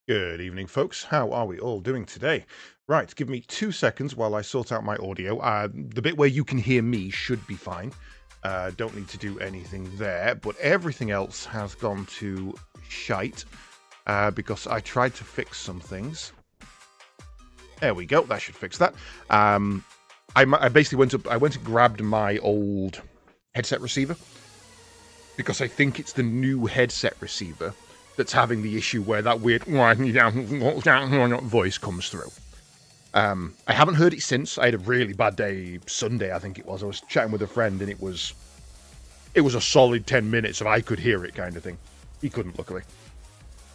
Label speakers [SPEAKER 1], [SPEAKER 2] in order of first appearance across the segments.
[SPEAKER 1] Good evening, folks. How are we all doing today? Right, give me 2 seconds while I sort out my audio. The bit where you can hear me should be fine. Don't need to do anything there, but everything else has gone to shite because I tried to fix some things. There we go. That should fix that. I basically went and grabbed my old headset receiver because I think it's the new headset receiver that's having the issue where that weird voice comes through. I haven't heard it since. I had a really bad day Sunday, I think it was. I was chatting with a friend and it was a solid 10 minutes of I could hear it kind of thing. He couldn't, luckily.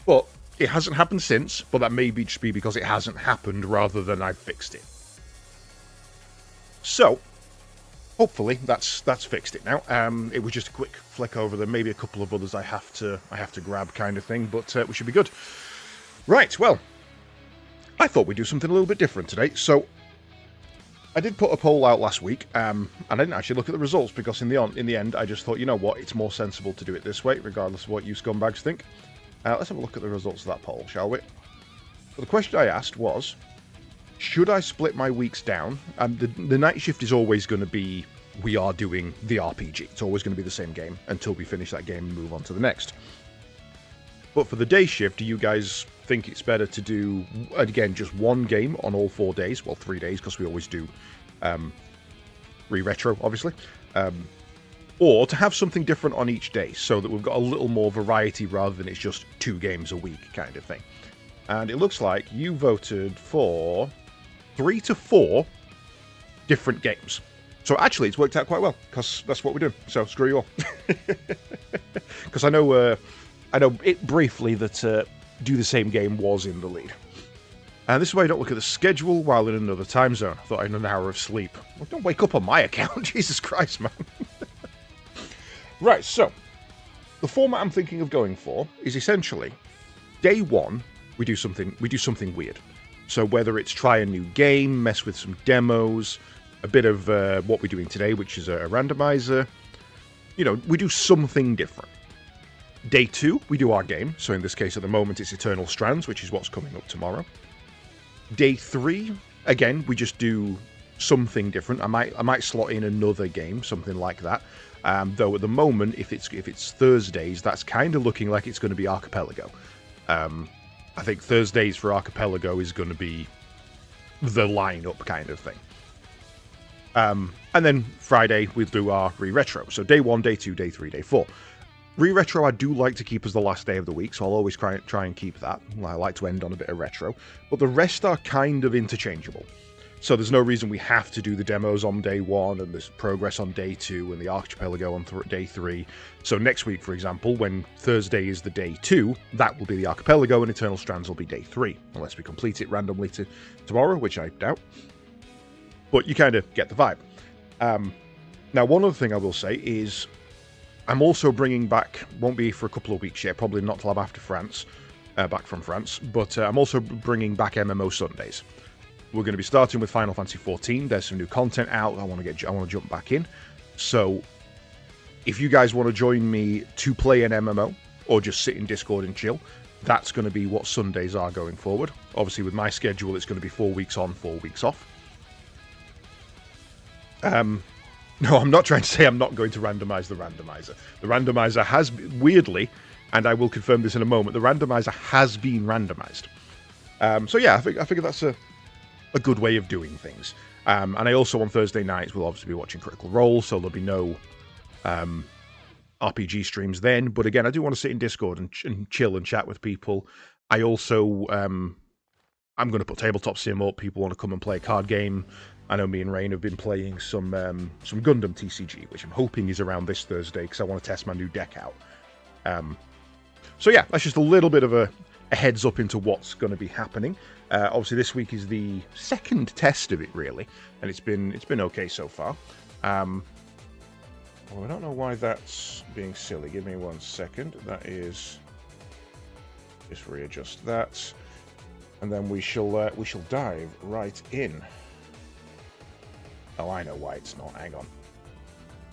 [SPEAKER 1] But it hasn't happened since, but that may just be because it hasn't happened rather than I've fixed it. So, hopefully that's fixed it now. It was just a quick flick over there, maybe a couple of others I have to grab kind of thing, but we should be good. Right, well, I thought we'd do something a little bit different today. So I did put a poll out last week, and I didn't actually look at the results because in the end I just thought, you know what, it's more sensible to do it this way, regardless of what you scumbags think. Let's have a look at the results of that poll, shall we? So the question I asked was, should I split my weeks down? The night shift is always going to be, we are doing the RPG. It's always going to be the same game until we finish that game and move on to the next. But for the day shift, do you guys think it's better to do, again, just one game on all 4 days? Well, 3 days, because we always do re-retro, obviously. Or to have something different on each day so that we've got a little more variety rather than it's just 2 games a week kind of thing. And it looks like you voted for 3 to 4 different games. So actually, it's worked out quite well, because that's what we're doing. So screw you all. Because I know it briefly that do the same game was in the lead. And this is why you don't look at the schedule while in another time zone. I thought I had an hour of sleep. Well, don't wake up on my account, Jesus Christ, man. Right, so the format I'm thinking of going for is essentially day one. We do something weird. So whether it's try a new game, mess with some demos, a bit of what we're doing today, which is a randomizer, we do something different. Day 2, we do our game. So in this case, at the moment, it's Eternal Strands, which is what's coming up tomorrow. Day 3, again, we just do something different. I might slot in another game, something like that. Though at the moment, if it's Thursdays, that's kind of looking like it's going to be Archipelago. I think Thursdays for Archipelago is going to be the lineup kind of thing. And then Friday, we'll do our re-retro. So day 1, day 2, day 3, day 4. Re-retro I do like to keep as the last day of the week, so I'll always try and keep that. I like to end on a bit of retro. But the rest are kind of interchangeable. So there's no reason we have to do the demos on day 1 and there's progress on day 2 and the Archipelago on day 3. So next week, for example, when Thursday is the day 2, that will be the Archipelago and Eternal Strands will be day 3, unless we complete it randomly to tomorrow, which I doubt. But you kind of get the vibe. Now, one other thing I will say is I'm also bringing back, won't be for a couple of weeks yet, probably not till I'm after France, back from France, but I'm also bringing back MMO Sundays. We're going to be starting with Final Fantasy XIV. There's some new content out. I want to jump back in. So, if you guys want to join me to play an MMO or just sit in Discord and chill, that's going to be what Sundays are going forward. Obviously, with my schedule, it's going to be 4 weeks on, 4 weeks off. No, I'm not trying to say I'm not going to randomize the randomizer. The randomizer has, weirdly, and I will confirm this in a moment, the randomizer has been randomized. So yeah, I figure that's a good way of doing things. And I also, on Thursday nights, will obviously be watching Critical Role, so there'll be no RPG streams then. But again, I do want to sit in Discord and chill and chat with people. I also, I'm going to put Tabletop Sim up. People want to come and play a card game. I know me and Rain have been playing some Gundam TCG, which I'm hoping is around this Thursday, because I want to test my new deck out. So yeah, that's just a little bit of a heads up into what's going to be happening. Obviously, this week is the second test of it, really, and it's been okay so far. Well, I don't know why that's being silly. Give me 1 second. That is, just readjust that, and then we shall dive right in. Oh, I know why it's not. Hang on.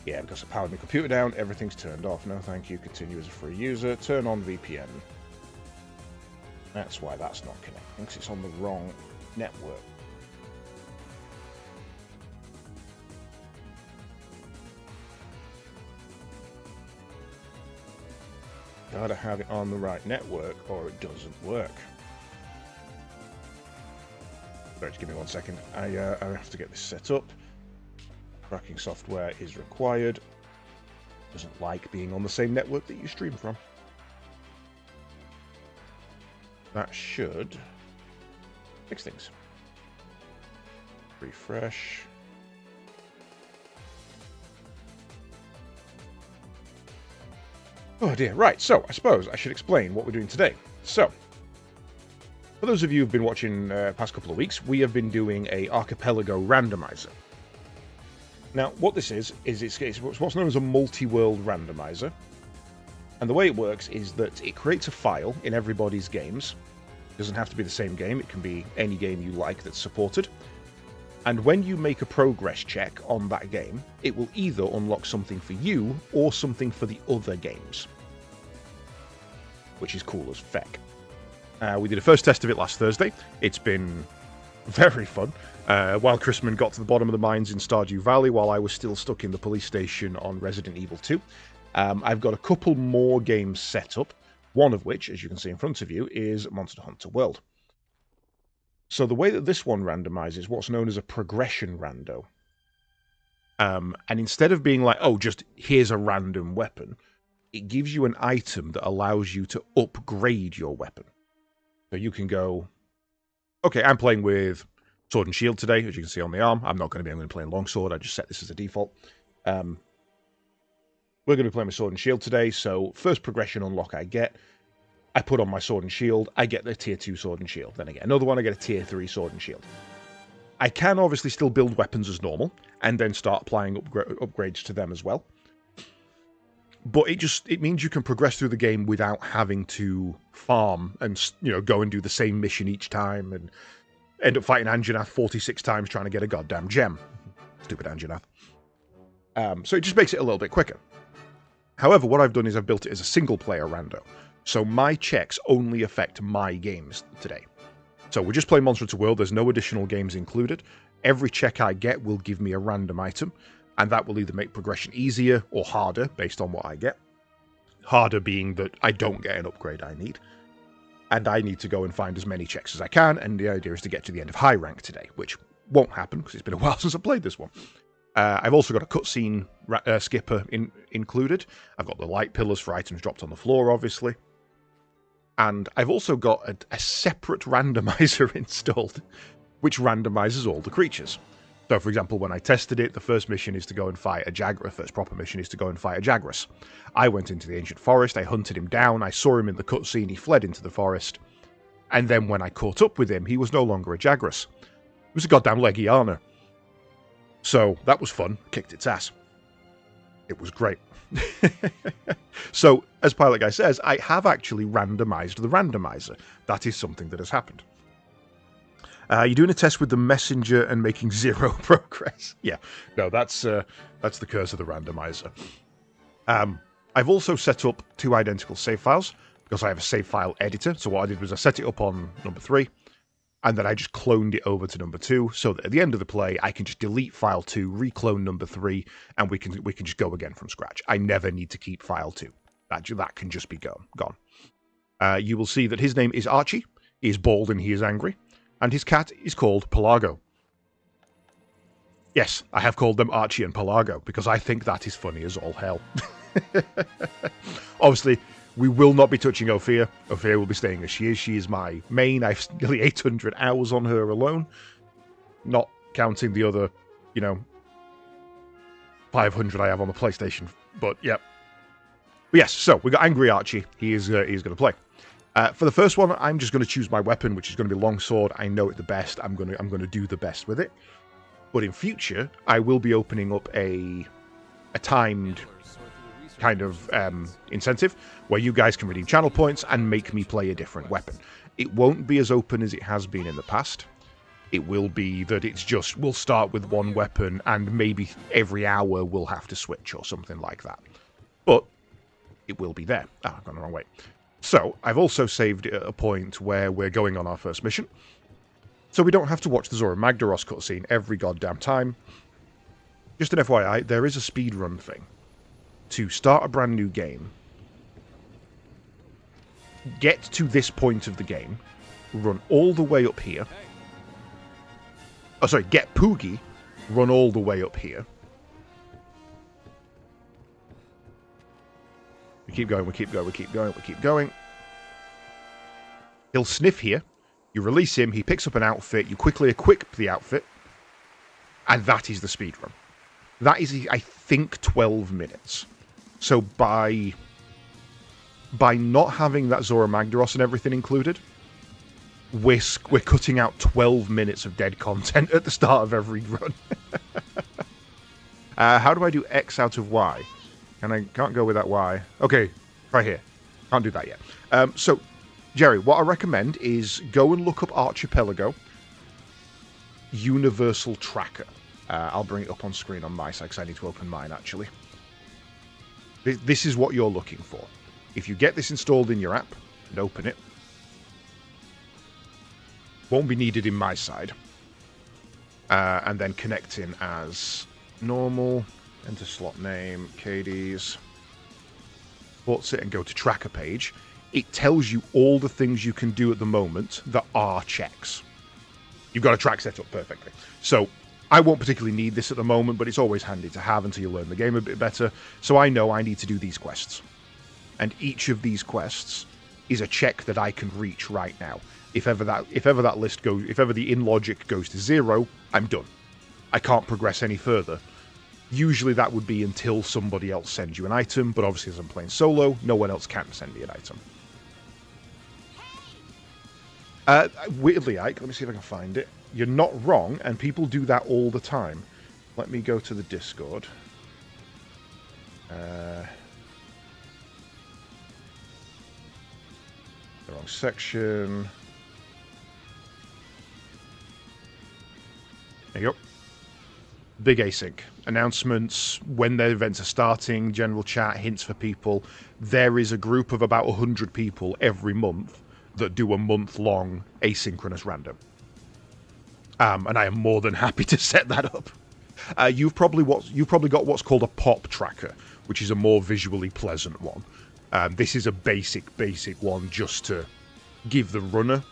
[SPEAKER 1] Yeah, because I powered my computer down, everything's turned off. No, thank you. Continue as a free user. Turn on VPN. That's why that's not connecting, because it's on the wrong network. Gotta have it on the right network or it doesn't work. Sorry, just give me 1 second. I have to get this set up. Tracking software is required. Doesn't like being on the same network that you stream from. That should fix things. Refresh. Oh dear, right, so I suppose I should explain what we're doing today. So, for those of you who've been watching past couple of weeks, we have been doing a Archipelago randomizer. Now, what this is it's what's known as a multi-world randomizer. And the way it works is that it creates a file in everybody's games. It doesn't have to be the same game, it can be any game you like that's supported. And when you make a progress check on that game, it will either unlock something for you or something for the other games. Which is cool as feck. We did a first test of it last Thursday. It's been very fun. While Chrisman got to the bottom of the mines in Stardew Valley, while I was still stuck in the police station on Resident Evil 2. I've got a couple more games set up, one of which, as you can see in front of you, is Monster Hunter World. So the way that this one randomizes what's known as a progression rando. And instead of being like, oh, just here's a random weapon, it gives you an item that allows you to upgrade your weapon. So you can go, okay, I'm playing with Sword and Shield today, as you can see on the arm. I'm going to be playing Longsword, I just set this as a default. We're going to be playing with Sword and Shield today, so first progression unlock I get, I put on my Sword and Shield, I get the Tier 2 Sword and Shield. Then I get another one, I get a Tier 3 Sword and Shield. I can obviously still build weapons as normal, and then start applying upgrades to them as well. But it means you can progress through the game without having to farm and, go and do the same mission each time and end up fighting Anjanath 46 times trying to get a goddamn gem. Stupid Anjanath. So it just makes it a little bit quicker. However, what I've done is I've built it as a single-player rando. So my checks only affect my games today. So we're just playing Monster Hunter World. There's no additional games included. Every check I get will give me a random item, and that will either make progression easier or harder based on what I get. Harder being that I don't get an upgrade I need. And I need to go and find as many checks as I can, and the idea is to get to the end of high rank today, which won't happen because it's been a while since I played this one. I've also got a cutscene skipper included. I've got the light pillars for items dropped on the floor, obviously. And I've also got a separate randomizer installed, which randomizes all the creatures. So, for example, when I tested it, the first mission is to go and fight a Jagras. First proper mission is to go and fight a Jagras. I went into the ancient forest, I hunted him down, I saw him in the cutscene, he fled into the forest. And then when I caught up with him, he was no longer a Jagras. It was a goddamn Legiana. So, that was fun. Kicked its ass. It was great. So, as Pilot Guy says, I have actually randomized the randomizer. That is something that has happened. You're doing a test with the messenger and making 0 progress. Yeah, no, that's the curse of the randomizer. I've also set up 2 identical save files, because I have a save file editor. So what I did was I set it up on number 3, and then I just cloned it over to number 2, so that at the end of the play, I can just delete file 2, reclone number 3, and we can just go again from scratch. I never need to keep file 2. That can just be gone. You will see that his name is Archie. He is bald and he is angry. And his cat is called Pelago. Yes, I have called them Archie and Pelago, because I think that is funny as all hell. Obviously, we will not be touching Ophir. Ophir will be staying as she is. She is my main. I've nearly 800 hours on her alone. Not counting the other, 500 I have on the PlayStation. But, yeah. But yes, so we got Angry Archie. He is going to play. For the first one, I'm just going to choose my weapon, which is going to be Longsword. I know it the best. I'm going to do the best with it. But in future, I will be opening up a timed kind of incentive where you guys can redeem channel points and make me play a different weapon. It won't be as open as it has been in the past. It will be that it's just, we'll start with one weapon and maybe every hour we'll have to switch or something like that. But it will be there. I've gone the wrong way. So, I've also saved it at a point where we're going on our first mission. So we don't have to watch the Zora Magdaros cutscene every goddamn time. Just an FYI, there is a speedrun thing. To start a brand new game, get to this point of the game, run all the way up here. Oh, sorry, get Poogie, run all the way up here. We keep going, we keep going, we keep going, we keep going. He'll sniff here. You release him, he picks up an outfit, you quickly equip the outfit, and that is the speedrun. That is, I think, 12 minutes. So by not having that Zora Magdaros and everything included, we're cutting out 12 minutes of dead content at the start of every run. How do I do X out of Y? And I can't go with that Y. Okay, right here. Can't do that yet. So, Jerry, what I recommend is go and look up Archipelago Universal Tracker. I'll bring it up on screen on my side because I need to open mine, actually. This is what you're looking for. If you get this installed in your app and open it, won't be needed in my side. And then connect in as normal. Enter slot name, Katie's. Puts it and go to tracker page. It tells you all the things you can do at the moment that are checks. You've got a track set up perfectly. So I won't particularly need this at the moment, but it's always handy to have until you learn the game a bit better. So I know I need to do these quests. And each of these quests is a check that I can reach right now. If ever that list goes, if ever the in logic goes to 0, I'm done. I can't progress any further. Usually that would be until somebody else sends you an item, but obviously as I'm playing solo, no one else can send me an item. Weirdly, Ike, let me see if I can find it. You're not wrong, and people do that all the time. Let me go to the Discord. The wrong section. There you go. Big async. Announcements, when their events are starting, general chat, hints for people. There is a group of about 100 people every month that do a month-long asynchronous random. And I am more than happy to set that up. You've probably got what's called a pop tracker, which is a more visually pleasant one. This is a basic one just to give the runner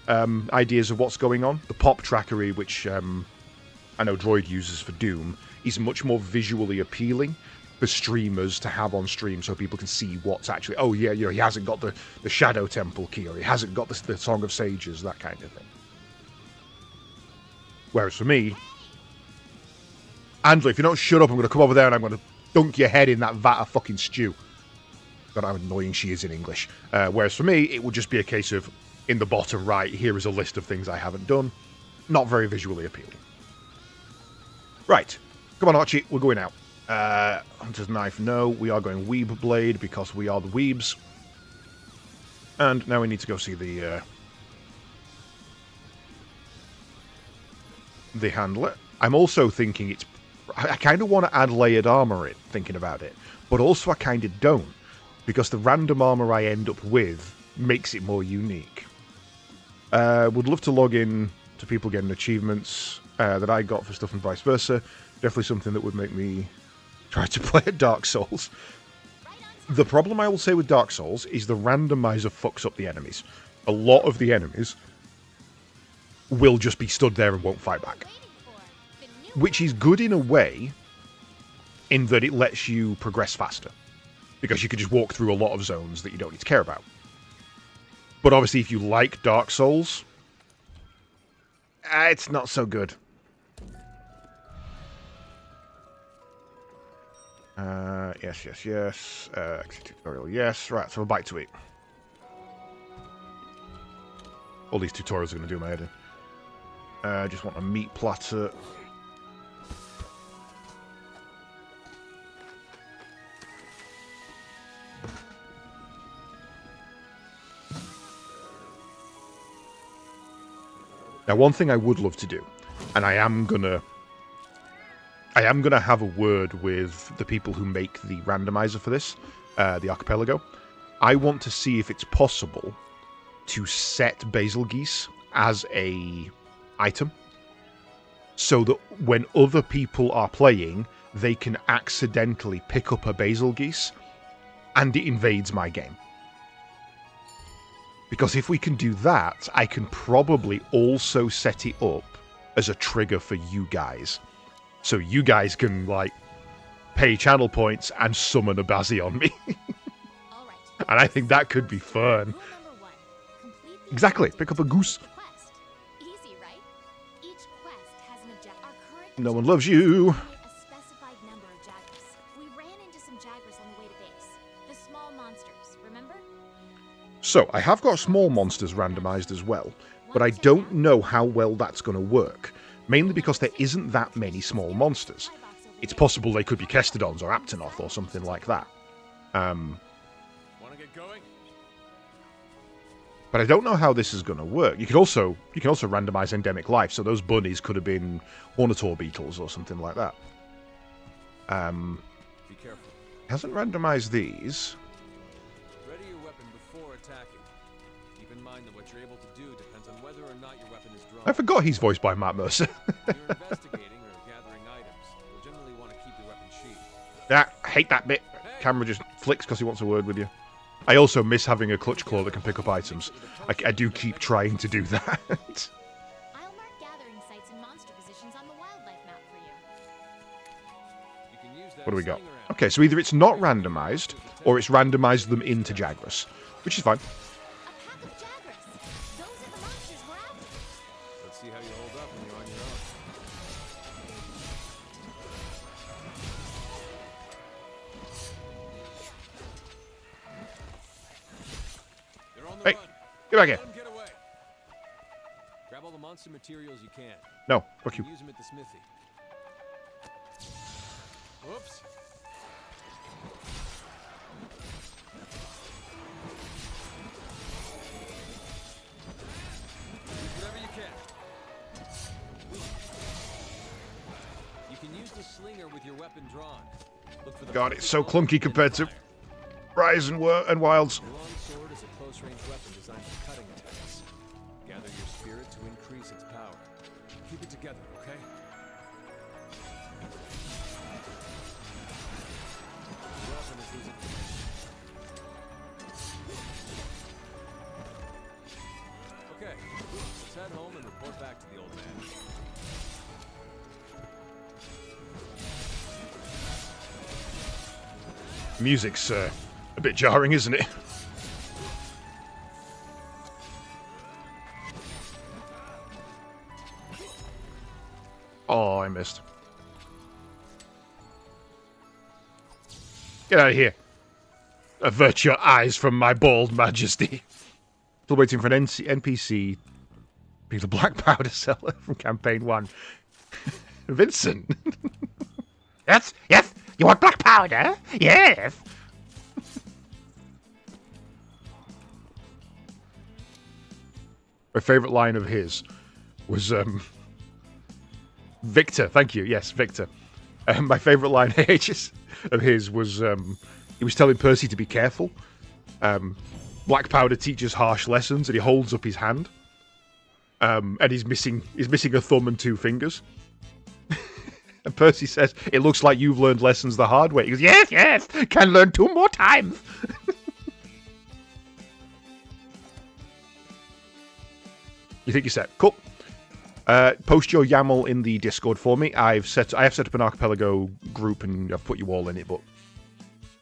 [SPEAKER 1] ideas of what's going on. The pop trackery, which I know Droid uses for Doom, is much more visually appealing for streamers to have on stream so people can see what's actually... Oh, yeah, he hasn't got the Shadow Temple key, or he hasn't got the Song of Sages, that kind of thing. Whereas for me... Angela, if you don't shut up, I'm going to come over there and I'm going to dunk your head in that vat of fucking stew. God, how annoying she is in English. Whereas for me, it would just be a case of, in the bottom right, here is a list of things I haven't done. Not very visually appealing. Right. Come on, Archie, we're going out. Hunter's Knife, no. We are going Weeb Blade because we are the Weebs. And now we need to go see the handler. I'm also thinking I kind of want to add layered armor in, thinking about it. But also I kind of don't. Because the random armor I end up with makes it more unique. Would love to log in to people getting achievements that I got for stuff and vice versa. Definitely something that would make me try to play at Dark Souls. The problem I will say with Dark Souls is the randomizer fucks up the enemies. A lot of the enemies will just be stood there and won't fight back. Which is good in a way, in that it lets you progress faster. Because you can just walk through a lot of zones that you don't need to care about. But obviously if you like Dark Souls, it's not so good. Yes. Exit tutorial, yes. Right, so a bite to eat. All these tutorials are going to do my head in. Just want a meat platter. Now, one thing I would love to do, and I am gonna have a word with the people who make the randomizer for this, the Archipelago. I want to see if it's possible to set basil geese as a item, so that when other people are playing, they can accidentally pick up a basil geese, and it invades my game. Because if we can do that, I can probably also set it up as a trigger for you guys. So you guys can, like, pay channel points and summon a Bazzy on me. And I think that could be fun. Exactly, pick up a goose. No one loves you. So, I have got small monsters randomized as well, but I don't know how well that's going to work, mainly because there isn't that many small monsters. It's possible they could be Kestodons or Aptonoth or something like that. But I don't know how this is going to work. You can also randomize endemic life, so those bunnies could have been Ornithor beetles or something like that.
[SPEAKER 2] Be careful.
[SPEAKER 1] Hasn't randomized these.
[SPEAKER 2] Ready your weapon before attacking. Keep in mind that what you're able to do depends on whether or not your weapon is drawn.
[SPEAKER 1] I forgot he's voiced by Matt Mercer.
[SPEAKER 2] When you're investigating or gathering items, you'll generally want to keep your weapon sheathed.
[SPEAKER 1] Yeah, I hate that bit. Camera just flicks because he wants a word with you. I also miss having a clutch claw that can pick up items. I do keep trying to do that.
[SPEAKER 3] I'll mark gathering sites and monster positions on the wildlife map for you.
[SPEAKER 2] You can use that
[SPEAKER 1] What do we got?
[SPEAKER 2] sling around.
[SPEAKER 1] Okay, so either it's not randomized, or it's randomized them into Jagras, which is fine.
[SPEAKER 3] A pack of Jagras. Those are the monsters we're after.
[SPEAKER 2] Let's see how you hold up when you're on your own. They're on the
[SPEAKER 1] Hey,
[SPEAKER 2] run.
[SPEAKER 1] get back here.
[SPEAKER 2] Let them get away. Grab all the monster materials you can.
[SPEAKER 1] No, fuck you.
[SPEAKER 2] Use them at the smithy. Whoops. Use whatever you can. You can use the slinger with your weapon drawn. Look for the
[SPEAKER 1] God, it's so
[SPEAKER 2] perfect moment
[SPEAKER 1] clunky compared to
[SPEAKER 2] fire.
[SPEAKER 1] Rise and Wilds.
[SPEAKER 2] Your long sword is a close-range weapon designed for cutting attacks. Gather your spirit to increase its power. Keep it together, okay? Your weapon is losing. Okay, let's head home and report back to the old man.
[SPEAKER 1] Music's a bit jarring, isn't it? Oh, I missed. Get out of here. Avert your eyes from my bald majesty. Still waiting for an NPC. Be the black powder seller from campaign 1. Vincent.
[SPEAKER 4] Yes, yes. You want black powder? Yes.
[SPEAKER 1] My favourite line of his was, Victor, thank you, yes, Victor. My favourite line of his was, he was telling Percy to be careful. Black powder teaches harsh lessons, and he holds up his hand. And he's missing a thumb and 2 fingers. And Percy says, "It looks like you've learned lessons the hard way." He goes,
[SPEAKER 4] Yes, yes. Can learn 2 more times.
[SPEAKER 1] "You think you're set? Cool. Post your YAML in the Discord for me. I have set up an Archipelago group, and I've put you all in it, but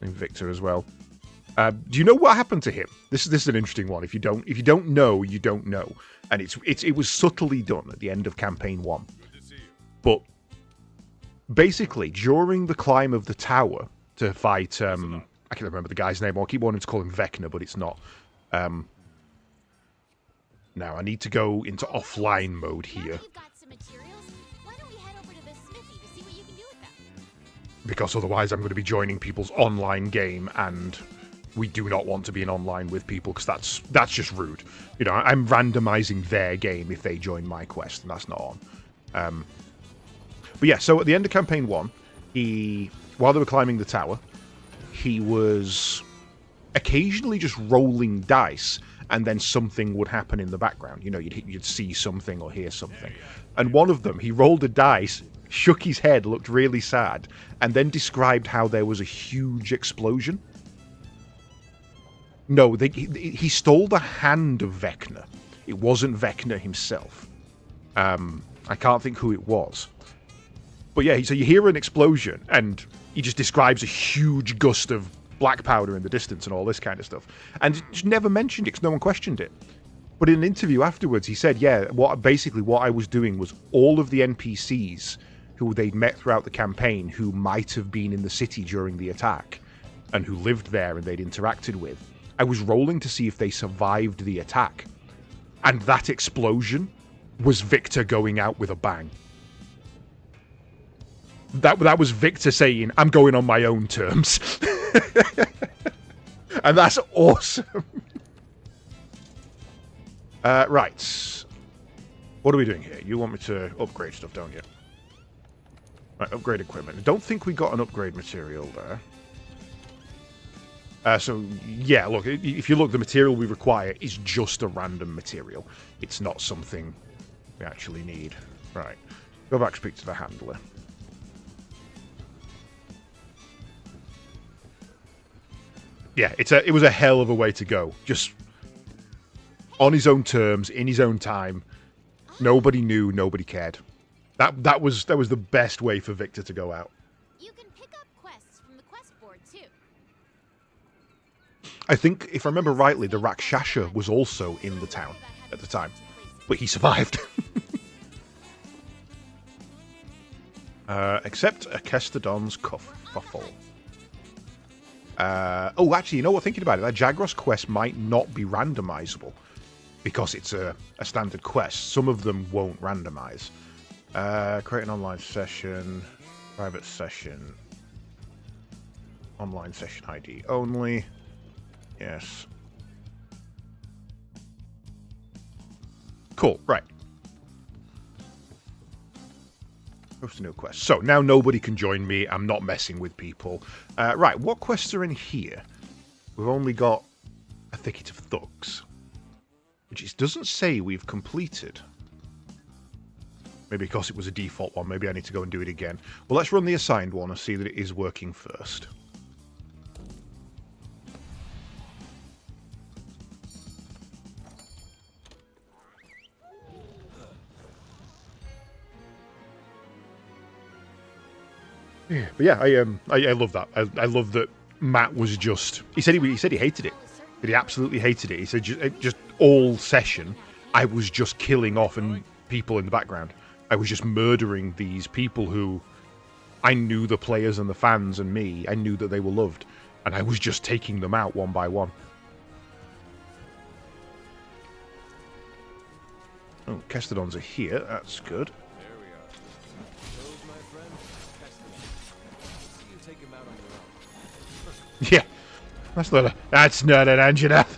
[SPEAKER 1] and Victor as well. Do you know what happened to him? This is an interesting one. If you don't know, you don't know. And it was subtly done at the end of campaign 1. But basically, during the climb of the tower to fight, I can't remember the guy's name. I keep wanting to call him Vecna, but it's not. Now I need to go into offline mode
[SPEAKER 3] Now
[SPEAKER 1] here,
[SPEAKER 3] that you've got some materials, why don't we head over to the smithy to see what you can do with them?
[SPEAKER 1] because otherwise I'm going to be joining people's online game, and we do not want to be in online with people, because that's just rude. You know, I'm randomizing their game if they join my quest, and that's not on. But yeah, so at the end of campaign 1, while they were climbing the tower, he was occasionally just rolling dice, and then something would happen in the background. You know, you'd see something or hear something. And one of them, he rolled a dice, shook his head, looked really sad, and then described how there was a huge explosion. No, he stole the hand of Vecna. It wasn't Vecna himself. I can't think who it was. But yeah, so you hear an explosion, and he just describes a huge gust of black powder in the distance and all this kind of stuff. And just never mentioned it because no one questioned it. But in an interview afterwards, he said, yeah, what I was doing was all of the NPCs who they'd met throughout the campaign who might have been in the city during the attack and who lived there and they'd interacted with, I was rolling to see if they survived the attack. And that explosion was Victor going out with a bang. That was Victor saying, I'm going on my own terms. And that's awesome. Right. What are we doing here? You want me to upgrade stuff, don't you? Right, upgrade equipment. I don't think we got an upgrade material there. So, yeah, look, if you look, the material we require is just a random material. It's not something we actually need. Right. Go back, speak to the handler. Yeah, it was a hell of a way to go. Just on his own terms, in his own time. Nobody knew, nobody cared. That was the best way for Victor to go out.
[SPEAKER 3] You can pick up quests from the quest board too.
[SPEAKER 1] I think, if I remember rightly, the Rakshasha was also in the town at the time, but he survived. Except a Kestodon's Kerfuffle. Oh, actually, you know what? Thinking about it, that Jagros quest might not be randomizable because it's a standard quest. Some of them won't randomize. Create an online session, private session, online session ID only. Yes. Cool. Right. Post a new quest. So now nobody can join me. I'm not messing with people. Right, what quests are in here? We've only got a Thicket of Thugs, which it doesn't say we've completed. Maybe because it was a default one. Maybe I need to go and do it again. Well, let's run the assigned one and see that it is working first. Yeah, but yeah, I love that. I love that Matt was just. He said he hated it, but he absolutely hated it. He said just all session, I was just killing off and people in the background. I was just murdering these people who I knew the players and the fans and me. I knew that they were loved, and I was just taking them out one by one. Oh, Kestodons are here. That's good.
[SPEAKER 2] There we are. Those, my friend, Kestodon. See you take him out on your own.
[SPEAKER 1] Yeah, that's not an Anjanath.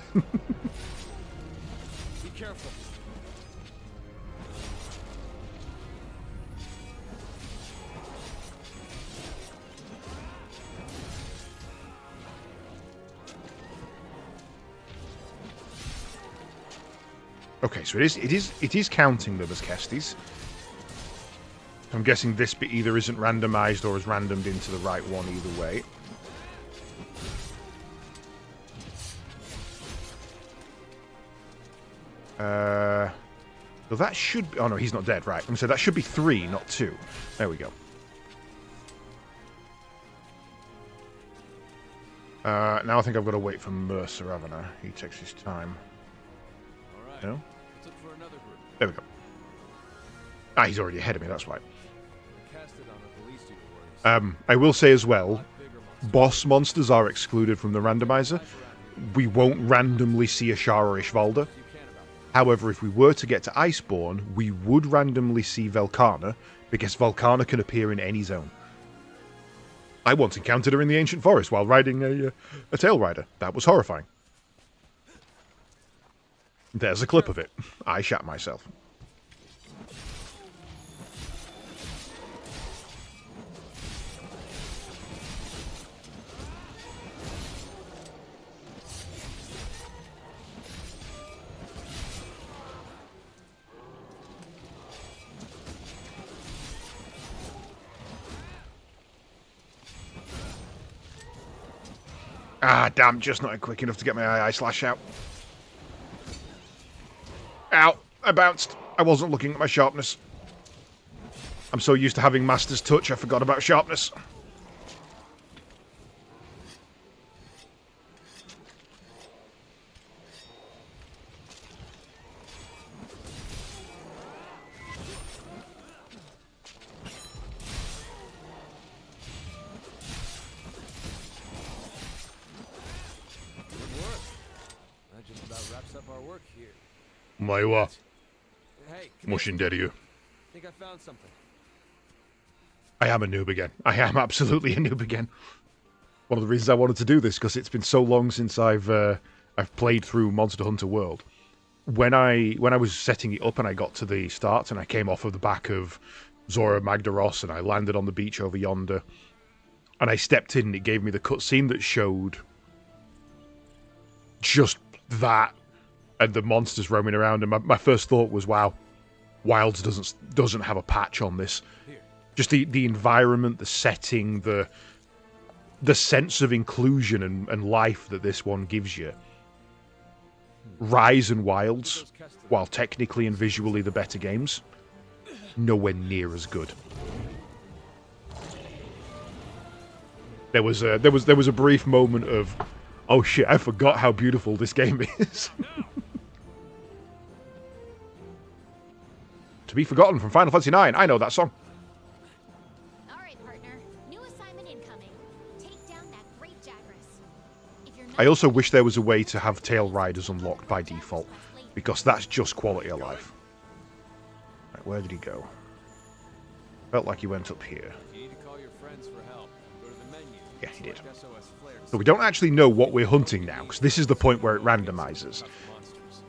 [SPEAKER 2] Be careful.
[SPEAKER 1] Okay, so it is counting them as Kesties. I'm guessing this bit either isn't randomized or is randomed into the right one either way. So that should be... Oh no, he's not dead, right. So that should be 3, not 2. There we go. Now I think I've got to wait for Mercer, haven't I? He takes his time.
[SPEAKER 2] All right.
[SPEAKER 1] No?
[SPEAKER 2] Let's look for another group.
[SPEAKER 1] There we go. Ah, he's already ahead of me, that's why.
[SPEAKER 2] The Kestodon are the least of your worries.
[SPEAKER 1] I will say as well,
[SPEAKER 2] Lot bigger monsters.
[SPEAKER 1] boss monsters are excluded from the randomizer. We won't randomly see a Shara or Ishvalda.
[SPEAKER 2] You can about them.
[SPEAKER 1] However, if we were to get to Iceborne, we would randomly see Velkhana, because Velkhana can appear in any zone. I once encountered her in the ancient forest while riding a tail rider. That was horrifying. There's a clip of it. I shat myself. Ah, damn, just not quick enough to get my eye slash out. Ow, I bounced. I wasn't looking at my sharpness. I'm so used to having Master's Touch, I forgot about sharpness.
[SPEAKER 2] That just about wraps up our work here.
[SPEAKER 1] お前は
[SPEAKER 2] Hey,
[SPEAKER 1] もう死んでるよ。
[SPEAKER 2] think I found something.
[SPEAKER 1] I am a noob again. I am absolutely a noob again. One of the reasons I wanted to do this, because it's been so long since I've played through Monster Hunter World. When I was setting it up and I got to the start and I came off of the back of Zora Magdaros and I landed on the beach over yonder and I stepped in and it gave me the cutscene that showed just that and the monsters roaming around, and my first thought was, wow, Wilds doesn't have a patch on this. Just the environment, the setting, the sense of inclusion and life that this one gives you. Rise and Wilds, while technically and visually the better games, nowhere near as good. There was a brief moment of, oh shit, I forgot how beautiful this game is. To be forgotten from Final Fantasy IX. I know that song.
[SPEAKER 3] All right, partner. New assignment incoming. Take down that great Jagras. If you're not
[SPEAKER 1] I also wish there was a way to have Tail Riders unlocked by default, because that's just quality of life. Right, where did he go? Felt like he went up here.
[SPEAKER 2] If you need to call your friends for help, go to the menu.
[SPEAKER 1] Yeah, he did.
[SPEAKER 2] select SOS Flare to
[SPEAKER 1] So we don't actually know what we're hunting now, because this is the point where it randomizes.
[SPEAKER 2] monsters.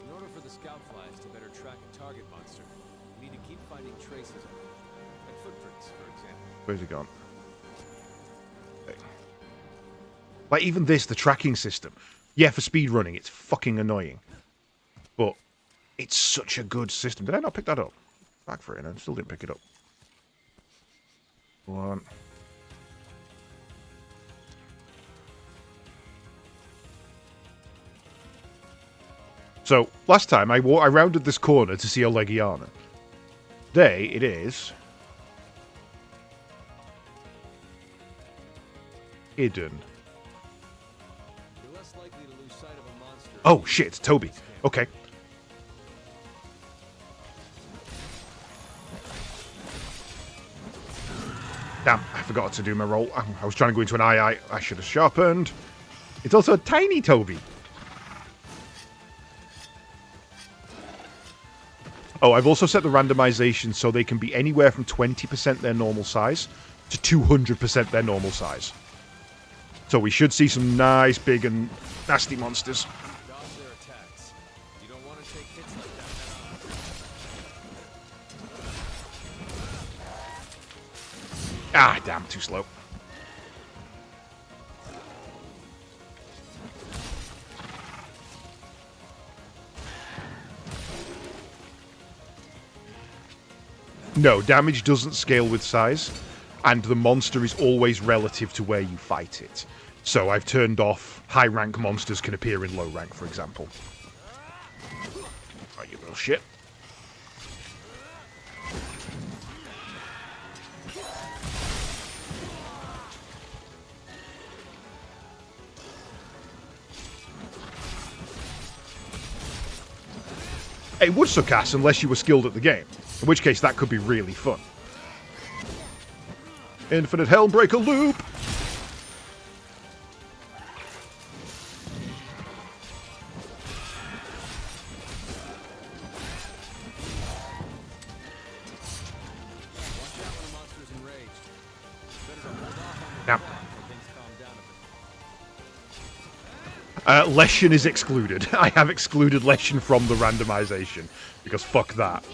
[SPEAKER 2] In order for the scout flies to better track a target monster, we need to keep finding traces of it, like footprints, for example.
[SPEAKER 1] Where's he gone? Okay. Like, even this, the tracking system. Yeah, for speedrunning, it's fucking annoying. But it's such a good system. Did I not pick that up? Back for it, and I still didn't pick it up. One. So, last time I rounded this corner to see Olegiana. Today, it is hidden.
[SPEAKER 2] You're less likely to lose sight of a monster.
[SPEAKER 1] Oh shit, it's Toby. Okay. Damn, I forgot to do my roll. I was trying to go into an eye. I should have sharpened. It's also a tiny Toby. Oh, I've also set the randomization so they can be anywhere from 20% their normal size to 200% their normal size. So we should see some nice, big, and nasty monsters.
[SPEAKER 2] Dodge their attacks. You don't want to take hits like that.
[SPEAKER 1] Ah, damn, too slow. No, damage doesn't scale with size, and the monster is always relative to where you fight it. So I've turned off high rank monsters can appear in low rank, for example. Oh, you little shit. It would suck ass unless you were skilled at the game, in which case that could be really fun. Infinite Helmbreaker loop!
[SPEAKER 2] Watch out when a monster's enraged. Better to hold off on
[SPEAKER 1] Now,
[SPEAKER 2] the attack until things calm down a bit.
[SPEAKER 1] Leshen is excluded. I have excluded Leshen from the randomization, because fuck that.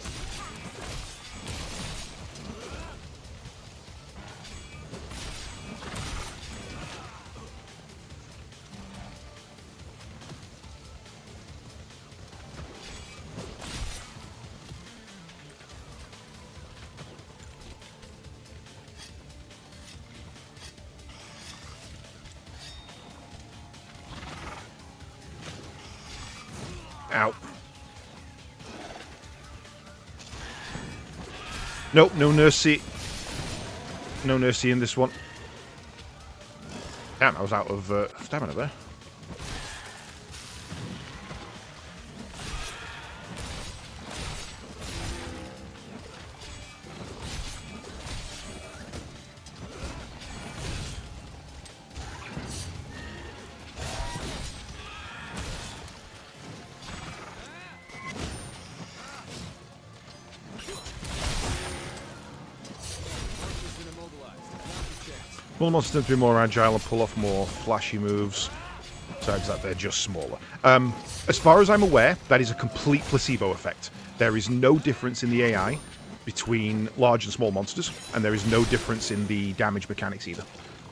[SPEAKER 1] Ow. Nope, no Nursey. No Nursey in this one. Damn, I was out of stamina there. Small monsters tend to be more agile and pull off more flashy moves. Besides that, they're just smaller. As far as I'm aware, that is a complete placebo effect. There is no difference in the AI between large and small monsters, and there is no difference in the damage mechanics either.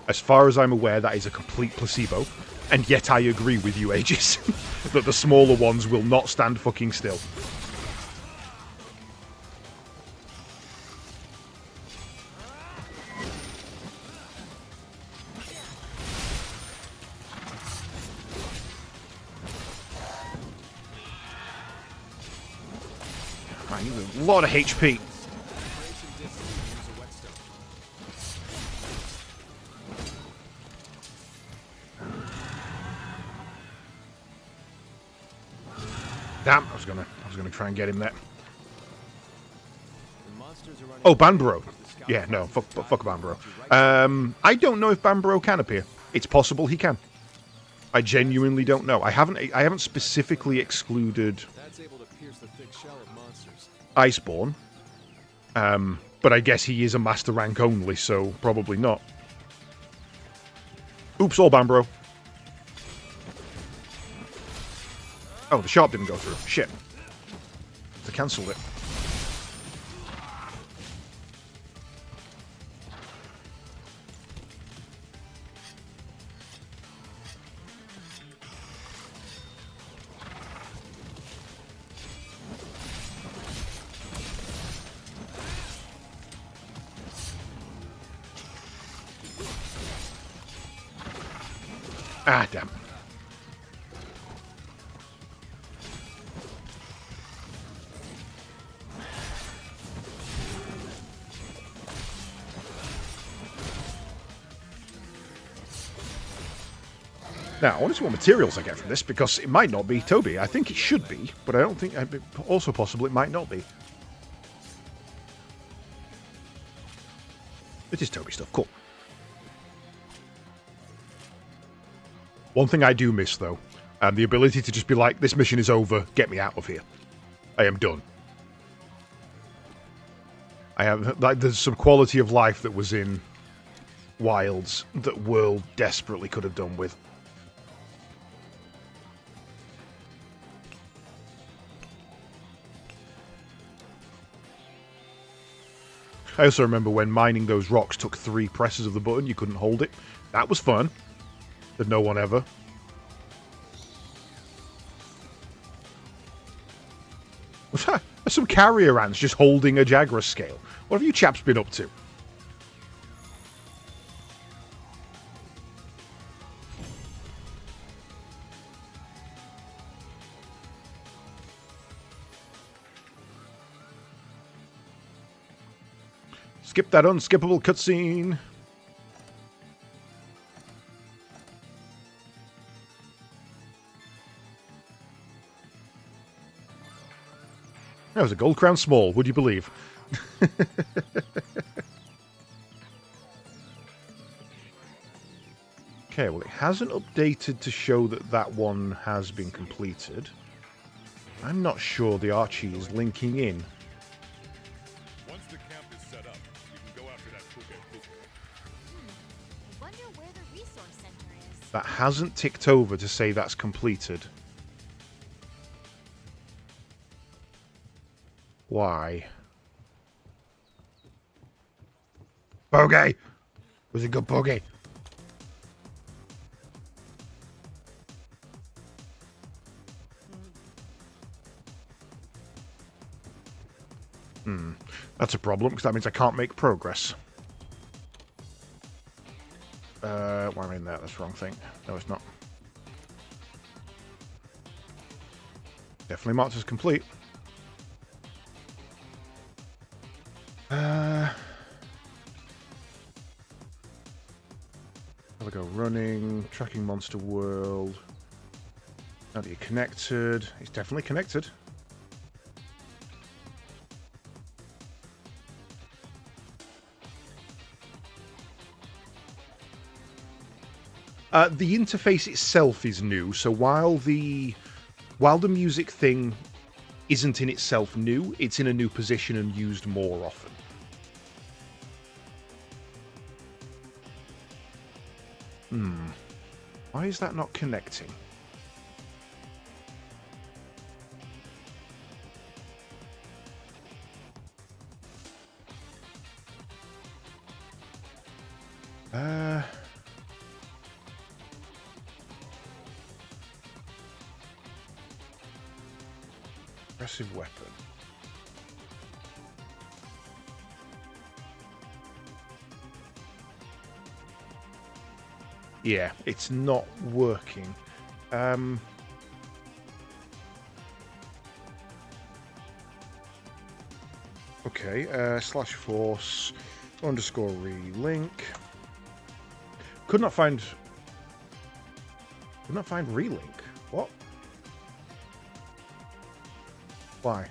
[SPEAKER 1] As far as I'm aware, that is a complete placebo, and yet I agree with you, Aegis, that the smaller ones will not stand fucking still. Man, you have a lot of HP. Damn, I was gonna try and get him there. Oh, Banbro. Yeah, no, fuck Banbro. I don't know if Banbro can appear. It's possible he can. I genuinely don't know. I haven't specifically excluded Iceborne. But I guess he is a master rank only, so probably not. Oops, all Banbro. Oh, the sharp didn't go through. Shit. They cancelled it. Ah, damn. Now, I want to see what materials I get from this, because it might not be Toby. I think it should be, but I don't think... Also possible it might not be. It is Toby stuff. Cool. One thing I do miss, though, the ability to just be like, this mission is over, get me out of here. I am done. I have... Like, there's some quality of life that was in Wilds that World desperately could have done with. I also remember when mining those rocks took 3 presses of the button, you couldn't hold it. That was fun. Did no one ever. There's some carrier ants just holding a Jagras scale. What have you chaps been up to? Skip that unskippable cutscene. That was a gold crown small, would you believe? Okay, well, it hasn't updated to show that that one has been completed. I'm not sure the Archie is linking in.
[SPEAKER 5] Once the camp is set up, we can go after that Puke.
[SPEAKER 3] I wonder where the resource center is.
[SPEAKER 1] That hasn't ticked over to say that's completed. Why? Bogey! Was it good bogey? That's a problem, because that means I can't make progress. Why am I in there? That's the wrong thing. No, it's not. Definitely marked as complete. There we go. Running, tracking monster world. Now that you're connected. It's definitely connected. The interface itself is new, so while the music thing isn't in itself new, it's in a new position and used more often. Why is that not connecting? Aggressive weapon. Yeah, it's not working. Okay, slash force underscore relink. Could not find relink. What? Why?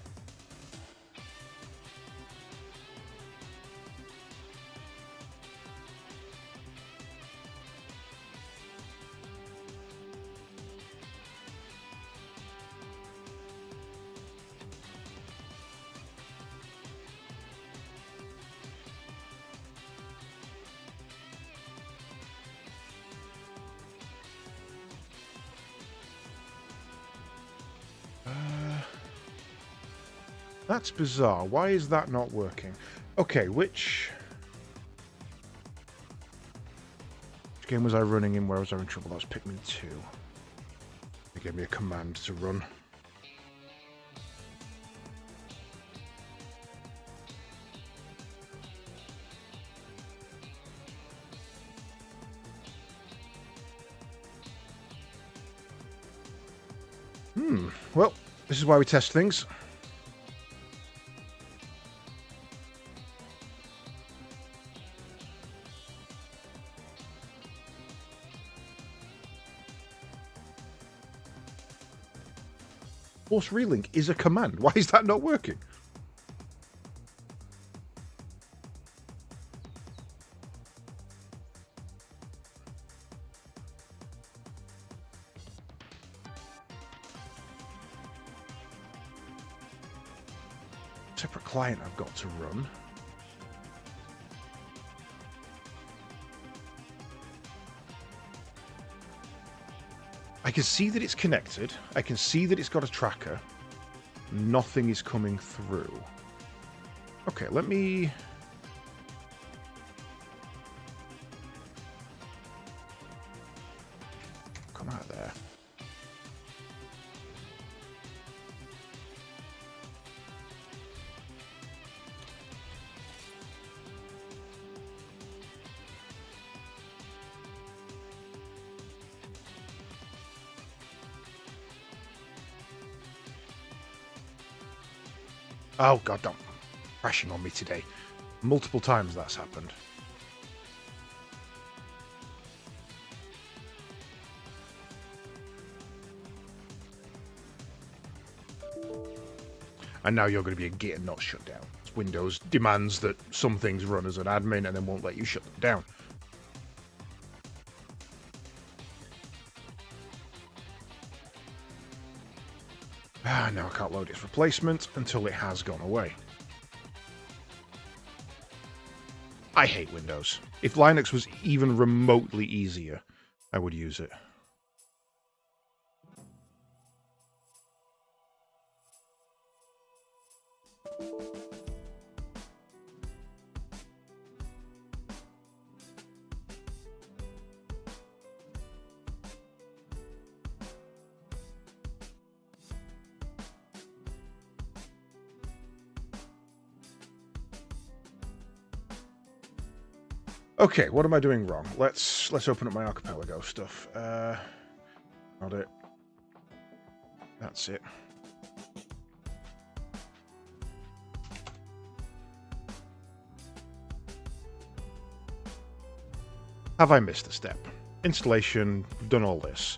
[SPEAKER 1] That's bizarre. Why is that not working? Okay, which game was I running in where I was having trouble? That was Pikmin 2. They gave me a command to run. Well, this is why we test things. Force relink is a command. Why is that not working? Separate client I've got to run. I can see that it's connected. I can see that it's got a tracker. Nothing is coming through. Okay, let me... come out of there. Oh god, don't crashing on me today. Multiple times that's happened. And now you're going to be a git and not shut down. Windows demands that some things run as an admin and then won't let you shut them down. Now I can't load its replacement until it has gone away. I hate Windows. If Linux was even remotely easier, I would use it. Okay, what am I doing wrong? Let's open up my archipelago stuff. Not it. That's it. Have I missed a step? Installation, we've done all this.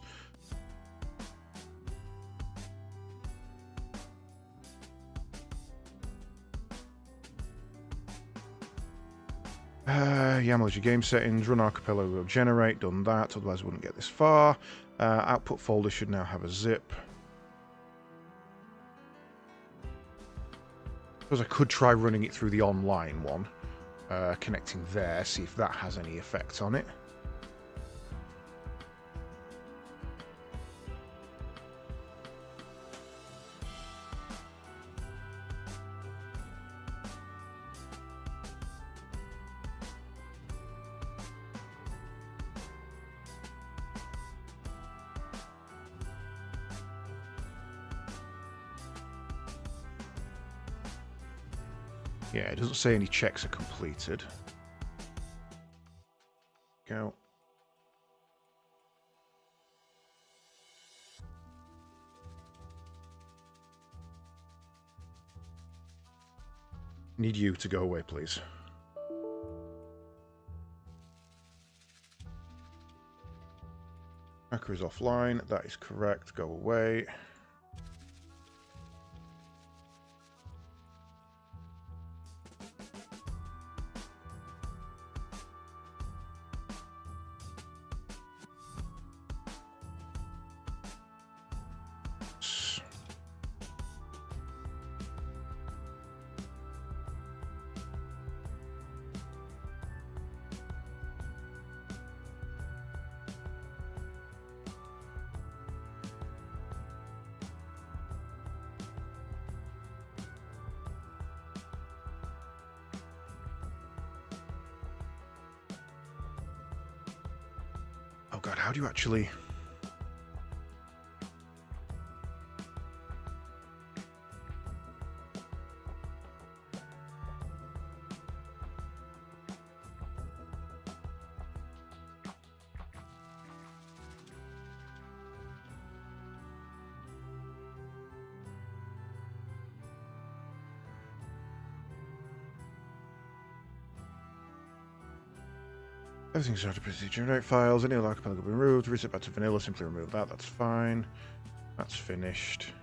[SPEAKER 1] YAML your game settings, run archipelago generate, done that, otherwise I wouldn't get this far. Output folder should now have a zip. Suppose I could try running it through the online one, connecting there, see if that has any effect on it. Yeah, it doesn't say any checks are completed. Go. Need you to go away, please. Hacker is offline. That is correct. Go away. Oh god, how do you actually... Everything's started to generate files. Any archipelago will be removed. Reset back to vanilla. Simply remove that. That's fine. That's finished.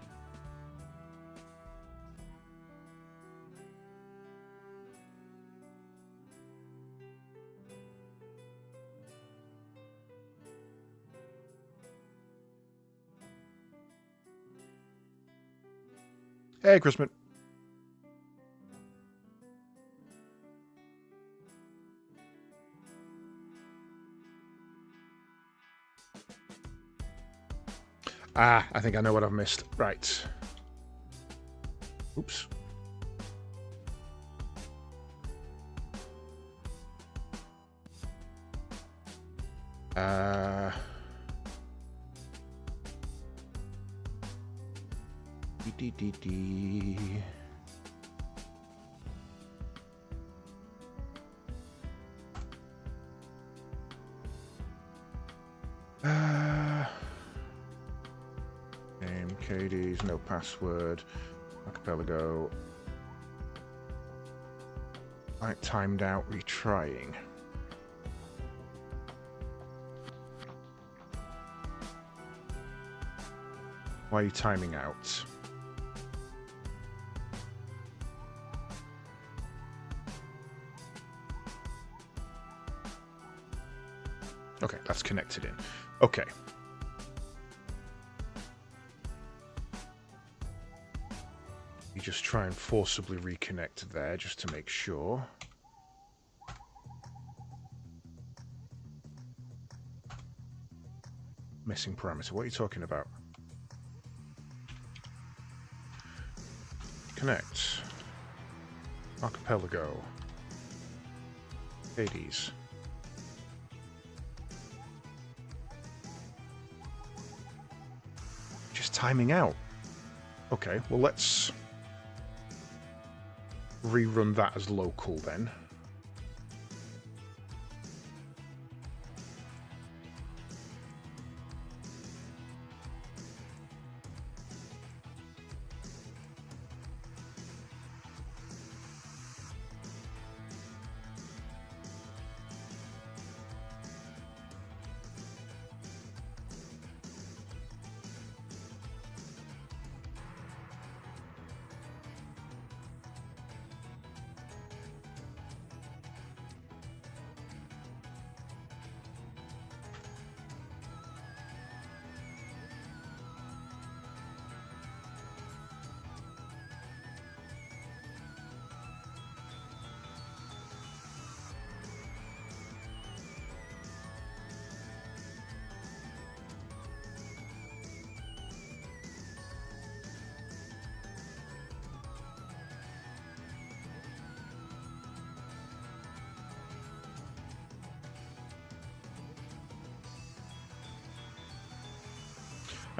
[SPEAKER 1] Hey, Christmas. Ah, I think I know what I've missed. Right. Oops. D. Name, Katie's, no password, archipelago. Like timed out, retrying. Why are you timing out? Okay, that's connected in. Okay. You just try and forcibly reconnect there just to make sure. Missing parameter. What are you talking about? Connect. Archipelago. Hades. Just timing out. Okay, well let's rerun that as local then.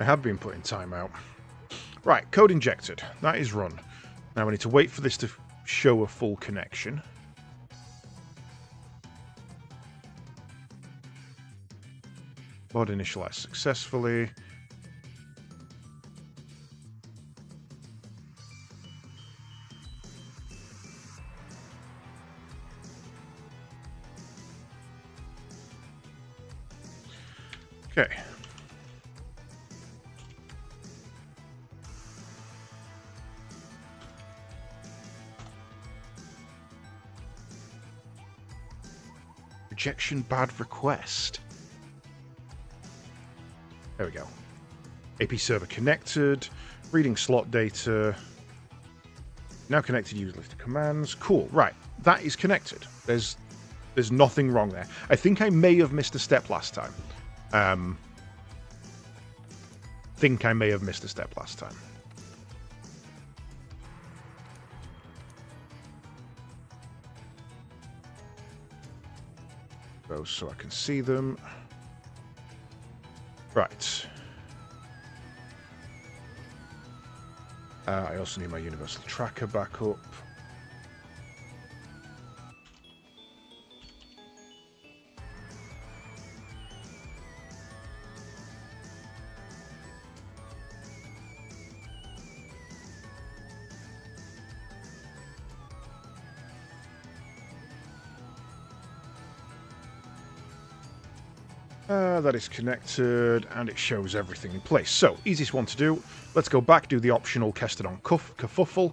[SPEAKER 1] I have been putting time out. Right, code injected. That is run. Now we need to wait for this to show a full connection. Mod initialized successfully. Okay. Rejection bad request. There we go. AP server connected. Reading slot data. Now connected user list of commands. Cool. Right. That is connected. There's nothing wrong there. I think I may have missed a step last time. Think I may have missed a step last time. So I can see them. Right. I also need my universal tracker back up. That is connected, and it shows everything in place. So, easiest one to do. Let's go back, do the optional Kestodon kerfuffle.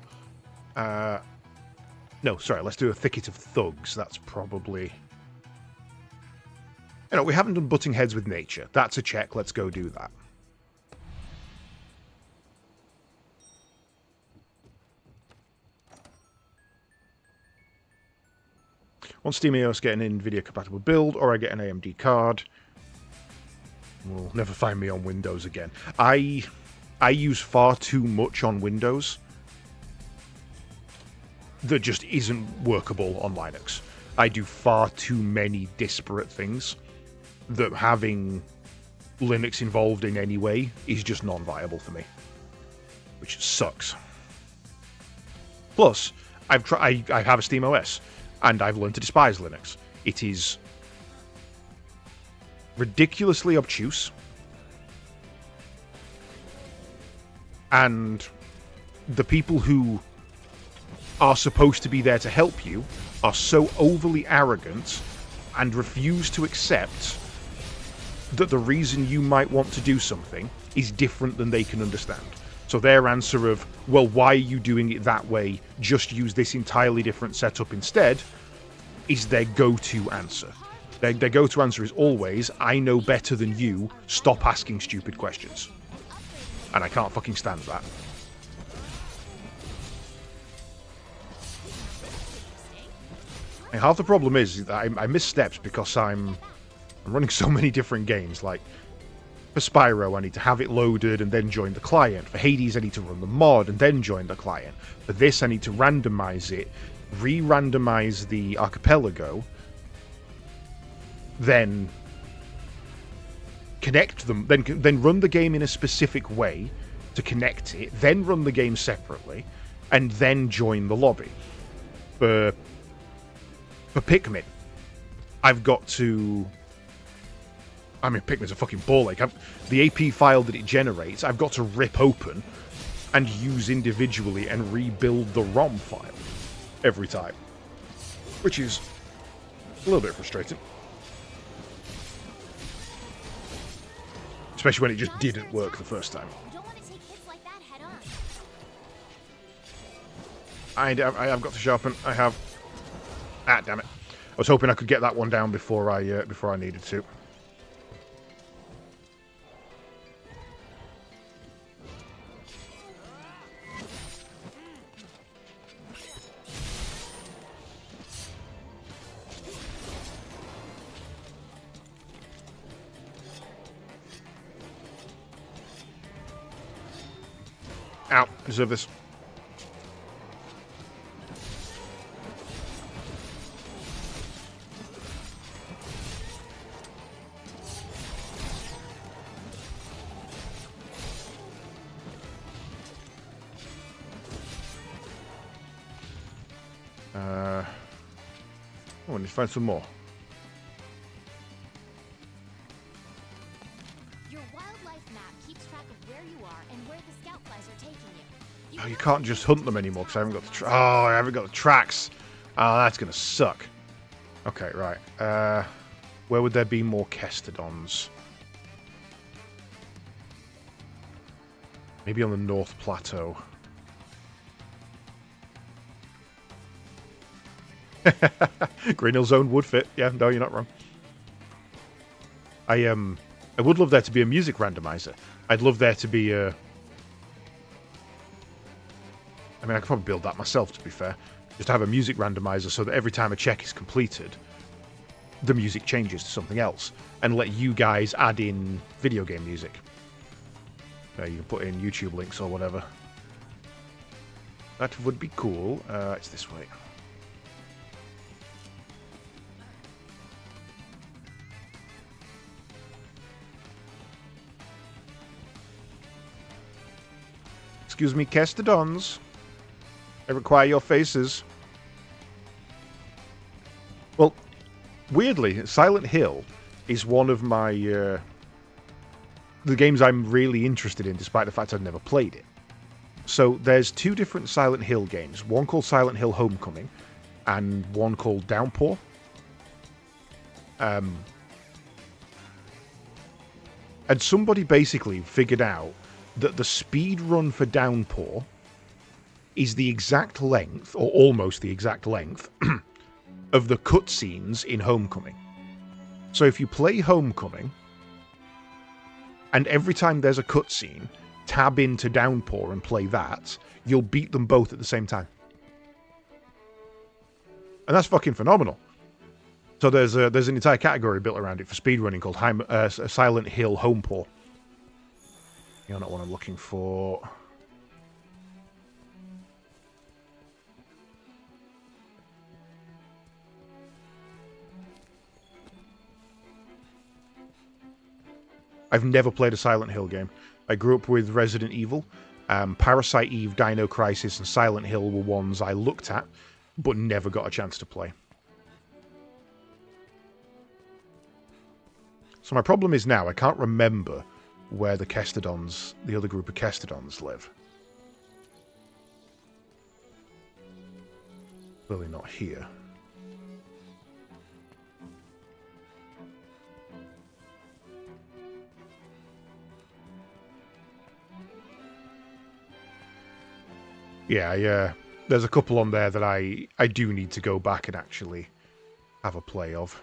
[SPEAKER 1] No, sorry, let's do a Thicket of Thugs. That's probably... You know, we haven't done butting heads with nature. That's a check, let's go do that. On SteamOS, get an NVIDIA compatible build, or I get an AMD card. Will never find me on Windows again. I use far too much on Windows that just isn't workable on Linux. I do far too many disparate things that having Linux involved in any way is just non-viable for me, which sucks. Plus, I have a SteamOS, and I've learned to despise Linux. It is ridiculously obtuse, and the people who are supposed to be there to help you are so overly arrogant and refuse to accept that the reason you might want to do something is different than they can understand. So their answer of, well, why are you doing it that way? Just use this entirely different setup instead, is their go-to answer. Their go-to answer is always, I know better than you, stop asking stupid questions. And I can't fucking stand that. And half the problem is that I miss steps because I'm running so many different games. Like, for Spyro, I need to have it loaded and then join the client. For Hades, I need to run the mod and then join the client. For this, I need to randomize it, re-randomize the archipelago, then connect them, then run the game in a specific way to connect it, then run the game separately, and then join the lobby. For Pikmin, I've got to... I mean, Pikmin's a fucking ball ache. The AP file that it generates, I've got to rip open and use individually and rebuild the ROM file every time, which is a little bit frustrating. Especially when it just didn't work the first time.
[SPEAKER 3] Don't want to take hits like that head on.
[SPEAKER 1] I have got to sharpen. I have. Ah, damn it! I was hoping I could get that one down before I needed to. Ow, deserve this. Oh, I need to find some more.
[SPEAKER 3] Your wildlife map keeps track of where you are and where the scout flies are taking you.
[SPEAKER 1] Oh, you can't just hunt them anymore because I haven't got the I haven't got the tracks. Oh, that's gonna suck. Okay, right. Where would there be more Kestodons? Maybe on the North Plateau. Green Hill Zone would fit. Yeah, no, you're not wrong. I would love there to be a music randomizer. I'd love there to be a... I mean, I could probably build that myself, to be fair. Just have a music randomizer so that every time a check is completed, the music changes to something else. And let you guys add in video game music. You can put in YouTube links or whatever. That would be cool. It's this way. Excuse me, Kestodons. I require your faces. Well, weirdly, Silent Hill is one of my... the games I'm really interested in, despite the fact I've never played it. So there's two different Silent Hill games. One called Silent Hill Homecoming, and one called Downpour. And somebody basically figured out that the speed run for Downpour is the exact length, or almost the exact length, of the cutscenes in Homecoming. So if you play Homecoming, and every time there's a cutscene, tab into Downpour and play that, you'll beat them both at the same time. And that's fucking phenomenal. So there's an entire category built around it for speedrunning called Silent Hill Homepour. You're not what I'm looking for. I've never played a Silent Hill game. I grew up with Resident Evil. Parasite Eve, Dino Crisis, and Silent Hill were ones I looked at, but never got a chance to play. So my problem is now I can't remember where the Kestodons, the other group of Kestodons, live. Clearly not here. Yeah, there's a couple on there that I do need to go back and actually have a play of.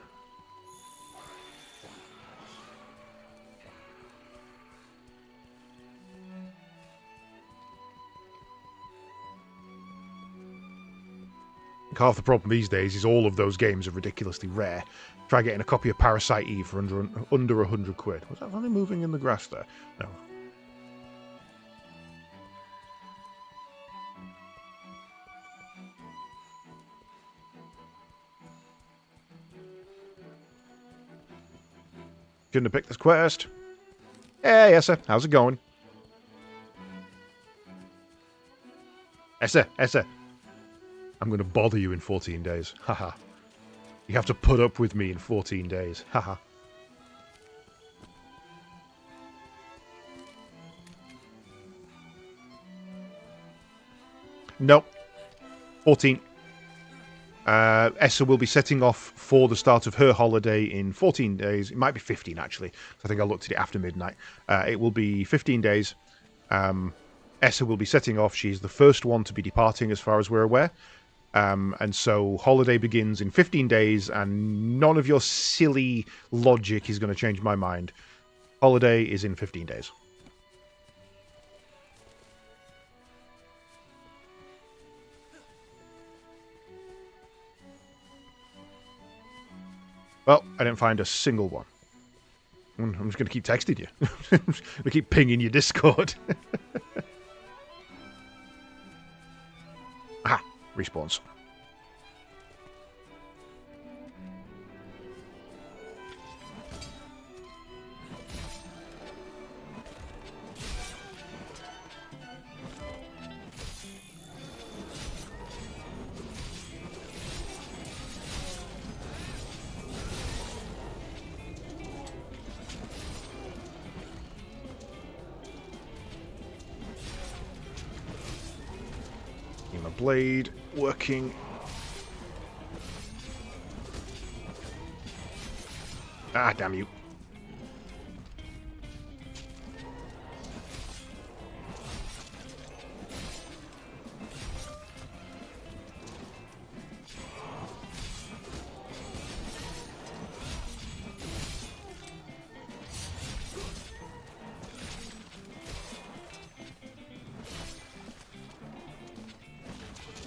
[SPEAKER 1] Half the problem these days is all of those games are ridiculously rare. Try getting a copy of Parasite Eve for under 100 quid. Was that funny moving in the grass there? No. Shouldn't have picked this quest. Hey, Essa, how's it going? Essa. I'm going to bother you in 14 days. Haha. You have to put up with me in 14 days. Haha. Nope. 14. Essa will be setting off for the start of her holiday in 14 days. It might be 15, actually. I think I looked at it after midnight. It will be 15 days. Essa will be setting off. She's the first one to be departing, as far as we're aware. And so holiday begins in 15 days, and none of your silly logic is going to change my mind. Holiday is in 15 days. Well, I didn't find a single one. I'm just going to keep texting you. I'm going to keep pinging your Discord. Aha, respawns. blade working. Ah, damn you.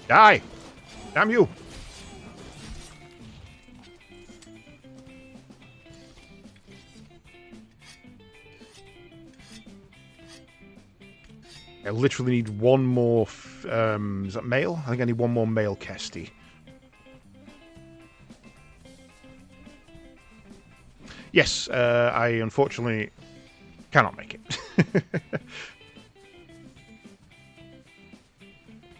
[SPEAKER 1] Die! Damn you! I literally need one more... is that male? I think I need one more male Kesty. Yes, I unfortunately cannot make it.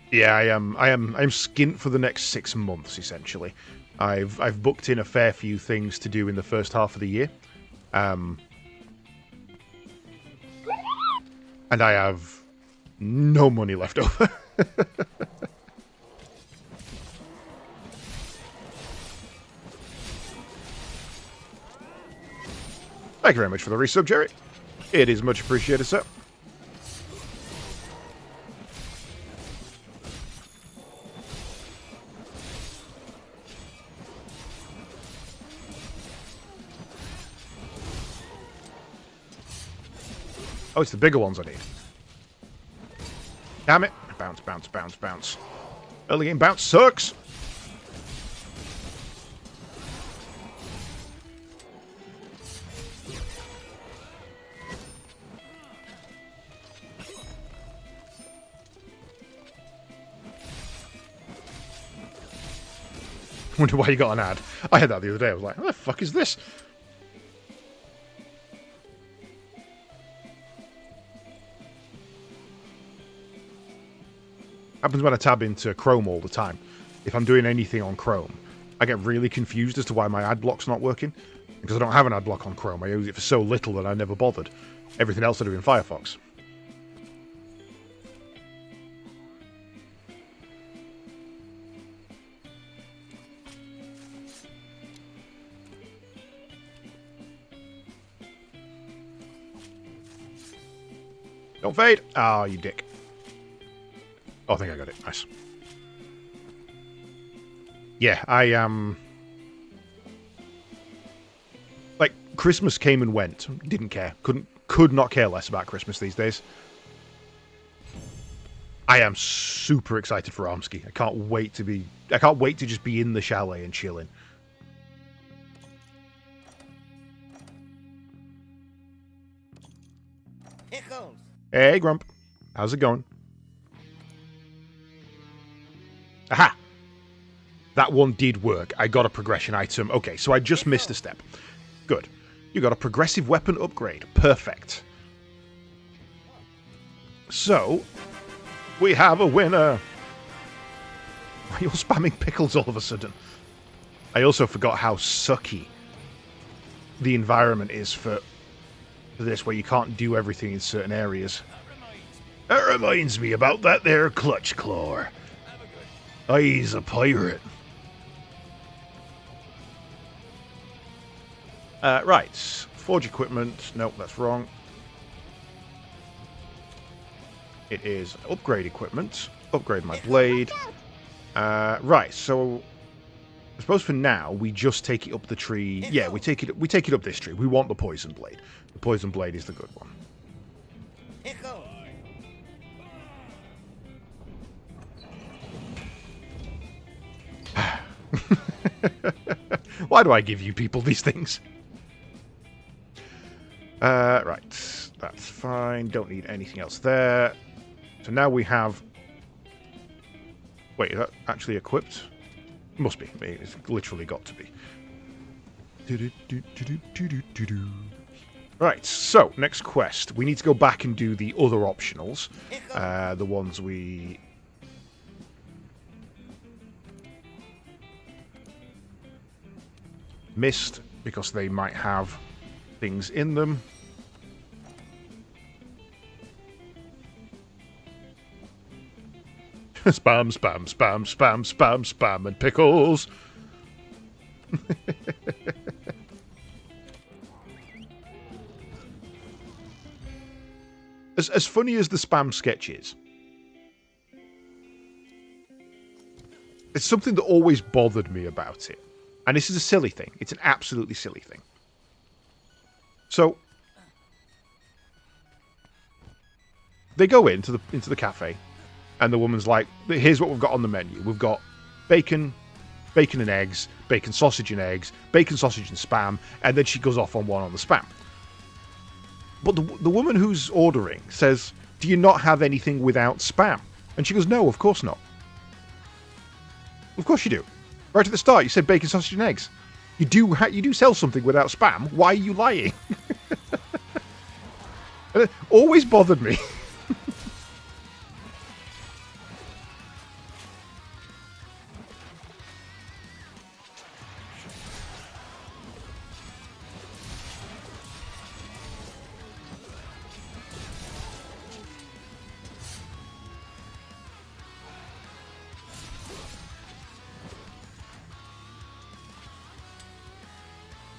[SPEAKER 1] Yeah, I'm skint for the next 6 months essentially. I've booked in a fair few things to do in the first half of the year. And I have no money left over. Thank you very much for the resub, Jerry. It is much appreciated, sir. Oh, it's the bigger ones I need. Damn it. Bounce, bounce, bounce, bounce. Early game bounce sucks. Wonder why you got an ad. I had that the other day. I was like, what the fuck is this? Happens when I tab into Chrome all the time. If I'm doing anything on Chrome, I get really confused as to why my ad block's not working. Because I don't have an ad block on Chrome. I use it for so little that I never bothered. Everything else I do in Firefox. Don't fade! Ah, oh, you dick. Oh, I think I got it. Nice. Yeah, I am... like, Christmas came and went. Didn't care. Could not care less about Christmas these days. I am super excited for Armsky. I can't wait to just be in the chalet and chilling. Hey, Grump. How's it going? Aha! That one did work. I got a progression item. Okay, so I just missed a step. Good. You got a progressive weapon upgrade. Perfect. So, we have a winner. Why are you all spamming pickles all of a sudden? I also forgot how sucky the environment is for this, where you can't do everything in certain areas. That reminds me about that there Clutch Claw. He's a pirate. Right. Forge equipment. Nope, that's wrong. It is upgrade equipment. Upgrade my blade. Right, so I suppose for now we just take it up the tree. Yeah, we take it up this tree. We want the poison blade. The poison blade is the good one. Why do I give you people these things? Right. That's fine. Don't need anything else there. So now we have... wait, is that actually equipped? Must be. It's literally got to be. Right, so, next quest. We need to go back and do the other optionals. The ones we... missed, because they might have things in them. Spam, spam, spam, spam, spam, spam, and pickles. As funny as the spam sketch is, it's something that always bothered me about it. And this is a silly thing. It's an absolutely silly thing. So they go into the cafe, and the woman's like, "Here's what we've got on the menu. We've got bacon and eggs, bacon sausage and eggs, bacon sausage and spam," and then she goes off on one on the spam. But the woman who's ordering says, "Do you not have anything without spam?" And she goes, "No, of course not." Of course you do. Right at the start, you said bacon, sausage, and eggs. You do sell something without spam. Why are you lying? It always bothered me.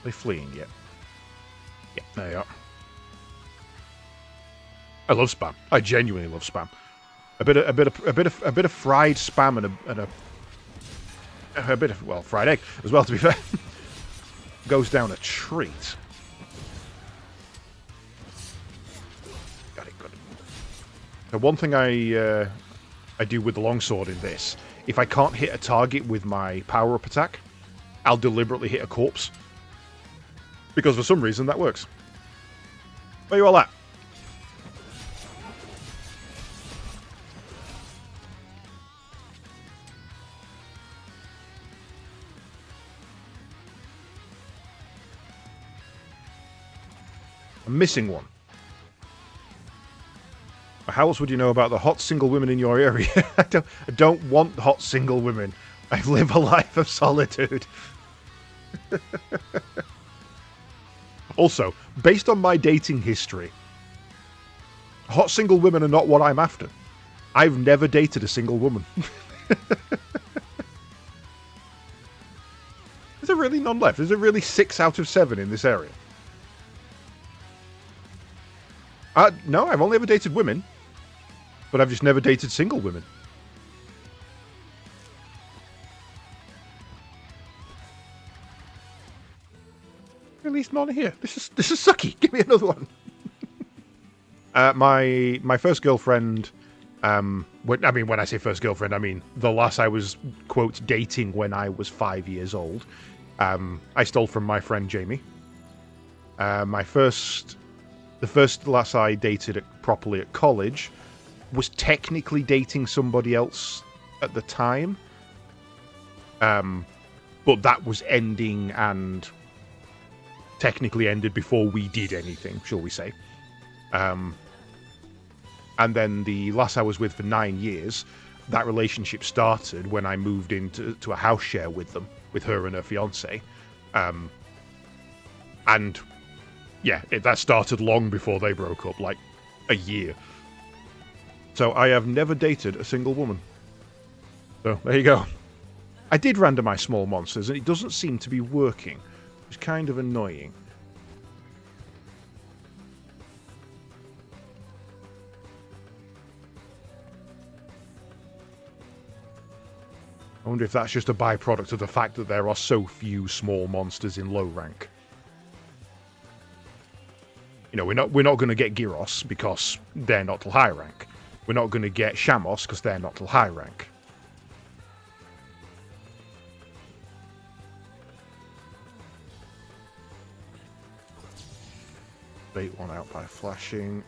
[SPEAKER 1] They fleeing yet? Yeah, there you are. I love spam. I genuinely love spam. A bit of fried spam and a bit of, well, fried egg as well, to be fair. Goes down a treat. Got it. The one thing I do with the longsword in this, if I can't hit a target with my power-up attack, I'll deliberately hit a corpse. Because for some reason that works. Where you all at? I'm missing one. How else would you know about the hot single women in your area? I don't want hot single women. I live a life of solitude. Also, based on my dating history, hot single women are not what I'm after. I've never dated a single woman. Is there really none left? Is there really 6 out of 7 in this area? No, I've only ever dated women. But I've just never dated single women. At least none here. This is sucky. Give me another one. My first girlfriend. When I say first girlfriend, I mean the lass I was, quote, dating when I was 5 years old. I stole from my friend Jamie. The first lass I dated properly at college was technically dating somebody else at the time. But that was ending and technically ended before we did anything, shall we say. And then the lass I was with for 9 years, that relationship started when I moved into a house share with them, with her and her fiance. And yeah, that started long before they broke up, like a year. So I have never dated a single woman. So there you go. I did randomize small monsters, and it doesn't seem to be working. It's kind of annoying. I wonder if that's just a byproduct of the fact that there are so few small monsters in low rank. You know, we're not going to get Gyros because they're not till high rank. We're not going to get Shamos because they're not till high rank. Bait one out by flashing.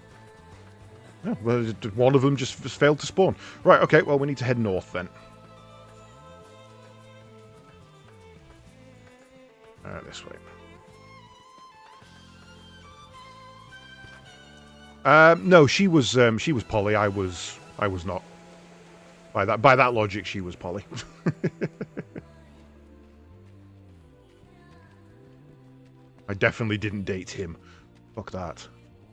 [SPEAKER 1] Oh, well, one of them just failed to spawn. Right, okay, well, we need to head north then. This way. No, she was Polly. I was not. By that logic, she was Polly. I definitely didn't date him. Fuck that.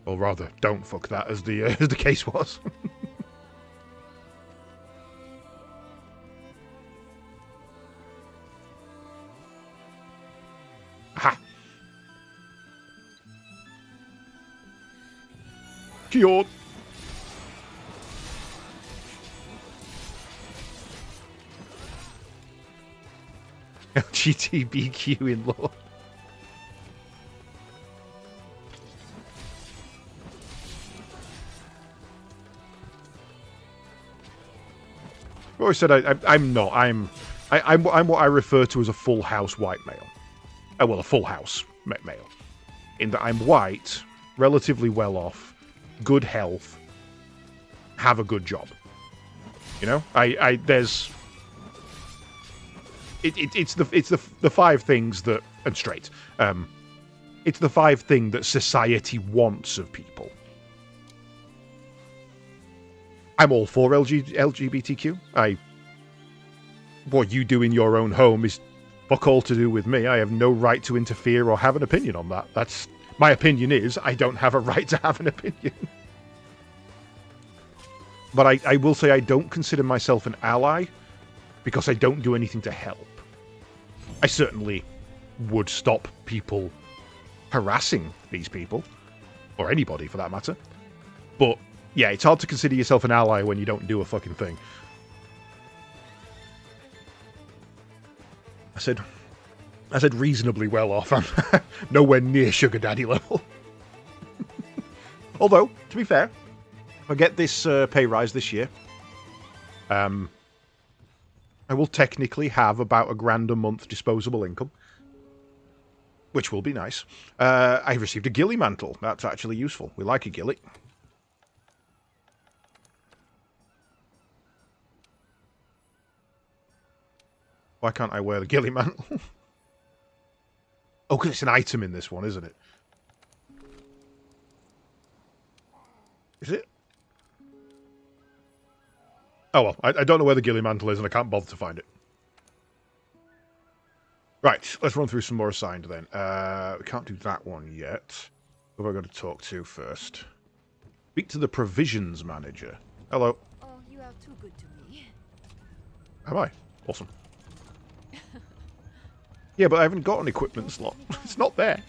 [SPEAKER 1] Or rather, don't fuck that, as the case was. Cured. LGTBQ in law. I always said I'm not. I'm what I refer to as a full house white male. Well, a full house male. In that I'm white, relatively well off, good health, have a good job. You know, there's it's the five things that, and straight. It's the five things that society wants of people. I'm all for LGBTQ. What you do in your own home is fuck all to do with me. I have no right to interfere or have an opinion on that. That's my opinion is I don't have a right to have an opinion. But I will say I don't consider myself an ally because I don't do anything to help. I certainly would stop people harassing these people, or anybody for that matter. But yeah, it's hard to consider yourself an ally when you don't do a fucking thing. I said reasonably well off. I'm nowhere near sugar daddy level. Although, to be fair, if I get this pay rise this year, I will technically have about $1,000 a month disposable income, which will be nice. I received a ghillie mantle. That's actually useful. We like a ghillie. Why can't I wear the ghillie mantle? Oh, because it's an item in this one, isn't it? Is it? Oh, well, I don't know where the ghillie mantle is, and I can't bother to find it. Right, let's run through some more assigned, then. We can't do that one yet. Who have I got to talk to first? Speak to the provisions manager. Hello.
[SPEAKER 3] Oh, you are too good to me.
[SPEAKER 1] Am I? Awesome. Yeah, but I haven't got an equipment slot. It's not there.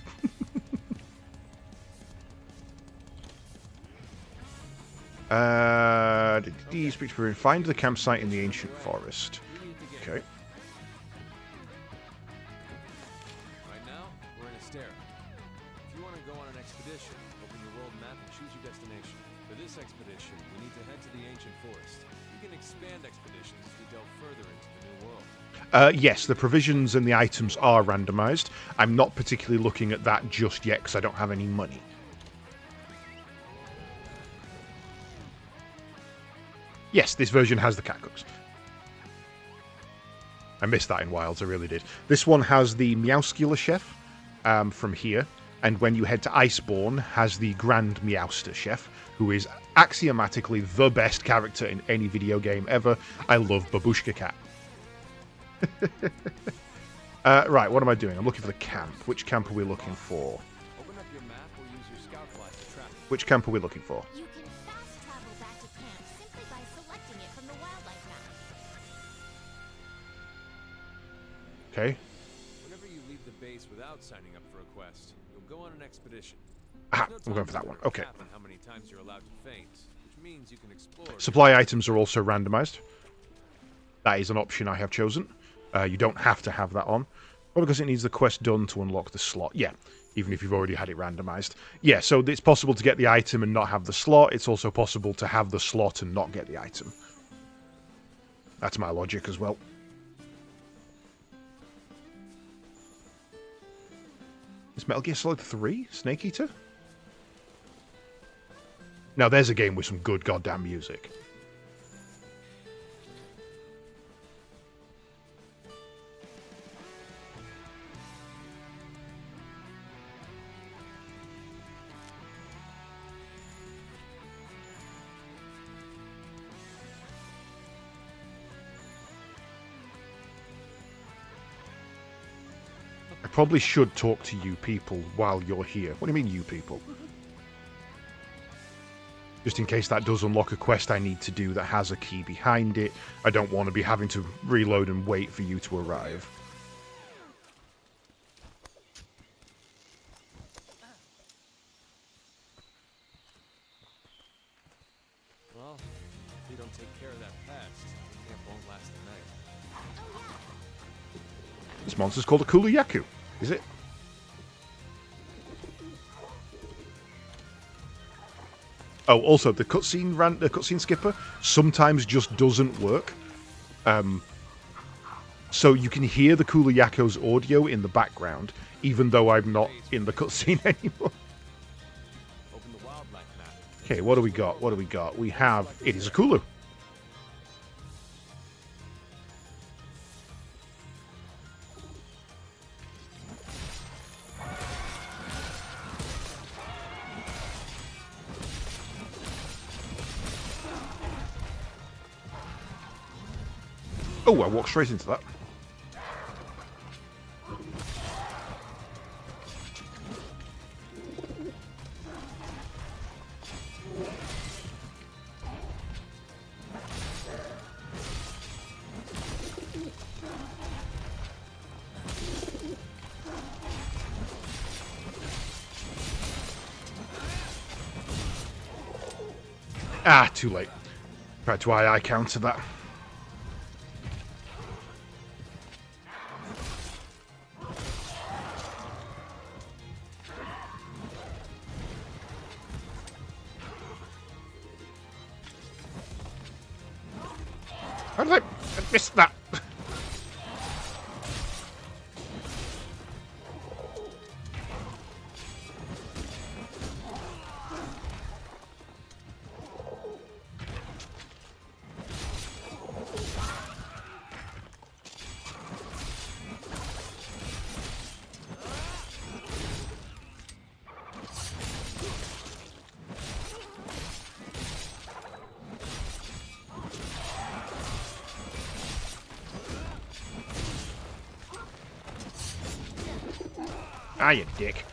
[SPEAKER 1] Speak to find the campsite in the ancient forest. Okay.
[SPEAKER 2] Right now, we're in Astera. If you want to go on an expedition, open your world map and choose your destination. For this expedition, we need to head to the ancient forest. You can expand expeditions as we delve further into the new world.
[SPEAKER 1] Yes, the provisions and the items are randomized. I'm not particularly looking at that just yet because I don't have any money. Yes, this version has the cat cooks. I missed that in Wilds, I really did. This one has the Meowscular Chef from here, and when you head to Iceborne, has the Grand Meowster Chef, who is axiomatically the best character in any video game ever. I love Babushka Cat. Right, what am I doing? I'm looking for the camp. Which camp are we looking for?
[SPEAKER 2] Open up your map or use your scout flash to track it.
[SPEAKER 1] Which camp are we looking for?
[SPEAKER 3] You can fast travel back to camp simply by selecting it from the wildlife map.
[SPEAKER 1] Okay.
[SPEAKER 2] Whenever you leave the base without signing up for a quest, you'll go on an expedition.
[SPEAKER 1] Ah,
[SPEAKER 2] There's
[SPEAKER 1] I'm
[SPEAKER 2] no
[SPEAKER 1] going for that
[SPEAKER 2] time
[SPEAKER 1] one.
[SPEAKER 2] limit or
[SPEAKER 1] Okay.
[SPEAKER 2] cap on how many times you're allowed to faint, which means you can explore.
[SPEAKER 1] Supply items are also randomized. That is an option I have chosen. You don't have to have that on. Well, because it needs the quest done to unlock the slot. Yeah, even if you've already had it randomized. Yeah, so it's possible to get the item and not have the slot. It's also possible to have the slot and not get the item. That's my logic as well. Is Metal Gear Solid 3 Snake Eater? Now there's a game with some good goddamn music. I probably should talk to you people while you're here. What do you mean, you people? Just in case that does unlock a quest I need to do that has a key behind it. I don't want to be having to reload and wait for you to arrive. This monster's called a Kuluyaku. Is it? Oh, also, the cutscene skipper sometimes just doesn't work. So you can hear the Kuluyako's audio in the background, even though I'm not in the cutscene anymore.
[SPEAKER 2] Open the wildlife map.
[SPEAKER 1] Okay, what do we got? What do we got? We have... It is a Kulu. Oh, I walked straight into that. Ah, too late. Tried to I counter that. How did I miss that? Ah, you dick.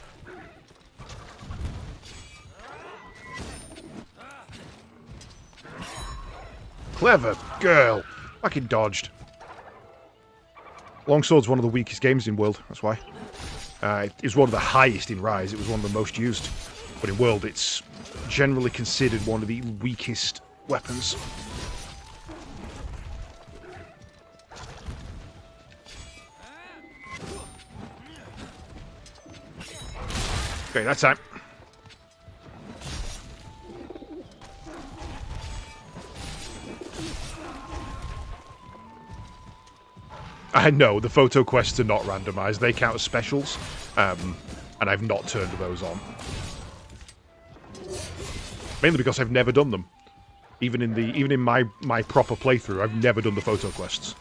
[SPEAKER 1] Clever girl. Fucking dodged. Longsword's one of the weakest games in World, that's why. It was one of the highest in Rise, it was one of the most used. But in World, it's generally considered one of the weakest weapons. Okay, that's time. I know, the photo quests are not randomized. They count as specials, and I've not turned those on. Mainly because I've never done them. Even in my proper playthrough, I've never done the photo quests.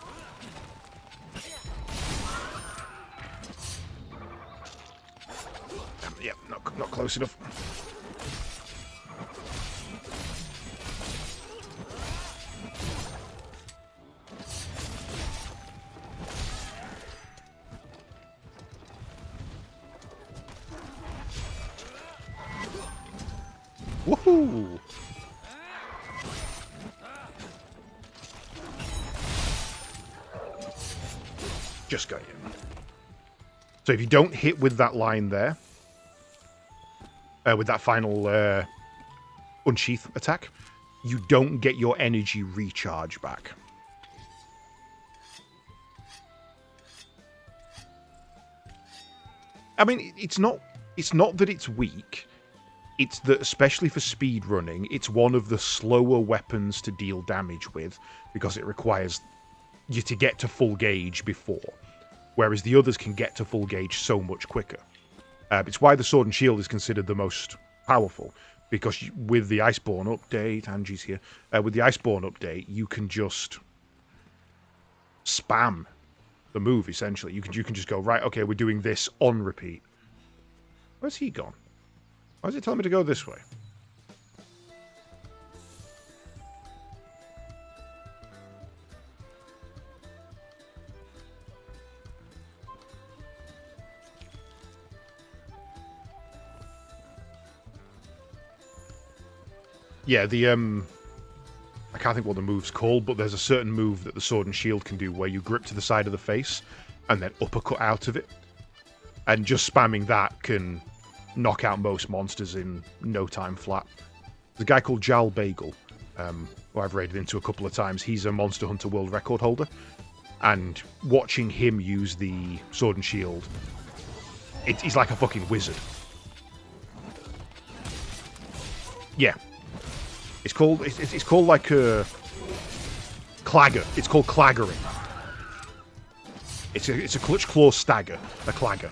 [SPEAKER 1] Yeah, not close enough. Woohoo! Just got you. So if you don't hit with that line there, with that final unsheath attack, you don't get your energy recharge back. I mean, it's not that it's weak. It's that, especially for speed running, it's one of the slower weapons to deal damage with because it requires you to get to full gauge before, whereas the others can get to full gauge so much quicker. It's why the Sword and Shield is considered the most powerful, because with the Iceborne update, Angie's here, with the Iceborne update, you can just spam the move, essentially. You can just go, right, okay, we're doing this on repeat. Where's he gone? Why is it telling me to go this way? Yeah, I can't think what the move's called, but there's a certain move that the Sword and Shield can do where you grip to the side of the face and then uppercut out of it. And just spamming that can knock out most monsters in no time flat. There's a guy called Jal Bagel, who I've raided into a couple of times. He's a Monster Hunter World Record holder. and watching him use the sword and shield, he's like a fucking wizard. Yeah. It's called like a clagger. It's called claggering. It's a clutch claw stagger, a clagger.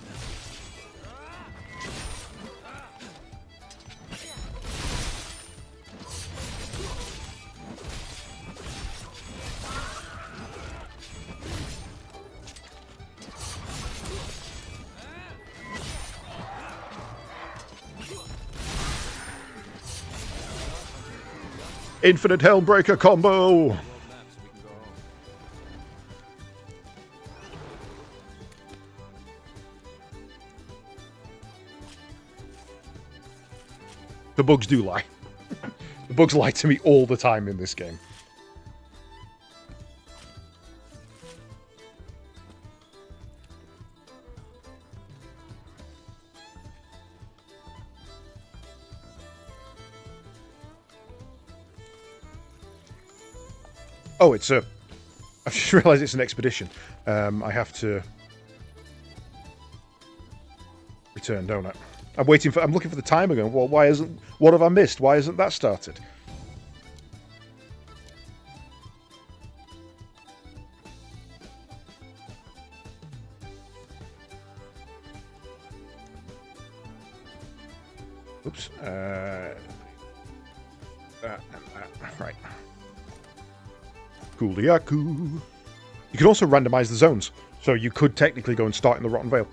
[SPEAKER 1] Infinite Helmbreaker combo!
[SPEAKER 2] World map so we can go home.
[SPEAKER 1] The bugs do lie. The bugs lie to me all the time in this game. Oh, it's a... I've just realised it's an expedition. I have to... return, don't I? I'm looking for the timer going, well, why isn't... What have I missed? Why isn't that started? Oops. Right. Cooliaku. You can also randomize the zones, so you could technically go and start in the Rotten Vale.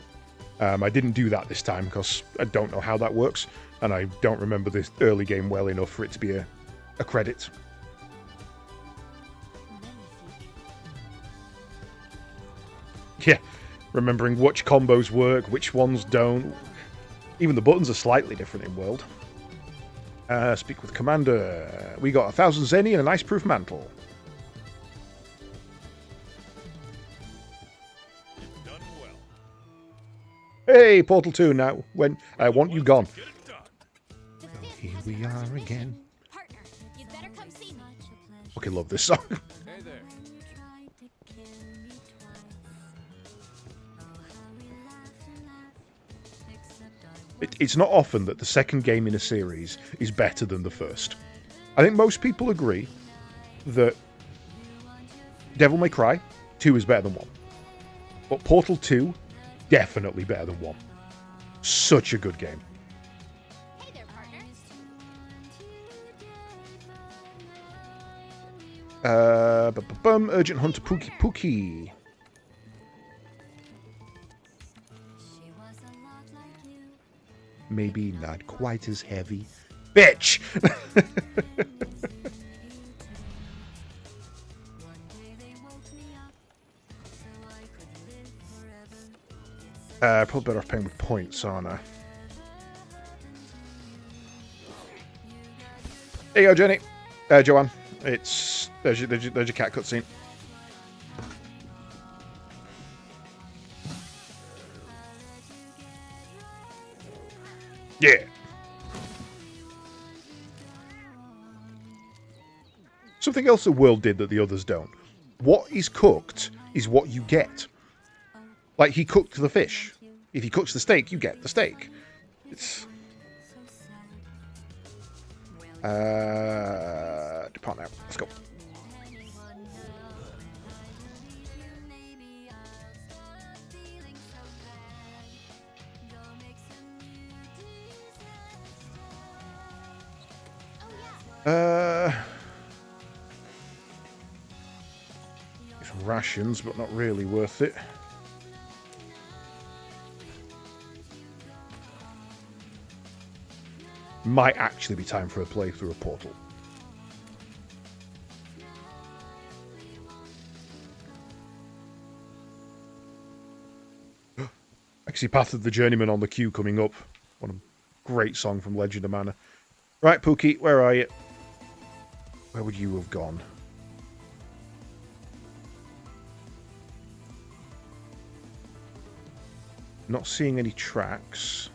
[SPEAKER 1] I didn't do that this time because I don't know how that works, and I don't remember this early game well enough for it to be a credit. Yeah, remembering which combos work, which ones don't. Even the buttons are slightly different in World. Speak with Commander. We got 1,000 Zeni and an Ice-Proof Mantle.
[SPEAKER 5] Done well.
[SPEAKER 1] Hey, Portal 2 now. When I want you gone.
[SPEAKER 5] Get it done.
[SPEAKER 3] The fifth
[SPEAKER 1] Here
[SPEAKER 3] has
[SPEAKER 1] we
[SPEAKER 3] an
[SPEAKER 1] are
[SPEAKER 3] observation.
[SPEAKER 1] again.
[SPEAKER 3] Partner, you'd better come see me.
[SPEAKER 1] Fucking love this song.
[SPEAKER 2] Hey there.
[SPEAKER 1] It's not often that the second game in a series is better than the first. I think most people agree that Devil May Cry 2 is better than 1. But Portal 2, definitely better than 1. Such a good game.
[SPEAKER 3] Hey there, partner.
[SPEAKER 1] Urgent Hunter Pookie Pookie. Maybe not quite as heavy. Bitch! Probably better off paying with points, aren't I? There you go, Jenny. Joanne. There's your cat cutscene. Yeah. Something else the world did that the others don't. What is cooked is what you get. Like, he cooked the fish. If he cooks the steak, you get the steak. It's... depart now. Let's go. It's rations, but not really worth it. Might actually be time for a playthrough of Portal. I can see Path of the Journeyman on the queue coming up. What a great song from Legend of Mana. Right, Pookie, where are you? Where would you have gone? Not seeing any tracks.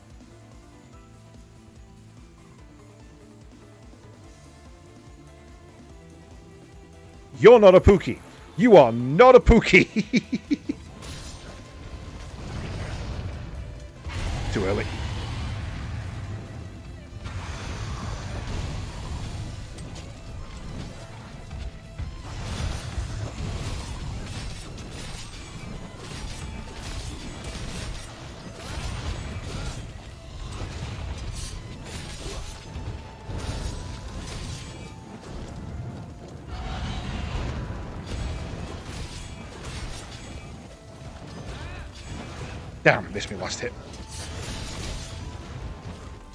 [SPEAKER 1] You're not a Pookie. You are not a Pookie. Too early. Damn, missed me last hit.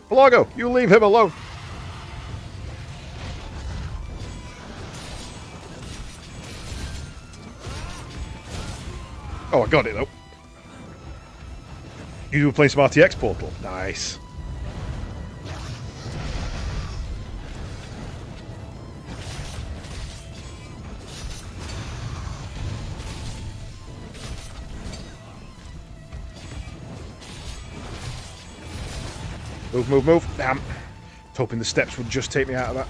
[SPEAKER 1] Pelago, you leave him alone. Oh, I got it though. You were playing some RTX Portal. Nice. Move, move, move. Damn. I was hoping the steps would just take me out of that.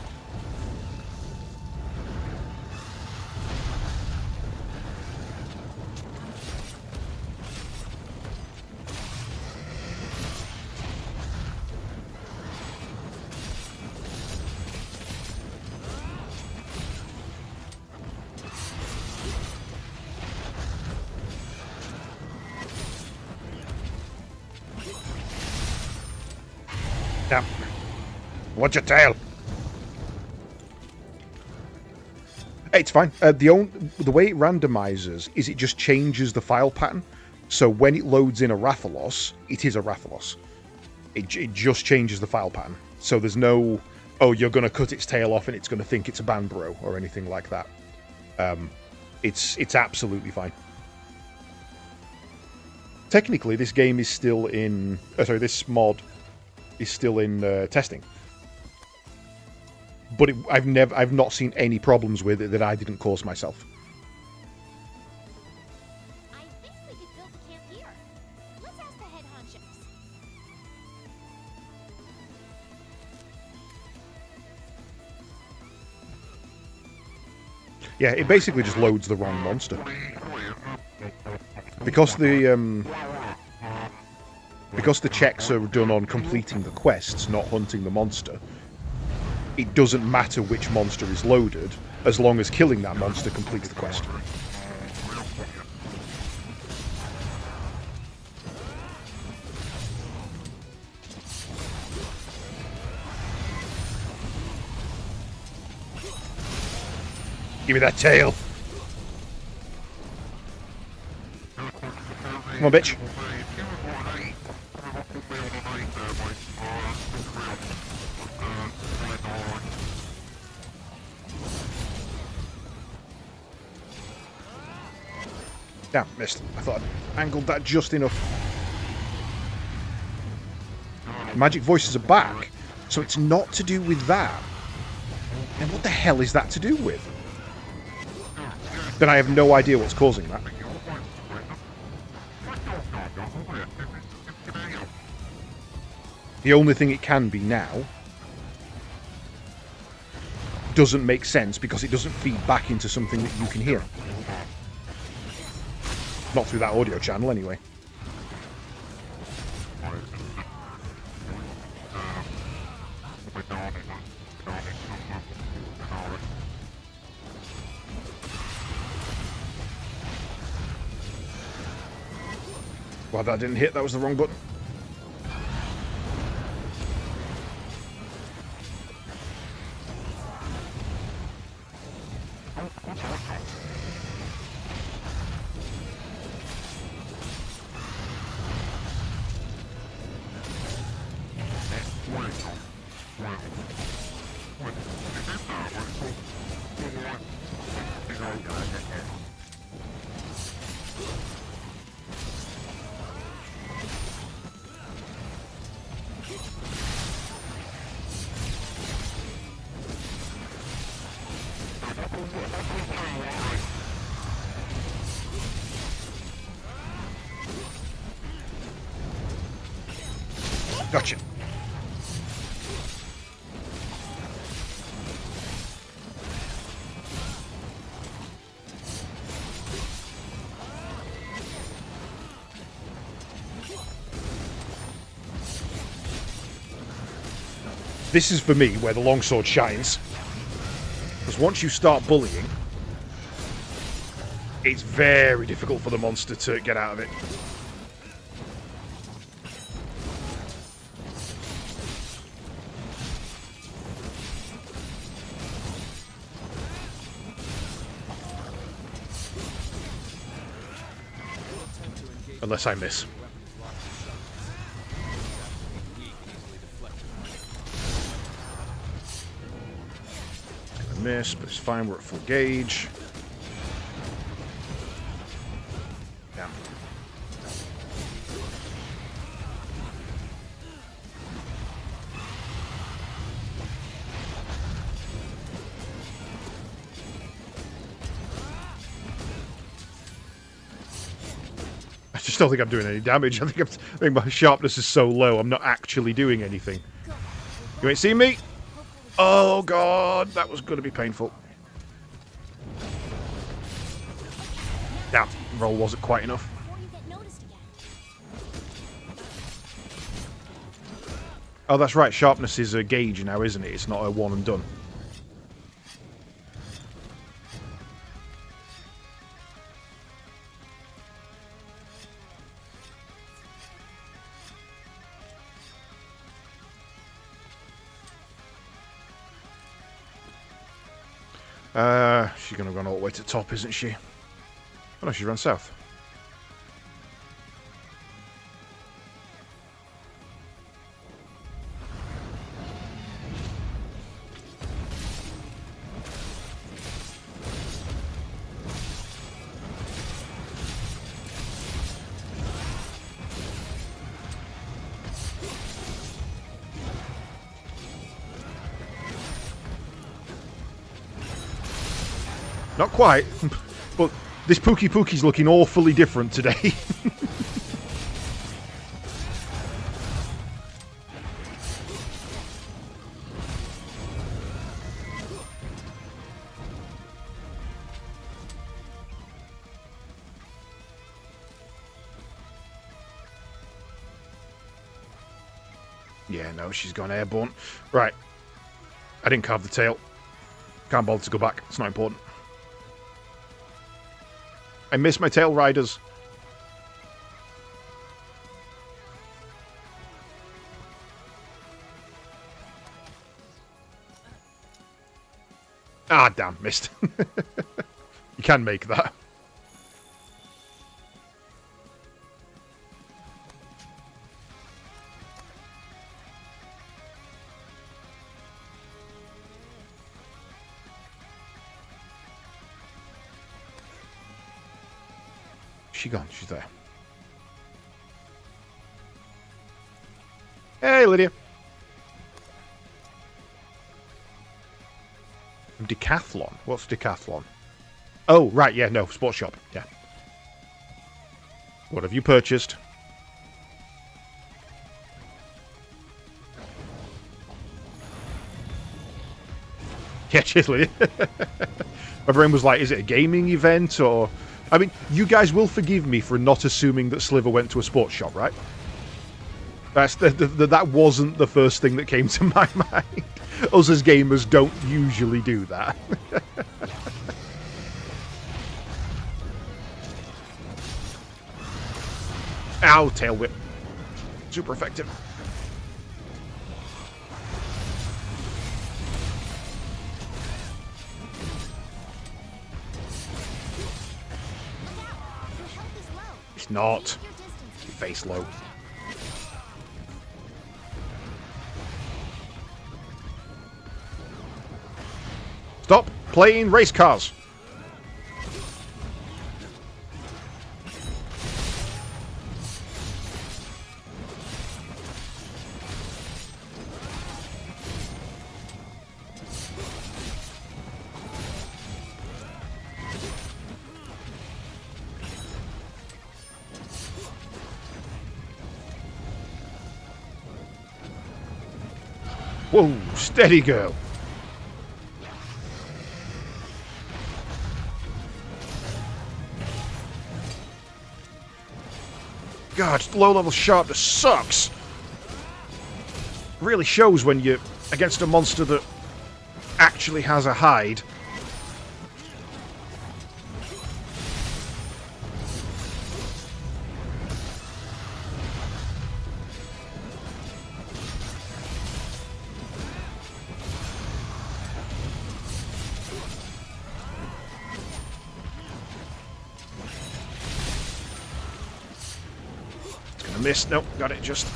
[SPEAKER 1] Damn. Watch your tail. Hey, it's fine. The way it randomizes is it just changes the file pattern. So when it loads in a Rathalos, it is a Rathalos. It just changes the file pattern. So there's no, oh, you're going to cut its tail off and it's going to think it's a Banbro or anything like that. It's absolutely fine. Technically, this game is still in... this mod is still in testing. But I've not seen any problems with it that I didn't cause myself.
[SPEAKER 3] I think we could build a camp here. Let's ask the head honchos.
[SPEAKER 1] Yeah, it basically just loads the wrong monster. Because the checks are done on completing the quests, not hunting the monster, it doesn't matter which monster is loaded, as long as killing that monster completes the quest. Give me that tail! Come on, bitch. Damn, missed. I thought I'd angled that just enough. Magic voices are back, so it's not to do with that. And what the hell is that to do with? Then I have no idea what's causing that. The only thing it can be now doesn't make sense because it doesn't feed back into something that you can hear. Not through that audio channel, anyway. Well, that didn't hit. That was the wrong button. Gotcha. This is, for me, where the longsword shines. Because once you start bullying, it's very difficult for the monster to get out of it. Unless I miss. I miss, but it's fine. We're at full gauge. Damn. I just don't think I'm doing any damage. I think my sharpness is so low, I'm not actually doing anything. You ain't seen me? Oh god, that was going to be painful. Damn, roll wasn't quite enough.
[SPEAKER 3] Before you get noticed again.
[SPEAKER 1] Oh, that's right, sharpness is a gauge now, isn't it? It's not a one and done. She's going to run all the way to the top, isn't she? Oh no, she's run south. Not quite, but this Pooky's looking awfully different today. Yeah, no, she's gone airborne. Right. I didn't carve the tail. Can't bother to go back. It's not important. I miss my tail riders. Ah, damn, missed. You can make that. She gone? She's there. Hey, Lydia. Decathlon? What's Decathlon? Oh, right, yeah, no, sports shop, yeah. What have you purchased? Yeah, cheers, Lydia. My brain was like, is it a gaming event, or... I mean, you guys will forgive me for not assuming that Sliver went to a sports shop, right? That's that wasn't the first thing that came to my mind. Us as gamers don't usually do that. Ow, tail whip. Super effective. It's not. Face low. Stop playing race cars. Whoa, steady girl. God, low-level sharpness sucks. Really shows when you against a monster that actually has a hide. It's gonna miss. Nope, got it just.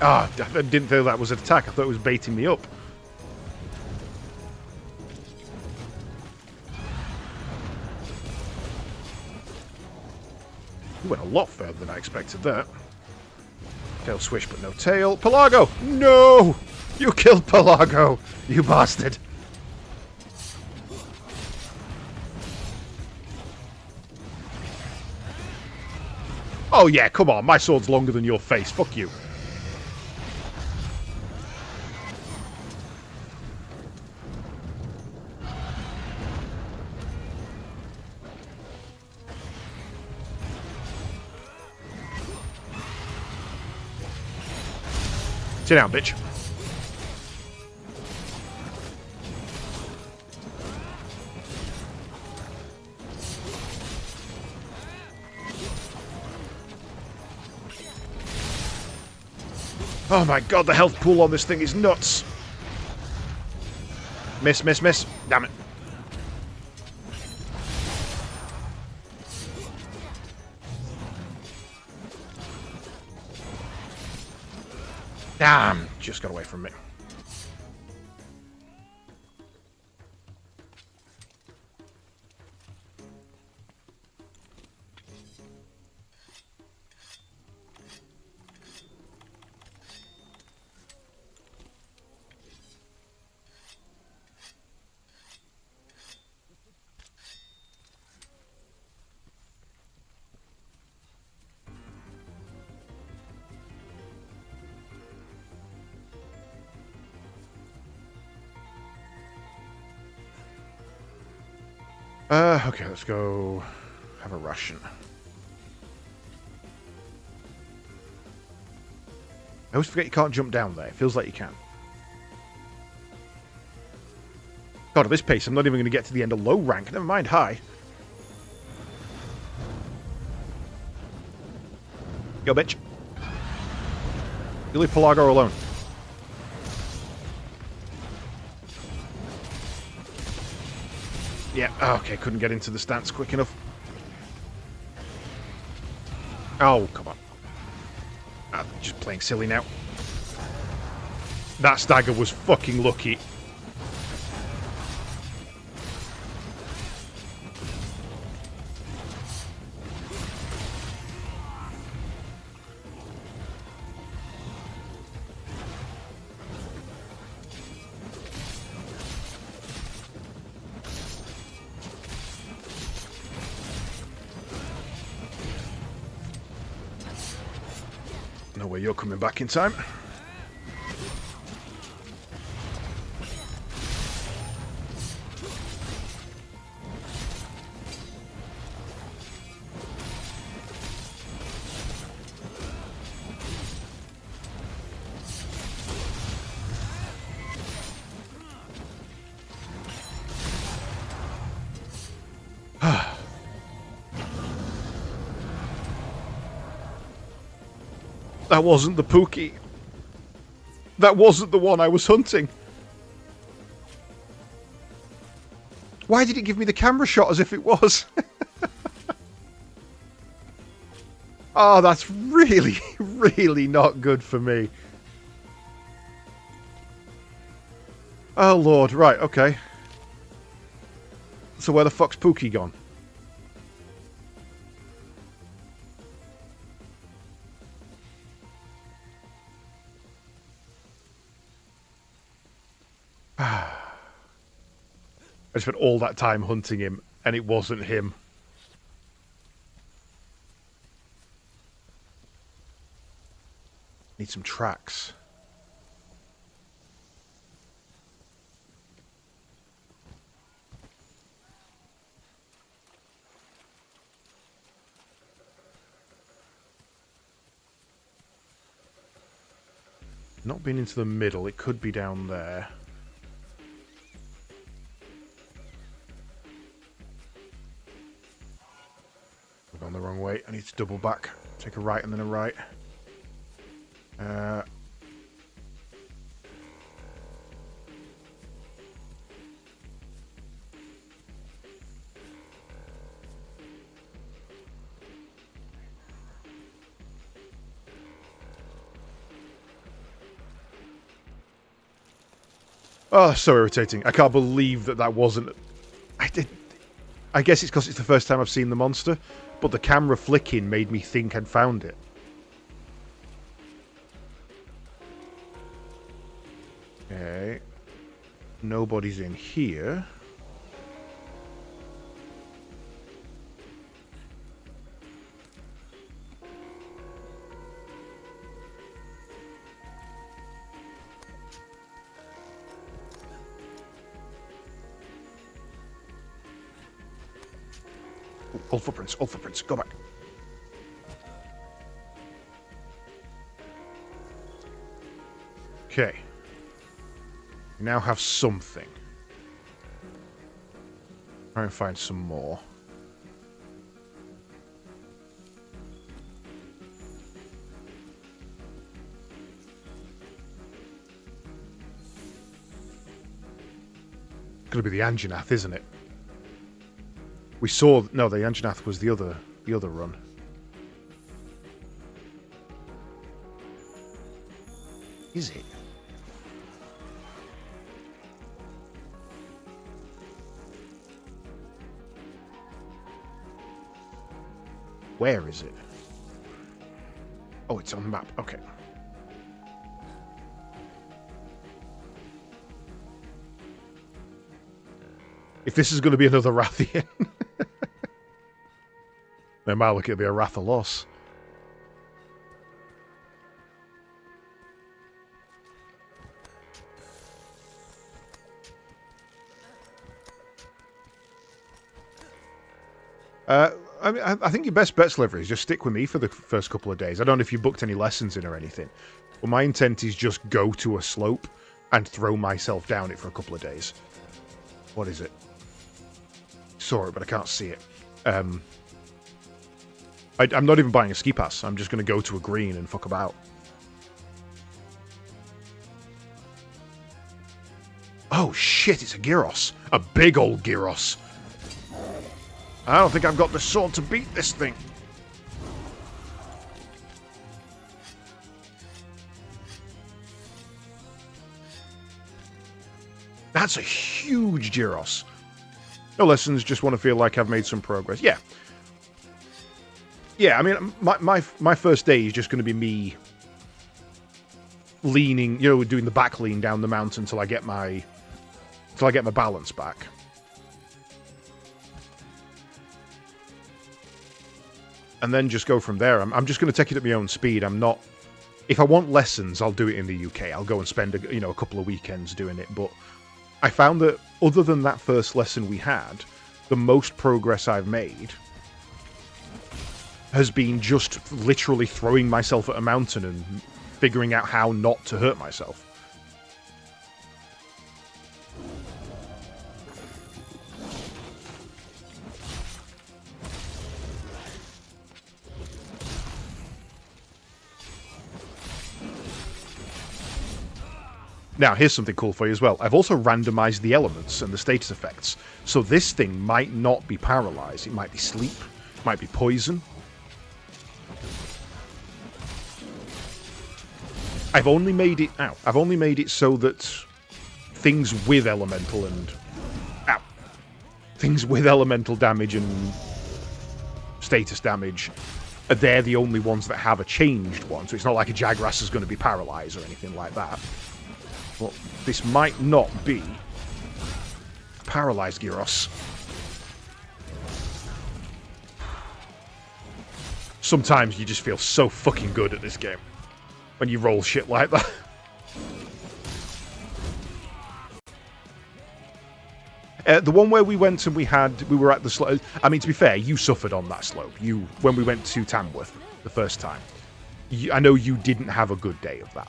[SPEAKER 1] Ah, I didn't think that was an attack. I thought it was baiting me up. You went a lot further than I expected that. Tail swish, but no tail. Pelago! No! You killed Pelago! You bastard! Oh yeah, come on. My sword's longer than your face. Fuck you. Sit down, bitch. Oh my god, the health pool on this thing is nuts. Miss, miss, miss. Damn it. Damn, just got away from me. Okay, let's go have a Russian. I always forget you can't jump down there. It feels like you can. God, at this pace, I'm not even going to get to the end of low rank. Never mind high. Yo, bitch. You leave Pelago alone. Yeah, okay, couldn't get into the stance quick enough. Oh, come on. Just playing silly now. That stagger was fucking lucky. No way you're coming back in time. That wasn't the Pookie. That wasn't the one I was hunting. Why did it give me the camera shot as if it was? Oh, that's really, really not good for me. Oh, Lord. Right, okay. So where the fuck's Pookie gone? I spent all that time hunting him, and it wasn't him. Need some tracks. Not been into the middle, it could be down there. I've gone the wrong way. I need to double back. Take a right and then a right. Oh, so irritating. I can't believe that wasn't... I guess it's because it's the first time I've seen the monster, but the camera flicking made me think I'd found it. Okay. Nobody's in here. Old footprints, go back. Okay. We now have something. Try and find some more. It's gonna be the Anjanath, isn't it? We saw... No, the Anjanath was the other run. Is it? Where is it? Oh, it's on the map. Okay. If this is going to be another Rathian... They might look at be a Rathalos. I think your best bet, Sliver, is just stick with me for the first couple of days. I don't know if you booked any lessons in or anything. But my intent is just go to a slope and throw myself down it for a couple of days. What is it? Saw it, but I can't see it. I'm not even buying a ski pass. I'm just going to go to a green and fuck about. Oh shit, it's a Gyros. A big old Gyros. I don't think I've got the sword to beat this thing. That's a huge Gyros. No lessons, just want to feel like I've made some progress. Yeah. Yeah, I mean, my first day is just going to be me leaning, doing the back lean down the mountain until I get my balance back. And then just go from there. I'm just going to take it at my own speed. I'm not... If I want lessons, I'll do it in the UK. I'll go and spend a couple of weekends doing it. But I found that other than that first lesson we had, the most progress I've made has been just literally throwing myself at a mountain and figuring out how not to hurt myself. Now, here's something cool for you as well. I've also randomized the elements and the status effects. So this thing might not be paralyzed. It might be sleep. It might be poison. I've only made it so that things with elemental and... Ow. Things with elemental damage and status damage, they're the only ones that have a changed one. So it's not like a Jagras is going to be paralyzed or anything like that. But this might not be a paralyzed Gyros. Sometimes you just feel so fucking good at this game. when you roll shit like that. The one where we went and we were at the slope. I mean, to be fair, you suffered on that slope. When we went to Tamworth the first time. I know you didn't have a good day of that.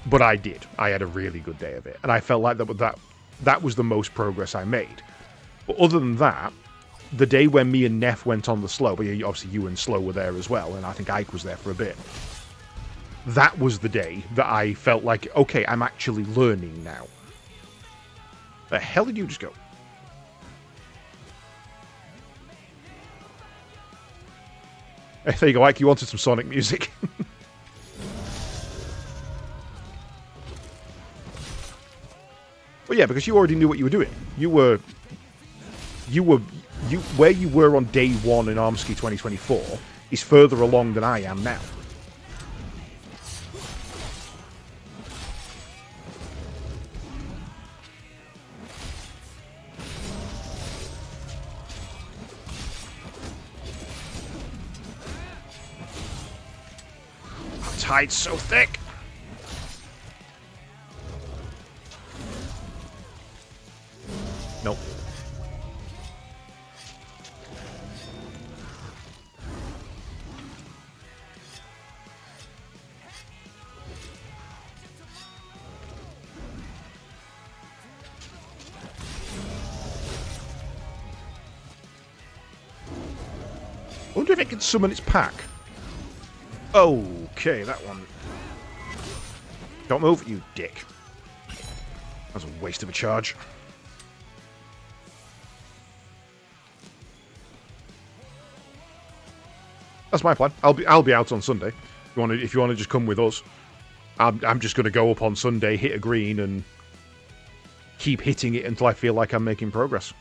[SPEAKER 1] But I did. I had a really good day of it. And I felt like that was the most progress I made. But other than that, the day when me and Neff went on the slope, obviously you and Slow were there as well, and I think Ike was there for a bit. That was the day that I felt like, okay, I'm actually learning now. The hell did you just go? Hey, there you go, Ike. You wanted some Sonic music. But yeah, because you already knew what you were doing. Where you were on day 1 in Armsky 2024 is further along than I am now. Tide's so thick. Nope. I wonder if it can summon its pack. Okay, that one. Don't move, you dick. That was a waste of a charge. That's my plan. I'll be out on Sunday. If you want to just come with us, I'm just going to go up on Sunday, hit a green, and keep hitting it until I feel like I'm making progress.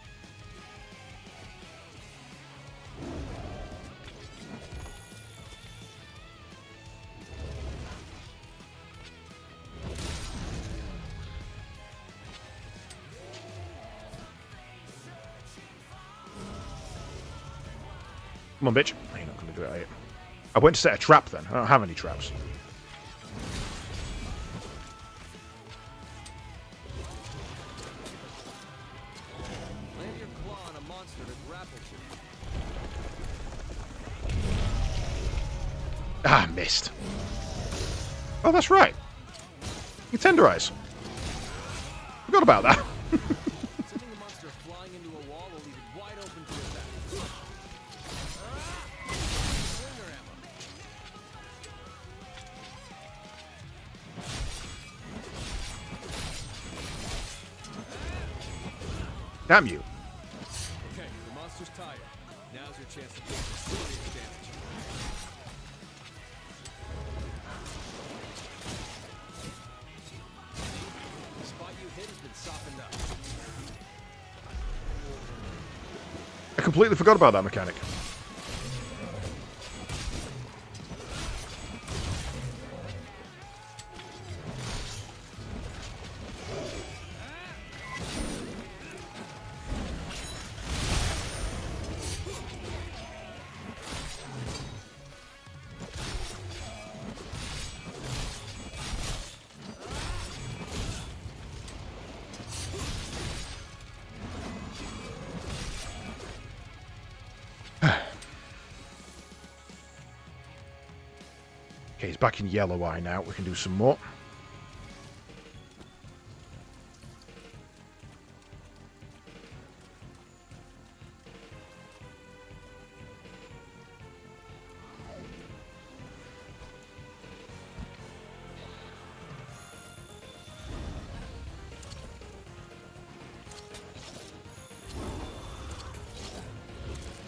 [SPEAKER 1] Come on, bitch. You're not going to do it, are you? I went to set a trap then. I don't have any traps.
[SPEAKER 2] Land your claw on a monster that grapples you.
[SPEAKER 1] Ah, missed. Oh, that's right. You tenderize. Forgot about that.
[SPEAKER 2] Sending the monster flying into a wall will leave it wide open to attack. Slinger ammo.
[SPEAKER 1] Damn you.
[SPEAKER 2] Okay, the monster's tired. Now's your chance to take some serious damage. The spot you hit has been softened up.
[SPEAKER 1] I completely forgot about that mechanic. Okay, he's back in yellow eye now. We can do some more.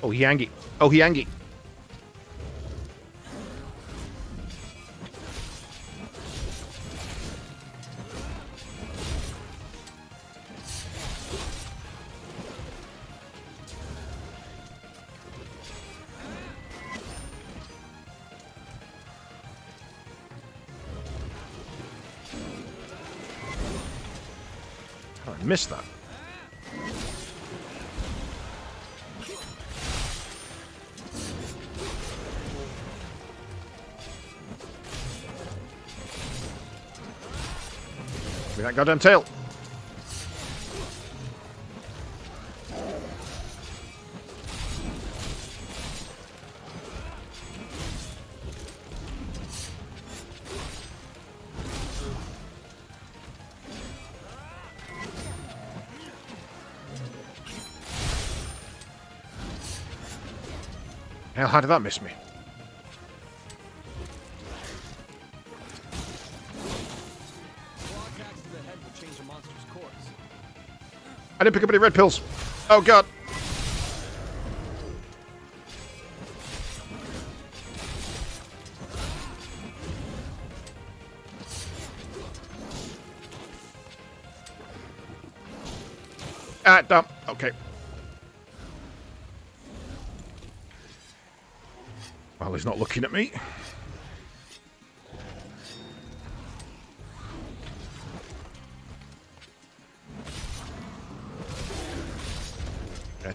[SPEAKER 1] Oh, he angry. Oh, he angry. Oh, I missed that. Give me that goddamn tail. Hell, how did that miss me? I didn't pick up any red pills. Oh, God. Ah, dumb. Okay. Well, he's not looking at me.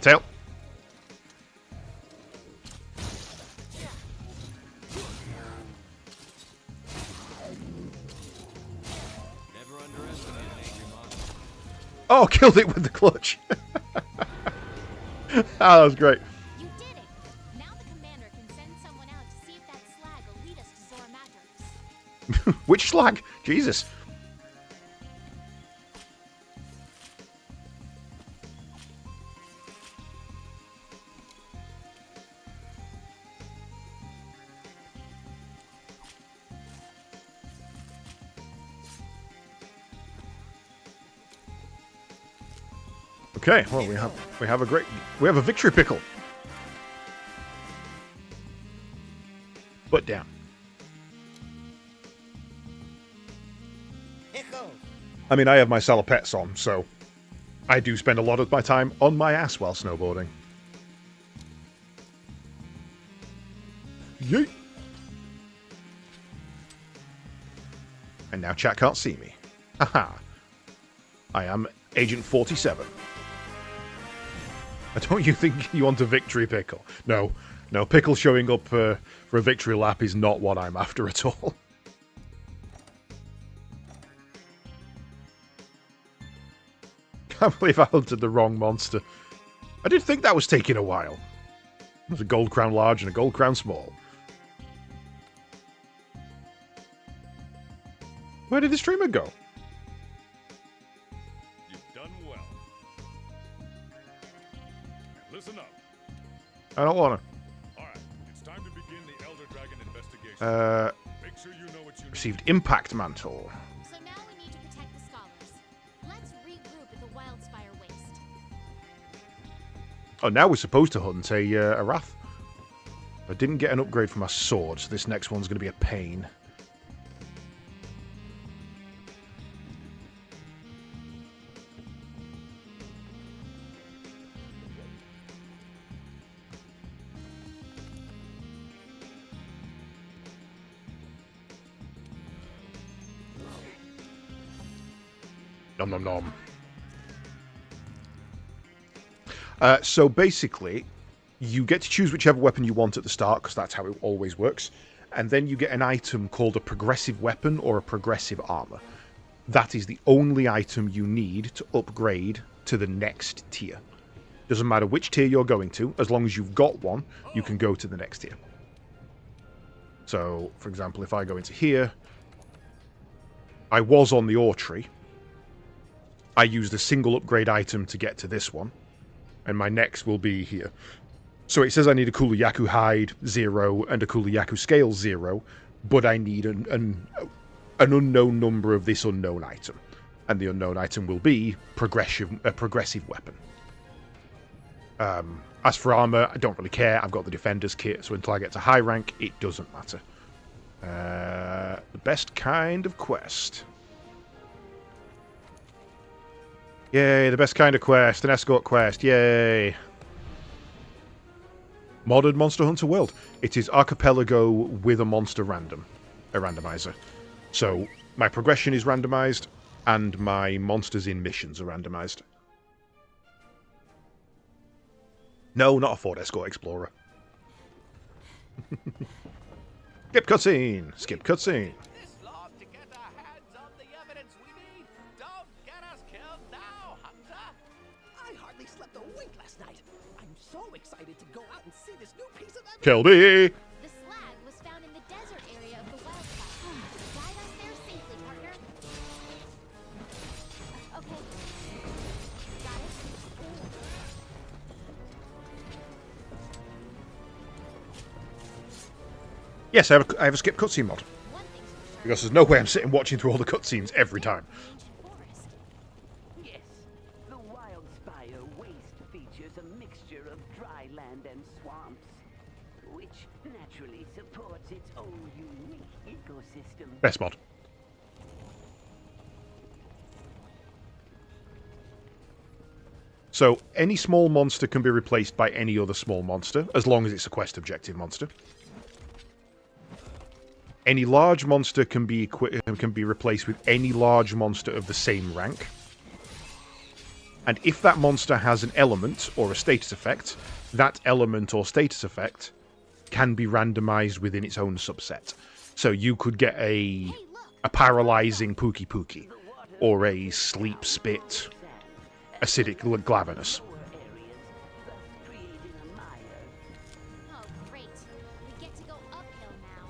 [SPEAKER 1] Tail.
[SPEAKER 2] Never underestimate an angry monster.
[SPEAKER 1] Oh, killed it with the clutch. That was great.
[SPEAKER 3] You did it! Now the commander can send someone out to see if that slag will lead us to Zora Matrix.
[SPEAKER 1] Which slag? Jesus. Okay, well we have a victory pickle. Put down. I mean, I have my salopettes on, so I do spend a lot of my time on my ass while snowboarding. Yeet. And now chat can't see me. Haha. I am Agent 47. Don't you think you want a victory pickle? No. No, pickle showing up for a victory lap is not what I'm after at all. Can't believe I hunted the wrong monster. I did think that was taking a while. There's a gold crown large and a gold crown small. Where did the streamer go?
[SPEAKER 5] You've done well. Listen up.
[SPEAKER 1] I don't want
[SPEAKER 5] All right, it's time to begin the Elder Dragon investigation.
[SPEAKER 1] to.
[SPEAKER 5] Make sure you know what you need.
[SPEAKER 1] Received Impact Mantle.
[SPEAKER 3] So now we need to protect the scholars. Let's regroup at the Wildspire Waste.
[SPEAKER 1] Oh, now we're supposed to hunt a Wrath. I didn't get an upgrade for my sword, so this next one's going to be a pain. Nom nom nom. So basically, you get to choose whichever weapon you want at the start, because that's how it always works. And then you get an item called a progressive weapon or a progressive armor. That is the only item you need to upgrade to the next tier. Doesn't matter which tier you're going to, as long as you've got one, you can go to the next tier. So, for example, if I go into here, I was on the ore tree. I used a single upgrade item to get to this one, and my next will be here. So it says I need a Kulayaku hide 0 and a Kulayaku scale 0, but I need an unknown number of this unknown item, and the unknown item will be a progressive weapon. As for armor, I don't really care. I've got the Defender's kit, so until I get to high rank, it doesn't matter. The best kind of quest. Yay, the best kind of quest, an escort quest, yay. Modern Monster Hunter World. It is Archipelago with a monster randomizer. So, my progression is randomized, and my monsters in missions are randomized. No, not a Ford Escort Explorer. Skip cutscene! Skip cutscene!
[SPEAKER 6] This long to get our hands on the evidence we need this new piece of evidence.
[SPEAKER 1] Kelby!
[SPEAKER 3] The slag was found in the desert area of the wildfire. Guide us there safely, partner. Okay. Got it?
[SPEAKER 1] Yes, I have a skip cutscene mod.
[SPEAKER 3] One thing's for sure.
[SPEAKER 1] Because there's no way I'm sitting watching through all the cutscenes every time.
[SPEAKER 3] Ancient forest.
[SPEAKER 7] Yes, the Wildspire waste features a mixture of dry land and swamps, which naturally supports its own unique ecosystem.
[SPEAKER 1] Best mod. So, any small monster can be replaced by any other small monster, as long as it's a quest objective monster. Any large monster can be replaced with any large monster of the same rank. And if that monster has an element or a status effect, that element or status effect can be randomized within its own subset. So you could get a paralyzing Pookie Pookie, or a sleep spit acidic Glavenus.
[SPEAKER 7] Lower areas, thus creating a mire.
[SPEAKER 3] Oh, great. We get to go uphill now.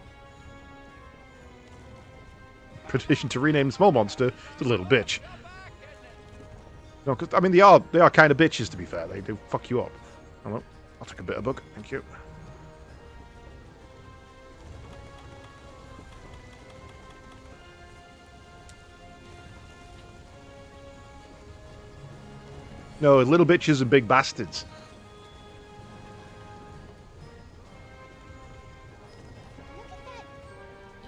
[SPEAKER 1] Petition to rename the small monster to Little Bitch. No, because I mean they are kind of bitches, to be fair. They do fuck you up. Hello, I'll take a bit of bug. Thank you. No, little bitches and big bastards.
[SPEAKER 3] Look at that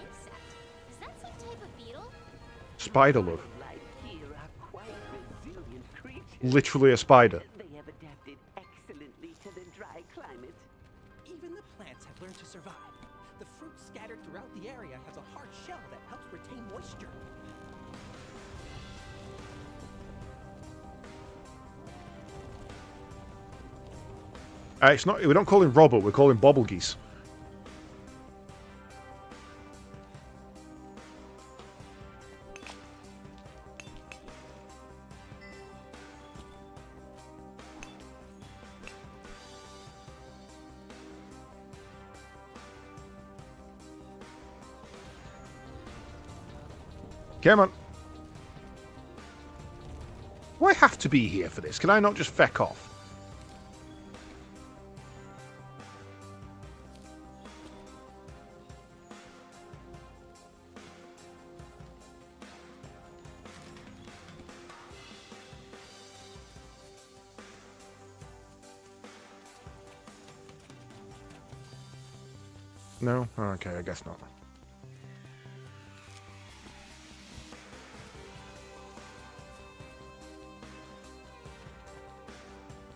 [SPEAKER 3] insect. Is that some type of beetle?
[SPEAKER 1] Spider, love.
[SPEAKER 7] Life here are quite resilient creatures.
[SPEAKER 1] Literally a spider.
[SPEAKER 7] They have adapted excellently to the dry climate.
[SPEAKER 6] Even the plants have learned to survive. The fruit scattered throughout the area has a hard shell that helps retain moisture.
[SPEAKER 1] It's not. We don't call him Robert. We call him Bobblegeese. Come on. Do I have to be here for this? Can I not just feck off? No? Okay, I guess not.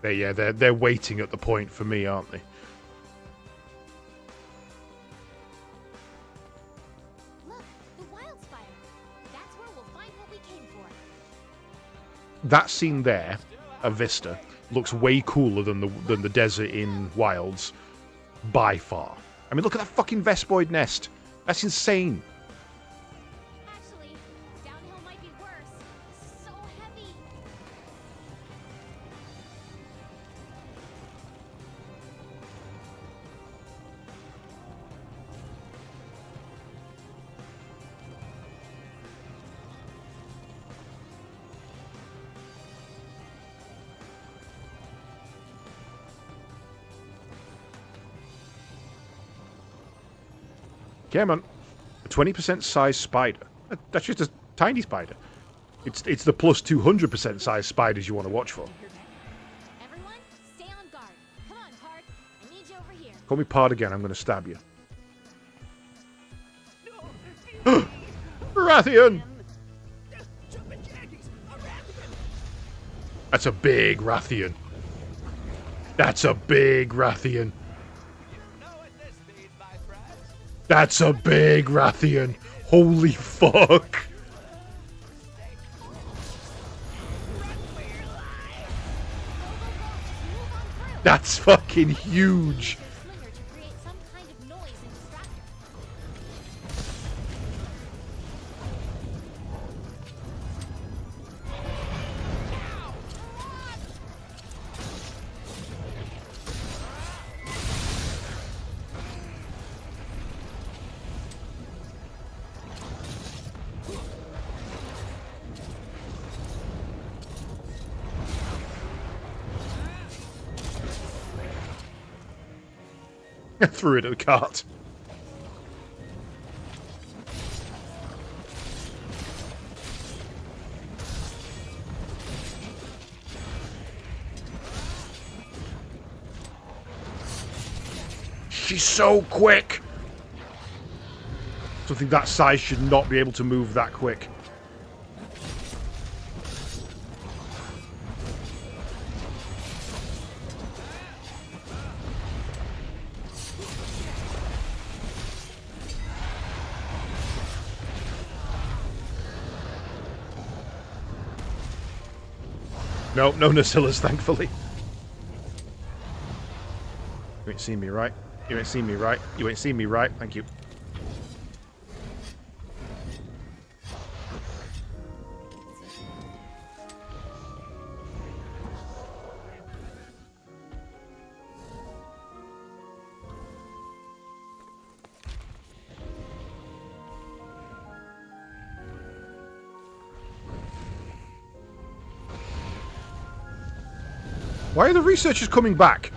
[SPEAKER 1] They're waiting at the point for me, aren't they?
[SPEAKER 3] Look, the wildfire. That's where we'll find what we came for.
[SPEAKER 1] That scene there, a vista, looks way cooler than the desert in Wilds, by far. I mean, look at that fucking Vespoid nest. That's insane.
[SPEAKER 3] Actually, downhill might be worse. This is so heavy.
[SPEAKER 1] Come on. A 20% size spider. That's just a tiny spider. It's the plus 200% size spiders you want to watch for.
[SPEAKER 3] Everyone, stay on guard. Come on, Tard. I need you over here.
[SPEAKER 1] Call me Pard again, I'm going to stab you. Rathian!
[SPEAKER 6] Jumpin' jackies, a Rathian!
[SPEAKER 1] That's a big Rathian. That's a big Rathian. That's a big Rathian. Holy fuck. That's fucking huge.
[SPEAKER 3] Slinger to create some kind of noise and distractor.
[SPEAKER 1] Threw it at the cart. She's so quick! Something that size should not be able to move that quick. Nope, no Nacillas, thankfully. You ain't seen me, right? You ain't seen me, right? You ain't seen me, right? Thank you. Why are the researchers coming back?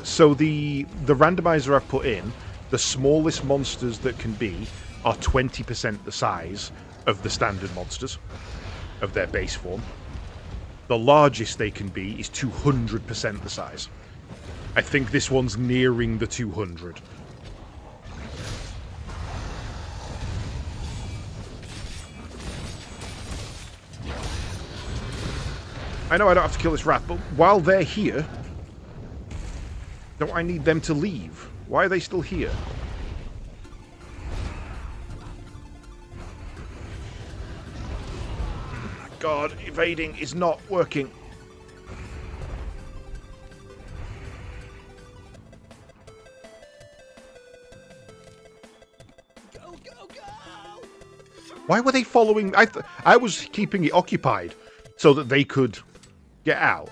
[SPEAKER 1] So the randomizer I've put in, the smallest monsters that can be are 20% the size of the standard monsters, of their base form. The largest they can be is 200% the size. I think this one's nearing the 200. I know I don't have to kill this rat, but while they're here, don't I need them to leave? Why are they still here? God, evading is not working.
[SPEAKER 6] Go, go, go!
[SPEAKER 1] Why were they following? I was keeping it occupied so that they could get out.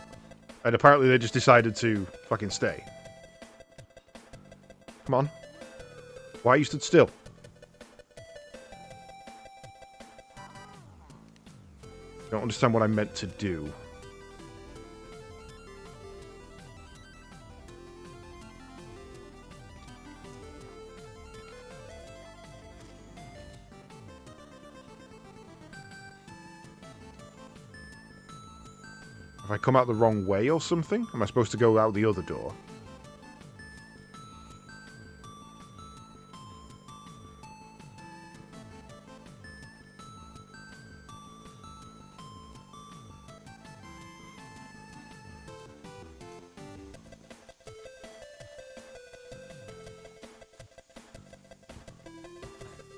[SPEAKER 1] And apparently they just decided to fucking stay. Come on. Why you stood still? Don't understand what I meant to do. Have I come out the wrong way or something? Am I supposed to go out the other door?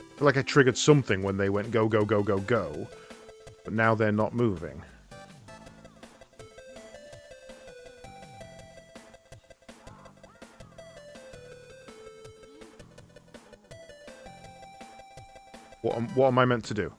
[SPEAKER 1] I feel like I triggered something when they went go, go, go, go, go. But now they're not moving. What am I meant to do?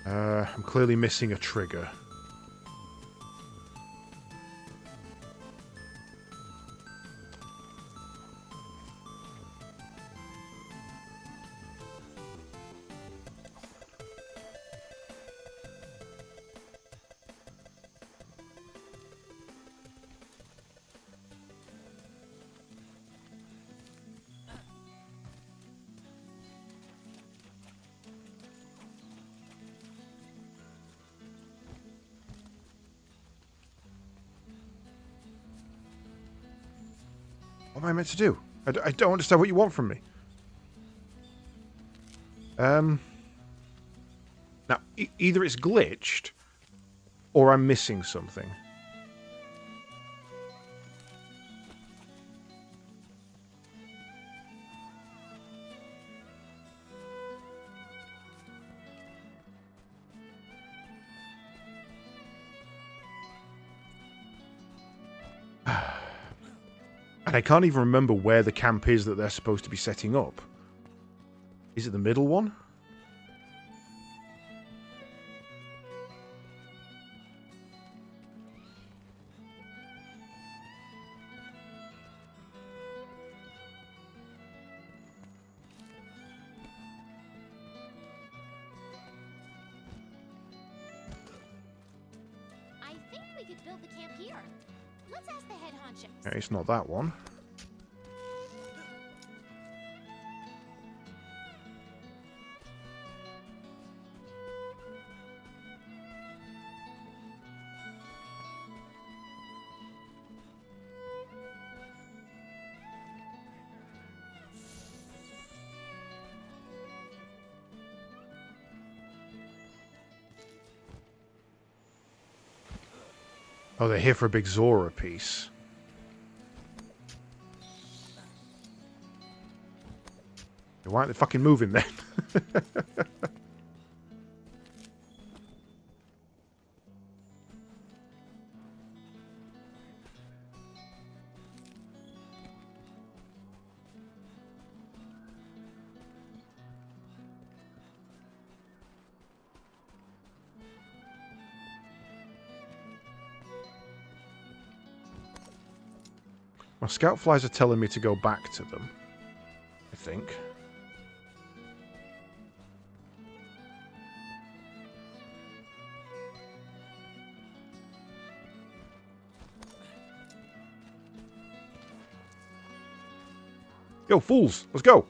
[SPEAKER 1] I'm clearly missing a trigger. What am I meant to do? I don't understand what you want from me. Now, either it's glitched, or I'm missing something. And I can't even remember where the camp is that they're supposed to be setting up. Is it the middle one?
[SPEAKER 3] I think we could build the camp here. Let's ask the head honchos.
[SPEAKER 1] Okay, it's not that one. Oh, they're here for a big Zora piece. Why aren't they fucking moving then? My scout flies are telling me to go back to them, I think. Yo, fools, let's go.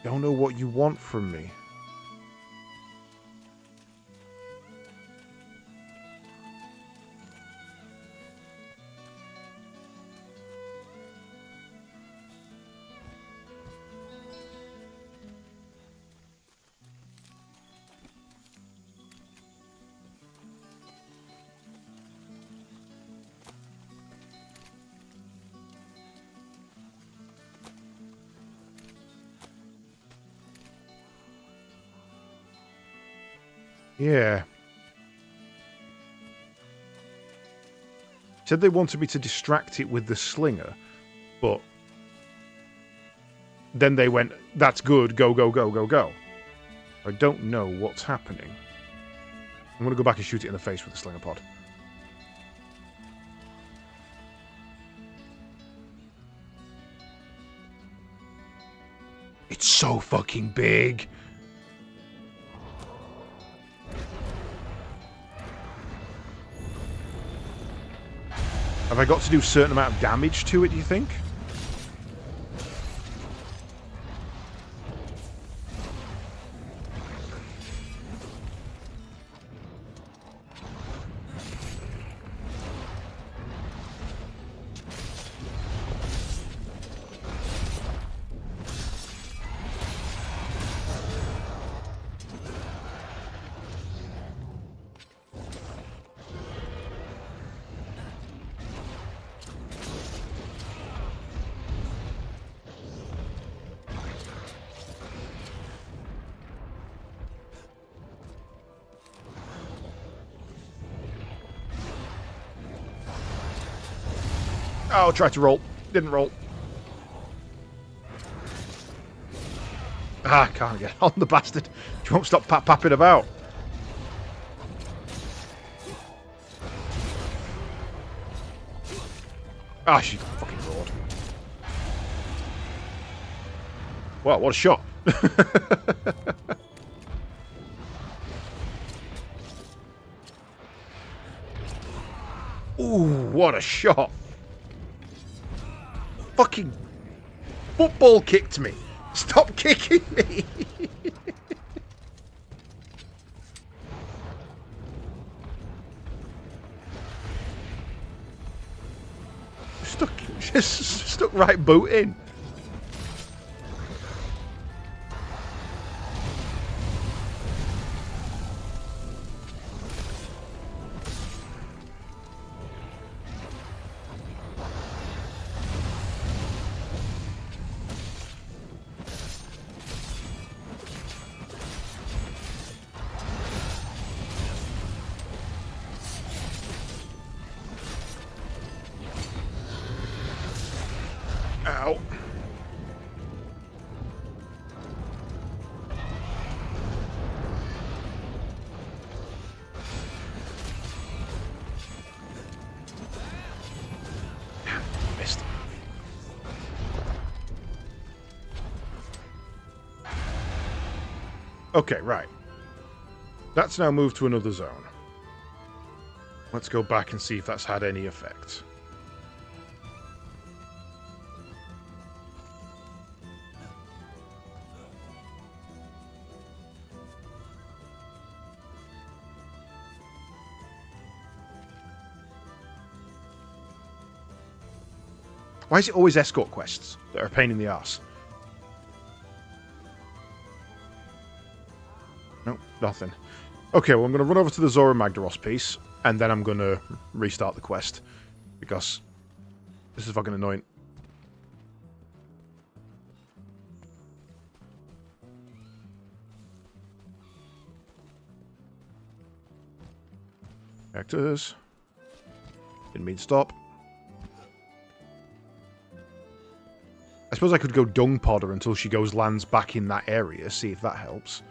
[SPEAKER 1] Don't know what you want from me. Yeah. Said they wanted me to distract it with the slinger, but then they went, that's good, go, go, go, go, go. I don't know what's happening. I'm going to go back and shoot it in the face with the slinger pod. It's so fucking big. Have I got to do a certain amount of damage to it, do you think? Oh, tried to roll. Didn't roll. Ah, can't get on the bastard. She won't stop papping about. Ah, she fucking roared. Wow, what a shot. Ooh, what a shot. Fucking football kicked me. Stop kicking me. Stuck right boot in. Okay, right. That's now moved to another zone. Let's go back and see if that's had any effect. Why is it always escort quests that are a pain in the arse? Nope, nothing. Okay, well, I'm going to run over to the Zora Magdaros piece, and then I'm going to restart the quest, because this is fucking annoying. Actors. Didn't mean stop. I suppose I could go dung pod her until she lands back in that area, see if that helps.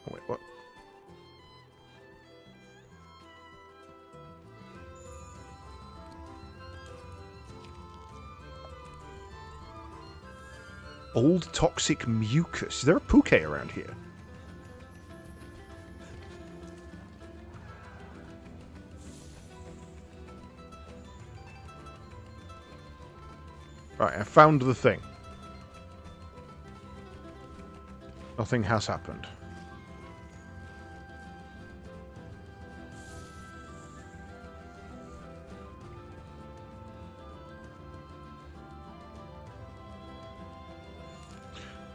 [SPEAKER 1] Oh, wait, what? Old toxic mucus. Is there a puke around here? Right, I found the thing. Nothing has happened.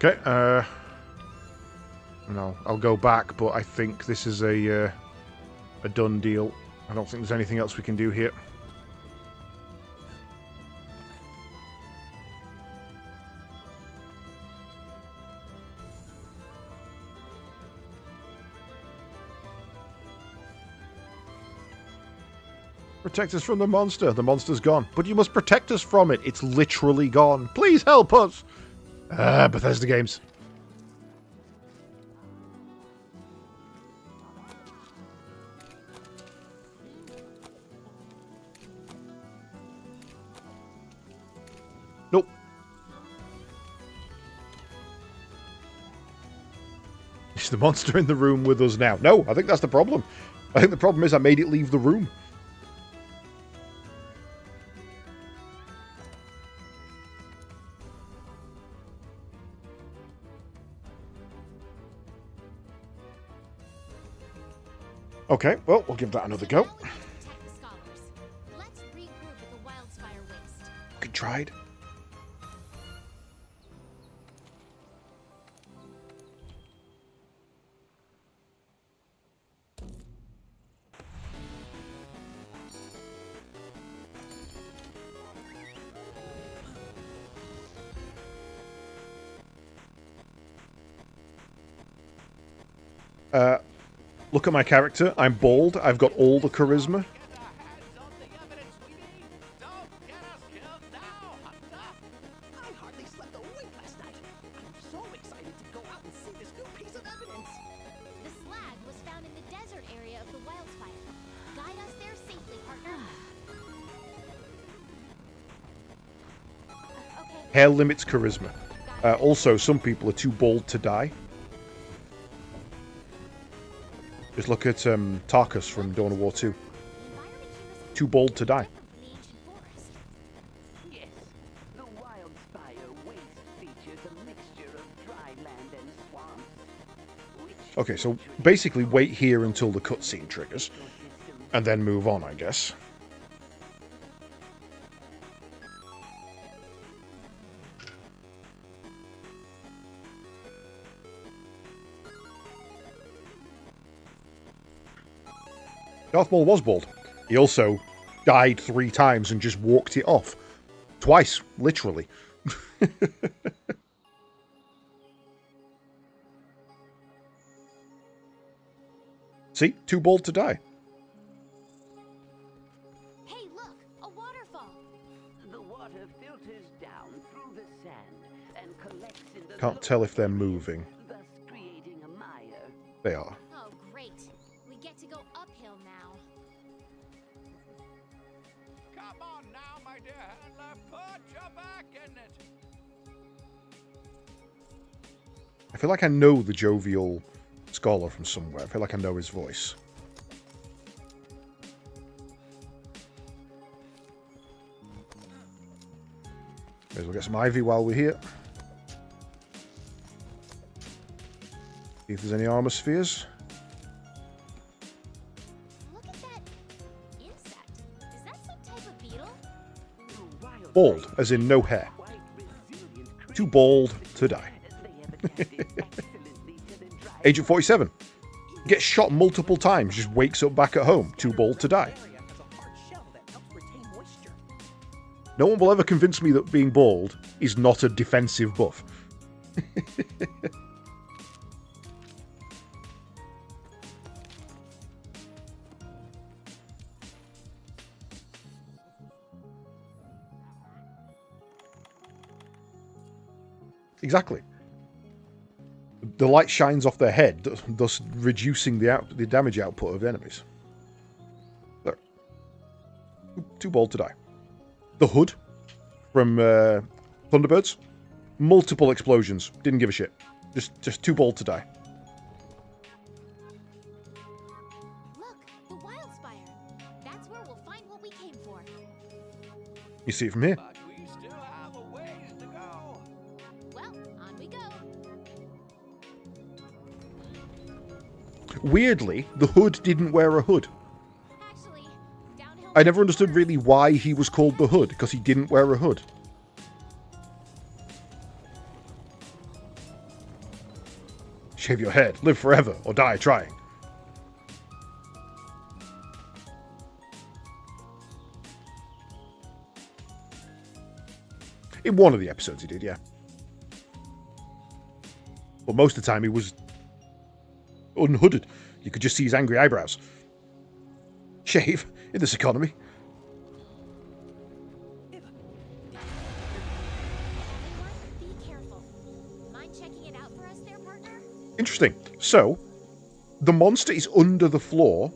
[SPEAKER 1] Okay, no, I'll go back, but I think this is a done deal. I don't think there's anything else we can do here. Protect us from the monster. The monster's gone. But you must protect us from it. It's literally gone. Please help us. Bethesda games. Nope. Is the monster in the room with us now? No, I think that's the problem. I think the problem is I made it leave the room. Okay, well, we'll give that another go.
[SPEAKER 3] Let's regroup at the Wildspire Waste.
[SPEAKER 1] Good tried. Look at my character. I'm bald. I've got all the charisma.
[SPEAKER 6] I hardly slept a wink last night. I'm so excited to go out and see this new piece of evidence.
[SPEAKER 3] The slag was found in the desert area of the Wildspire. Guide us there safely, partner. Okay.
[SPEAKER 1] Hair limits charisma. Also, some people are too bald to die. Just look at Tarkus from Dawn of War 2. Too bald to die.
[SPEAKER 7] Yes, the Wildspire Waste features a mixture of dry land and swamps. Which
[SPEAKER 1] Okay, so basically wait here until the cutscene triggers, and then move on, I guess. Darth Maul was bald. He also died 3 times and just walked it off. Twice, literally. See? Too bald to die.
[SPEAKER 3] Hey, look! A waterfall!
[SPEAKER 7] the water filters down through the sand and collects in the
[SPEAKER 1] Can't tell if they're moving.
[SPEAKER 7] thus creating a mire.
[SPEAKER 1] They are.
[SPEAKER 3] Oh, great. We get to go uphill now.
[SPEAKER 5] Come on now, my
[SPEAKER 8] my dear handler, put your back in it.
[SPEAKER 1] I feel like I know the jovial scholar from somewhere. I feel like I know his voice. May as well get some ivy while we're here. See if there's any armor spheres.
[SPEAKER 3] Look at that insect. Is that some type of beetle?
[SPEAKER 1] Bald, as in no hair. Too bald to die. Agent 47 gets shot multiple times, just wakes up back at home, too bald to die. No one will ever convince me that being bald is not a defensive buff. Exactly. The light shines off their head, thus reducing the damage output of enemies. Look. Too bald to die. The hood from Thunderbirds. Multiple explosions. Didn't give a shit. Just too bald to die.
[SPEAKER 3] Look, the wild spire. That's where we'll find what we came for.
[SPEAKER 1] You see it from here.
[SPEAKER 8] But we still have a ways to go.
[SPEAKER 3] Well, on we go.
[SPEAKER 1] Weirdly, the hood didn't wear a hood.
[SPEAKER 3] Actually, downhill.
[SPEAKER 1] I never understood really why he was called the hood, because he didn't wear a hood. Shave your head, live forever, or die trying. In one of the episodes he did, yeah. But most of the time he was unhooded. You could just see his angry eyebrows. Shave in this economy.
[SPEAKER 3] Be careful. Mind checking it out for us there, partner?
[SPEAKER 1] Interesting. So, the monster is under the floor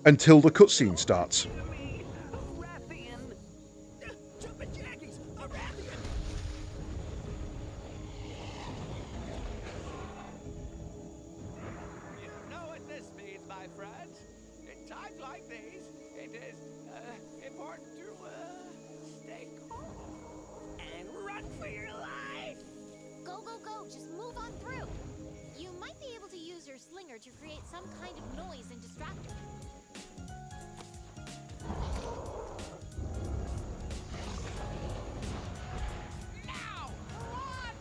[SPEAKER 1] until the cutscene starts.
[SPEAKER 6] Jumpin' jackies! A Rathian!
[SPEAKER 8] You know what this means, my friends. In times like these, it is important to stay calm and run for your life.
[SPEAKER 3] Go, go, go. Just move on through. You might be able to use your slinger to create some kind of noise and distractor.
[SPEAKER 8] Now, run!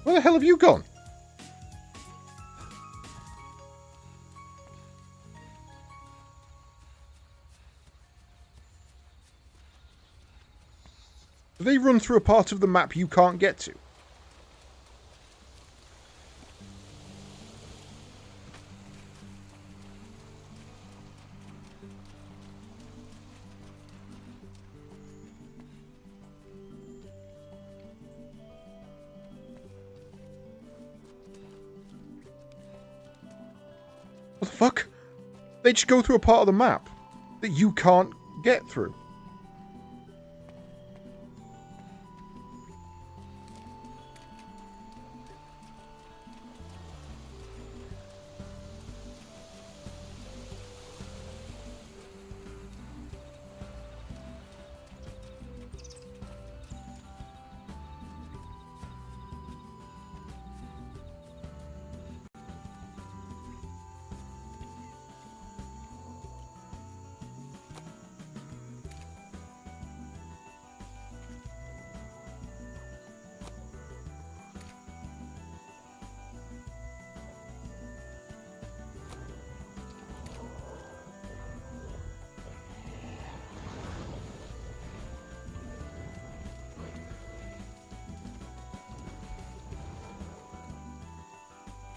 [SPEAKER 1] Where the hell have you gone? Do they run through a part of the map you can't get to? What the fuck? They just go through a part of the map that you can't get through.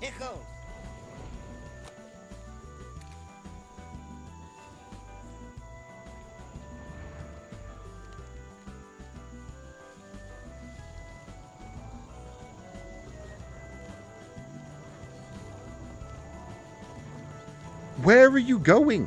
[SPEAKER 6] Here goes.
[SPEAKER 1] Where are you going?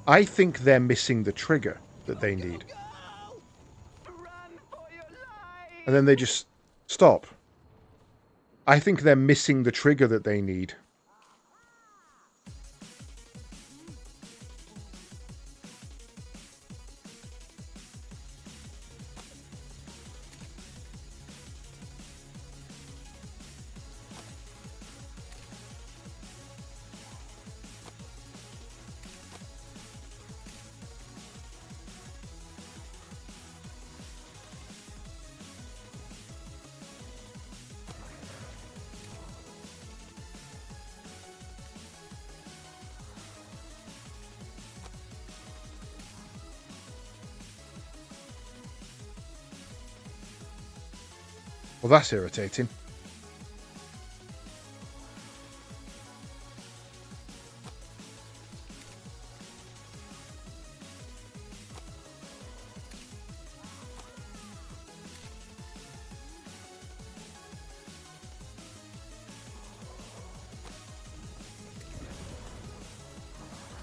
[SPEAKER 1] I think they're missing the trigger that they need.
[SPEAKER 7] Run for your life!
[SPEAKER 1] And then they just stop. I think they're missing the trigger that they need. Well, that's irritating.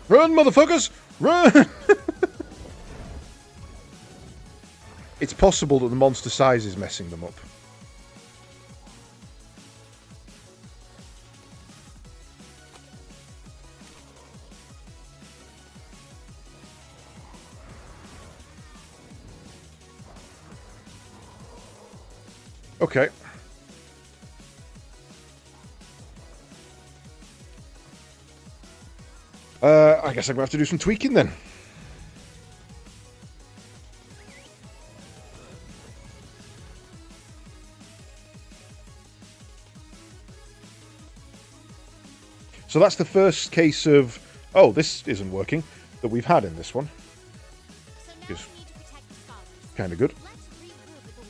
[SPEAKER 1] Run, motherfuckers! Run! It's possible that the monster size is messing them up. Okay. I guess I'm going to have to do some tweaking then. So that's the first case of, oh, this isn't working, that we've had in this one.
[SPEAKER 3] So now
[SPEAKER 1] Yes.
[SPEAKER 3] we need to protect the scholars.
[SPEAKER 1] Kind of good.
[SPEAKER 3] Let's regroup at the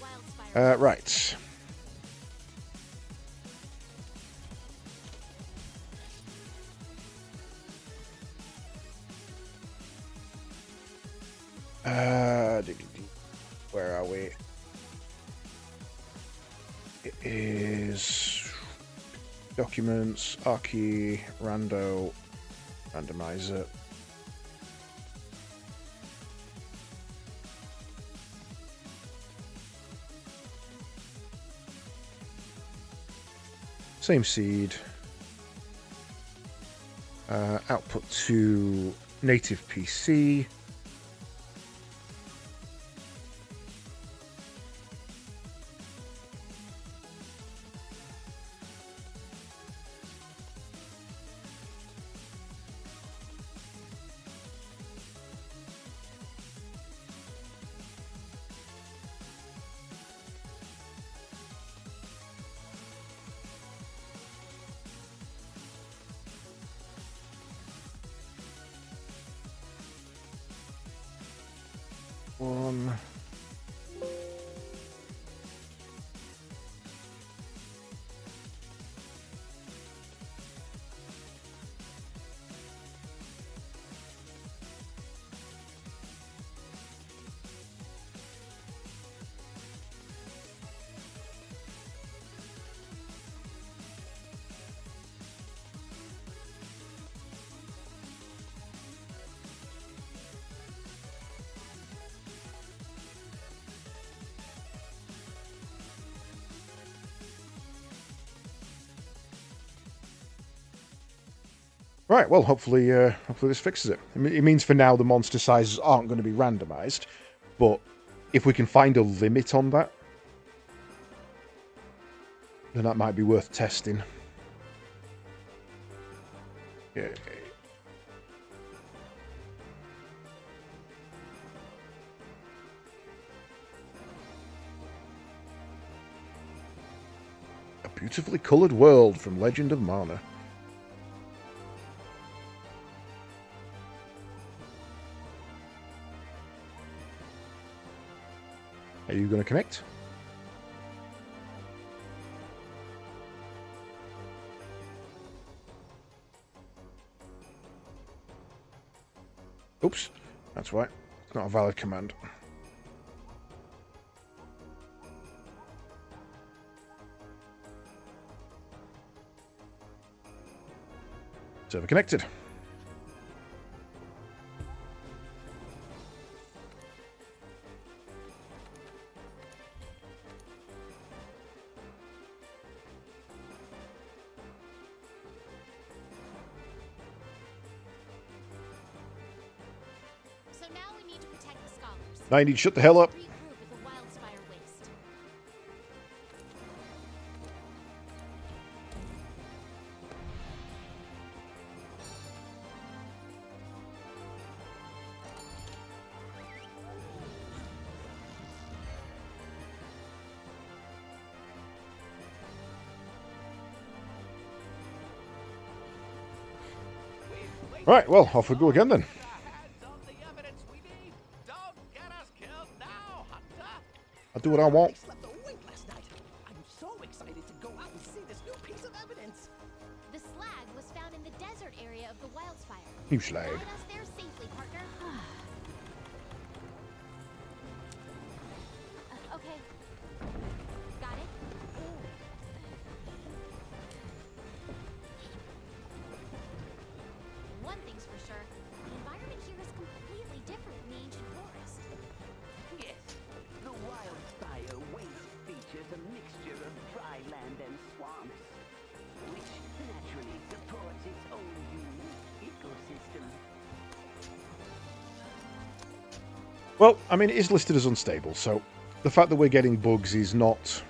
[SPEAKER 3] Wildspire.
[SPEAKER 1] Right. Where are we? It is documents, Archie, Rando, randomizer. Same seed. Output to native PC. One. Right, well, hopefully this fixes it. It means for now the monster sizes aren't going to be randomized, but if we can find a limit on that, then that might be worth testing. Yeah. Beautifully coloured world from Legend of Mana. Are you going to connect? Oops, that's right. It's not a valid command. Server connected.
[SPEAKER 3] So now we need to protect the scholars.
[SPEAKER 1] Now you need to shut the hell up.
[SPEAKER 3] Regroup at the Wildspire Waste.
[SPEAKER 1] Right, well, off we go again then. I'll do what I want.
[SPEAKER 6] I slept a wink last night. I'm so excited to go out and see this new piece of evidence.
[SPEAKER 3] The slag was found in the desert area of the Wildspire.
[SPEAKER 1] You slag.
[SPEAKER 3] Guide us there safely, partner. Okay. Got it? One thing's for sure, the environment here is completely different from the ancient forest.
[SPEAKER 7] Yes, the Wildspire Waste features a mixture of dry land and swamps, which naturally supports its own unique ecosystem.
[SPEAKER 1] Well, I mean, it is listed as unstable, so the fact that we're getting bugs is not...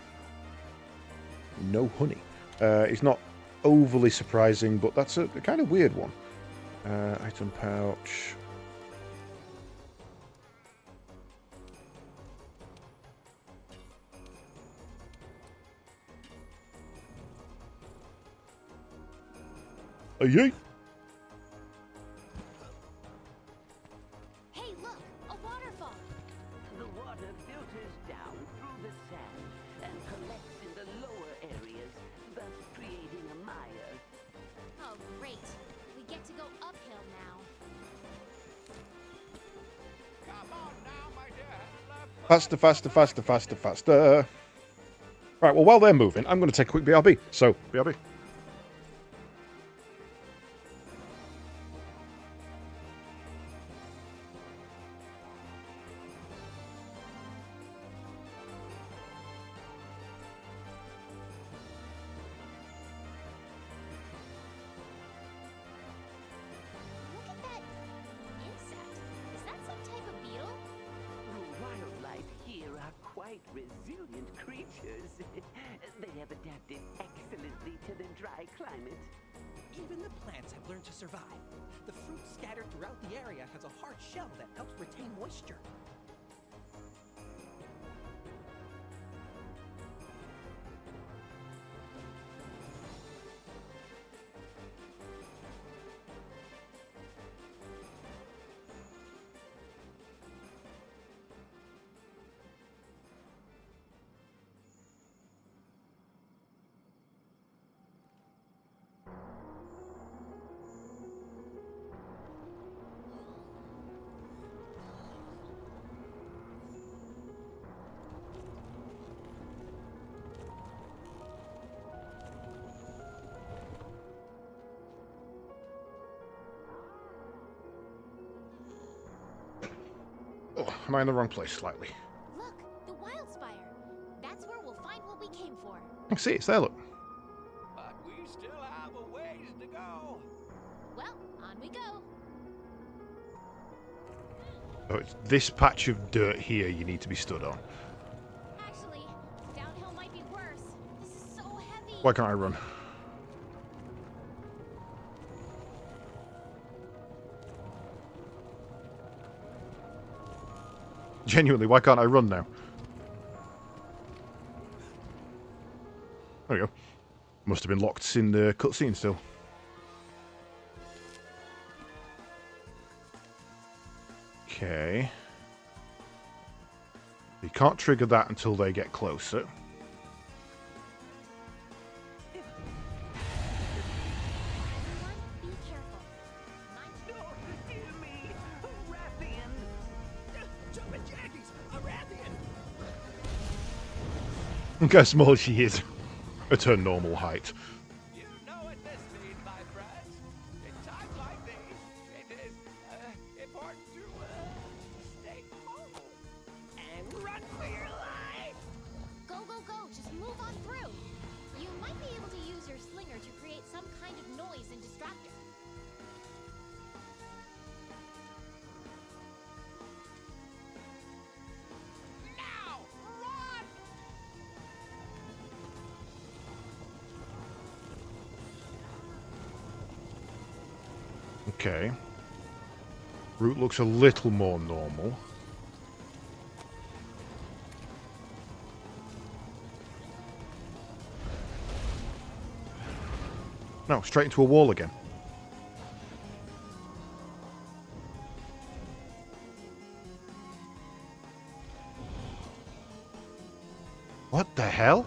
[SPEAKER 1] No honey. It's not overly surprising, but that's a kind of weird one. Item pouch. Yay!
[SPEAKER 3] Hey, look! A waterfall!
[SPEAKER 7] The water filters down through the sand and collects in the lower areas, thus creating a mire.
[SPEAKER 3] Oh, great. We get to go uphill now.
[SPEAKER 8] Come on now, my dear handler.
[SPEAKER 1] Faster, faster, faster, faster, faster. Right, well, while they're moving, I'm going to take a quick BRB. So, BRB.
[SPEAKER 3] Look at that insect. Is that some type of beetle?
[SPEAKER 7] The wildlife here are quite resilient creatures. They have adapted excellently to the dry climate.
[SPEAKER 6] Even the plants have learned to survive. The fruit scattered throughout the area has a hard shell that helps retain moisture.
[SPEAKER 1] Oh, am I in the wrong place slightly?
[SPEAKER 3] Look, the Wildspire. That's where we'll find what we came for.
[SPEAKER 1] I see, it's there, look.
[SPEAKER 8] But we still have a ways to go.
[SPEAKER 3] Well, on we go.
[SPEAKER 1] Oh, it's this patch of dirt here you need to be stood on.
[SPEAKER 3] Actually, downhill might be worse. This is so heavy.
[SPEAKER 1] Why can't I run? Genuinely, why can't I run now? There we go. Must have been locked in the cutscene still. Okay. You can't trigger that until they get closer.
[SPEAKER 3] Everyone, be careful. Mind
[SPEAKER 7] No, hear me! Rathian!
[SPEAKER 6] Jumpin' Jackies! A Rathian!
[SPEAKER 1] Look how small she is. At her normal height.
[SPEAKER 8] You know what this means, my friends. In times like these, it is important to stay calm and run for your life.
[SPEAKER 3] Go, go, go! Just move on through! You might be able to use your slinger to create some kind of noise and distractor.
[SPEAKER 8] Now, run!
[SPEAKER 1] Okay. Route looks a little more normal. No, straight into a wall again. What the hell?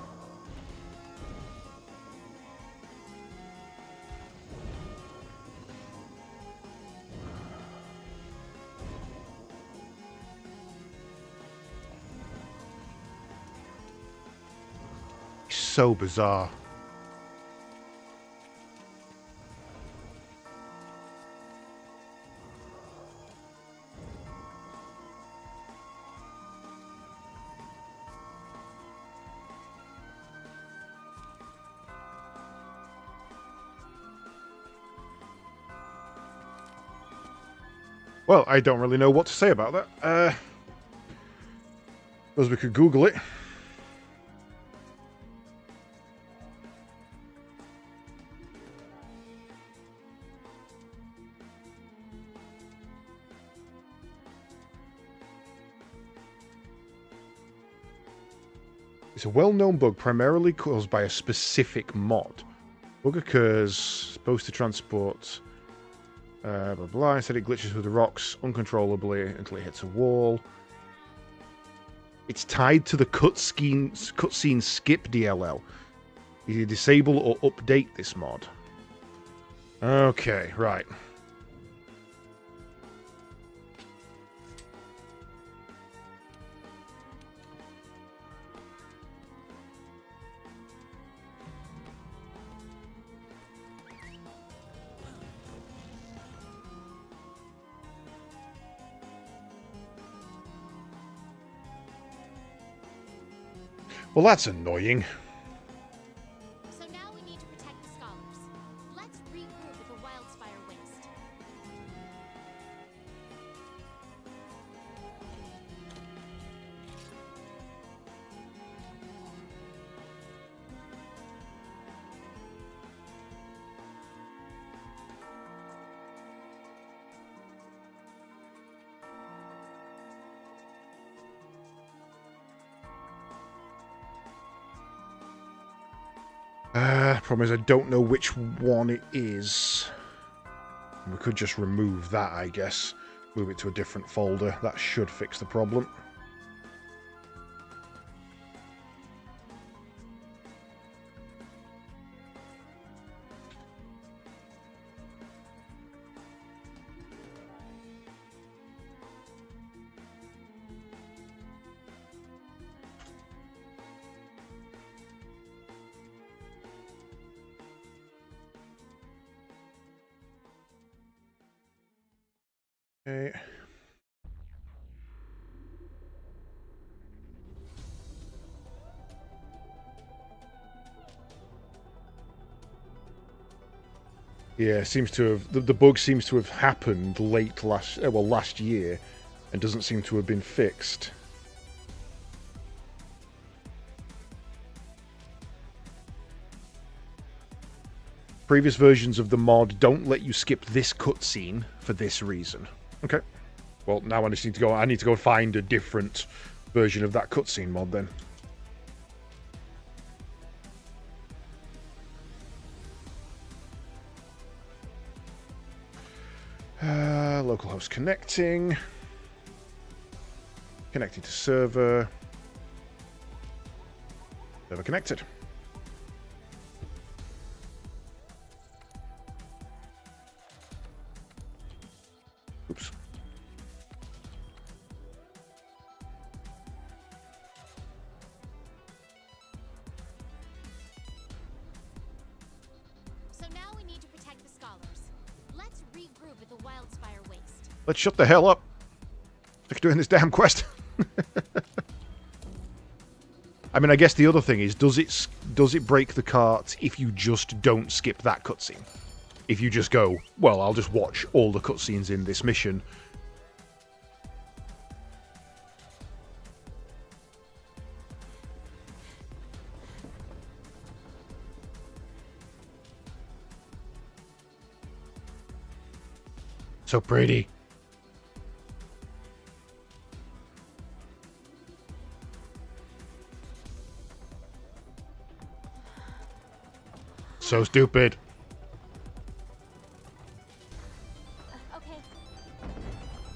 [SPEAKER 1] So bizarre. Well, I don't really know what to say about that. Suppose we could Google it. It's a well-known bug primarily caused by a specific mod. Bug occurs, supposed to transport blah blah. Instead it glitches with the rocks uncontrollably until it hits a wall. It's tied to the cutscene skip DLL. You disable or update this mod. Okay, right. Well, that's annoying.
[SPEAKER 3] So now we need to protect the scholars. Let's regroup at the Wildspire Waste.
[SPEAKER 1] Problem is I don't know which one it is. We could just remove that, I guess. Move it to a different folder. That should fix the problem. Okay. Yeah, seems to have the bug seems to have happened late last year, and doesn't seem to have been fixed. Previous versions of the mod don't let you skip this cutscene for this reason. Okay. Well, now I just need to go. I need to go find a different version of that cutscene mod then. Localhost connecting. Connecting to server. Server connected. Oops.
[SPEAKER 3] So now we need to protect the scholars. Let's regroup at the Wildspire Waste.
[SPEAKER 1] Let's shut the hell up. Sick of doing this damn quest. I mean, I guess the other thing is, does it break the cart if you just don't skip that cutscene? If you just go, well, I'll just watch all the cutscenes in this mission. So pretty. So stupid.
[SPEAKER 3] Okay.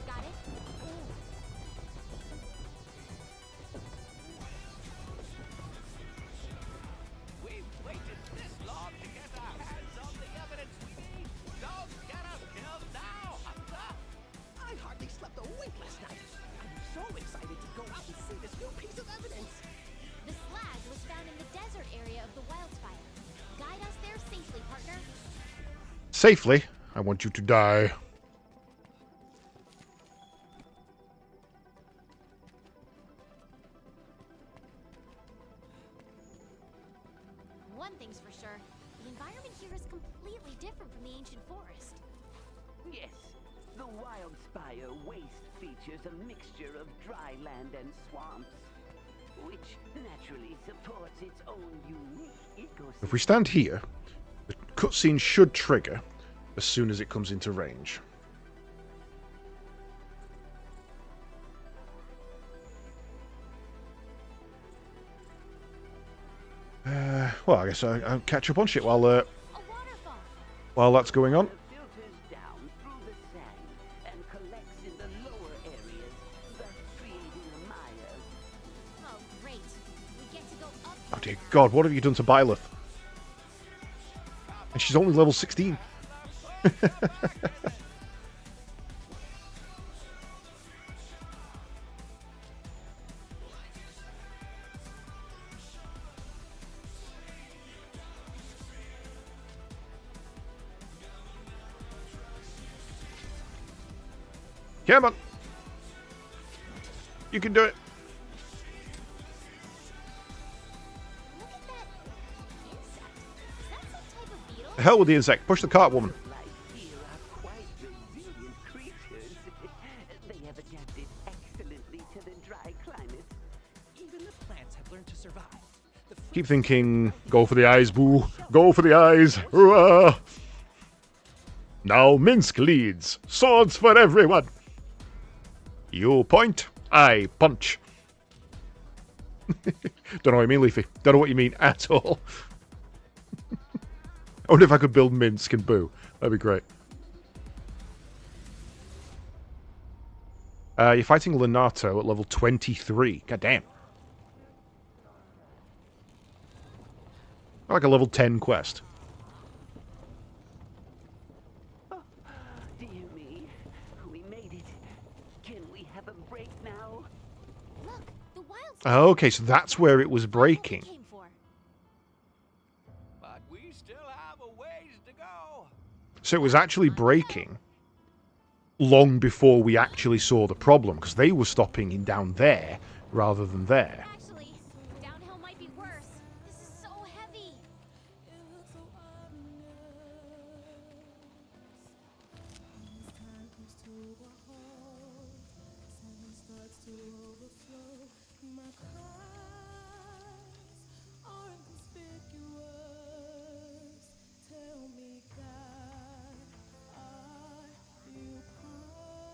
[SPEAKER 3] Got it?
[SPEAKER 8] We've waited this long to get our hands on the evidence we need. Don't get us killed now, Hunter!
[SPEAKER 6] I hardly slept a wink last night. I'm so excited to go out and see this new piece of evidence.
[SPEAKER 3] The slag was found in the desert area of the Wildspire. Guide us there safely, partner.
[SPEAKER 1] Safely? I want you to die.
[SPEAKER 3] One thing's for sure. The environment here is completely different from the ancient forest.
[SPEAKER 7] Yes, the Wildspire Waste features a mixture of dry land and swamps, which naturally supports its own unique ecosystem.
[SPEAKER 1] If we stand here, the cutscene should trigger as soon as it comes into range. Well, I guess I'll catch up on shit
[SPEAKER 3] A waterfall.
[SPEAKER 1] while that's going on.
[SPEAKER 7] Filters down through the sand and collects in the lower areas, thus creating a mire.
[SPEAKER 3] Oh, great. We get to go up.
[SPEAKER 1] Oh dear God, what have you done to Byleth? And she's only level 16. Come on. You can do it.
[SPEAKER 3] Look at that insect. Is that some type of beetle?
[SPEAKER 1] The hell with the insect. Push the cart, woman.
[SPEAKER 7] Life here are quite resilient creatures. They have adapted excellently to the dry climate.
[SPEAKER 6] Even the plants have learned to survive. The
[SPEAKER 1] Keep
[SPEAKER 6] fruits
[SPEAKER 1] thinking, go for the eyes, boo. Go for the eyes. Hurrah! Now Minsk leads. Swords for everyone. You point, I punch. Don't know what you mean, Leafy. Don't know what you mean at all. I wonder if I could build Minsk and Boo. That'd be great. You're fighting Lenato at level 23. God damn. Like a level 10 quest.
[SPEAKER 7] Dear me, we made it. Can we have a break now?
[SPEAKER 3] Look, the wild
[SPEAKER 1] Okay, so that's where it was breaking.
[SPEAKER 3] came for.
[SPEAKER 8] But we still have a ways to go.
[SPEAKER 1] So it was actually breaking long before we actually saw the problem, because they were stopping in down there rather than there.
[SPEAKER 3] Actually, downhill might be worse. This is so heavy.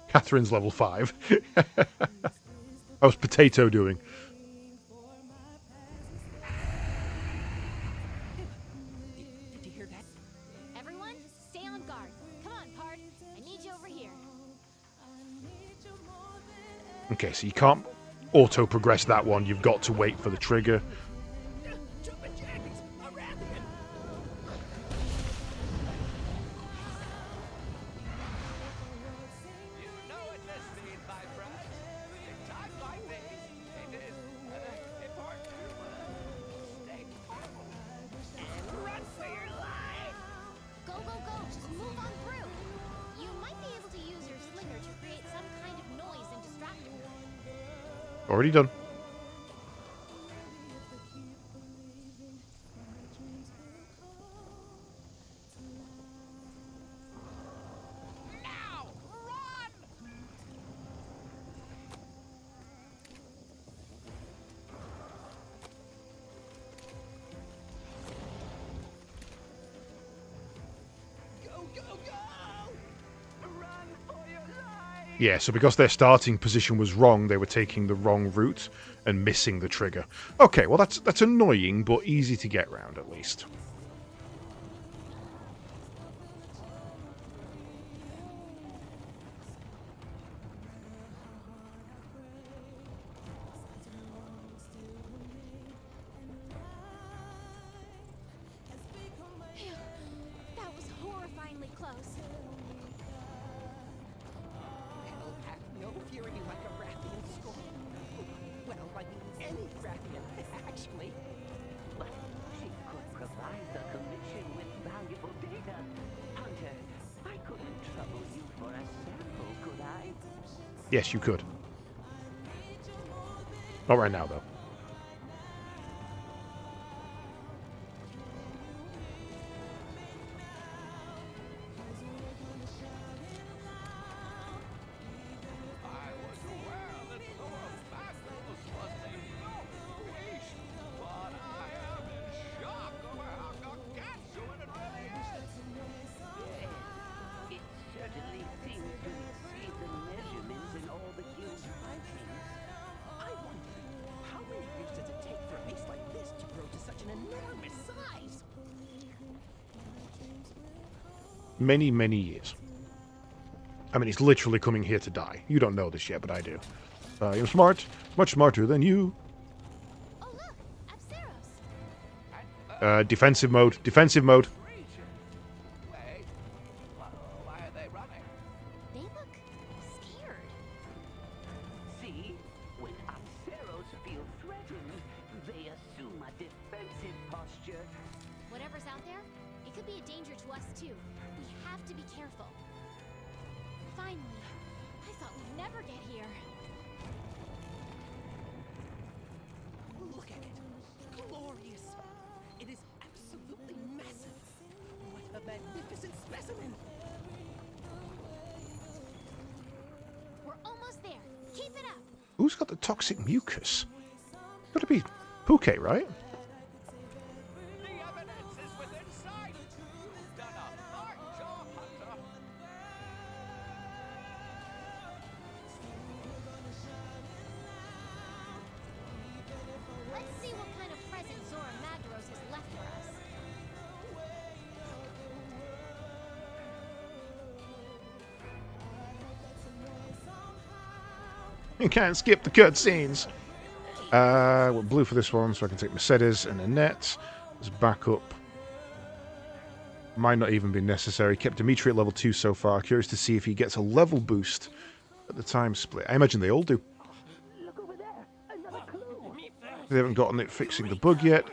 [SPEAKER 1] Catherine's level 5. How's Potato doing?
[SPEAKER 6] Did you hear that?
[SPEAKER 3] Everyone, stay on guard. Come on, Pard. I need you over here.
[SPEAKER 1] Okay, so you can't auto-progress that one. You've got to wait for the trigger.
[SPEAKER 6] Jumpin' jackies! A Rathian!
[SPEAKER 8] You know what this means, my friends. In times like these, it is important to stay calm and run for your life.
[SPEAKER 3] Go, go, go! Just move on through! You might be able to use your slinger to create some kind of noise and distract her.
[SPEAKER 1] Already done.
[SPEAKER 8] Now, run!
[SPEAKER 6] Go, go, go!
[SPEAKER 8] Run for your life!
[SPEAKER 1] Yeah, so because their starting position was wrong, they were taking the wrong route and missing the trigger. Okay, well that's annoying, but easy to get round at least.
[SPEAKER 3] Phew. That was horrifyingly close.
[SPEAKER 6] It'll have no fury like a Rathian storm. Well, like any Rathian, actually.
[SPEAKER 7] But she could provide the commission with valuable data. Hunter, I couldn't trouble you for a sample, could I?
[SPEAKER 1] Yes, you could. Not right now, though.
[SPEAKER 8] I was aware that Lord Magnus was a noble beast, but I am in shock over how gargantuan it really is.
[SPEAKER 7] Yes, it certainly seems to exceed the measurements in all the guild writings.
[SPEAKER 6] I wonder, how many years does it take for a beast like this to grow to such an enormous size?
[SPEAKER 1] Many, many years. I mean, it's literally coming here to die. You don't know this yet, but I do. I am smart, much smarter than you.
[SPEAKER 3] Oh, look! Apsaros!
[SPEAKER 1] Defensive mode. Defensive mode.
[SPEAKER 8] Region. Wait, why are they running?
[SPEAKER 3] They look scared.
[SPEAKER 7] See, when Apsaros feel threatened, they assume a defensive posture.
[SPEAKER 3] Whatever's out there, it could be a danger to us too. We have to be careful. Finally, I thought we'd never get here.
[SPEAKER 6] Look at it. Glorious. It is absolutely massive. What a magnificent specimen.
[SPEAKER 3] We're almost there. Keep it up.
[SPEAKER 1] Who's got the toxic mucus? Gotta be Puke, right?
[SPEAKER 8] The evidence is within sight. You've done a fine job, Hunter.
[SPEAKER 3] Let's see what kind of present Zora Magdaros has left for us.
[SPEAKER 1] You can't skip the cutscenes. We're blue for this one, so I can take Mercedes and Annette as backup. Might not even be necessary. Kept Dimitri at level 2 so far. Curious to see if he gets a level boost at the time split. I imagine they all do.
[SPEAKER 7] Look over there, another clue.
[SPEAKER 1] They haven't gotten it fixing the bug yet.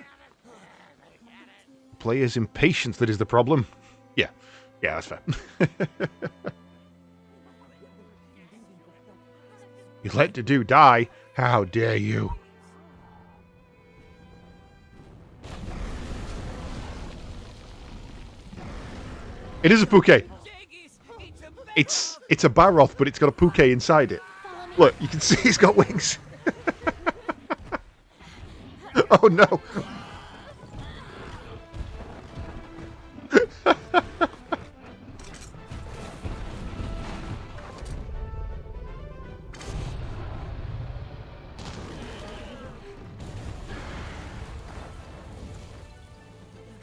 [SPEAKER 1] Player's impatience that is the problem. Yeah, that's fair. You let the dude die? How dare you? It is a Puke. It's a Baroth, but it's got a Puke inside it. Look, you can see he's got wings. Oh no.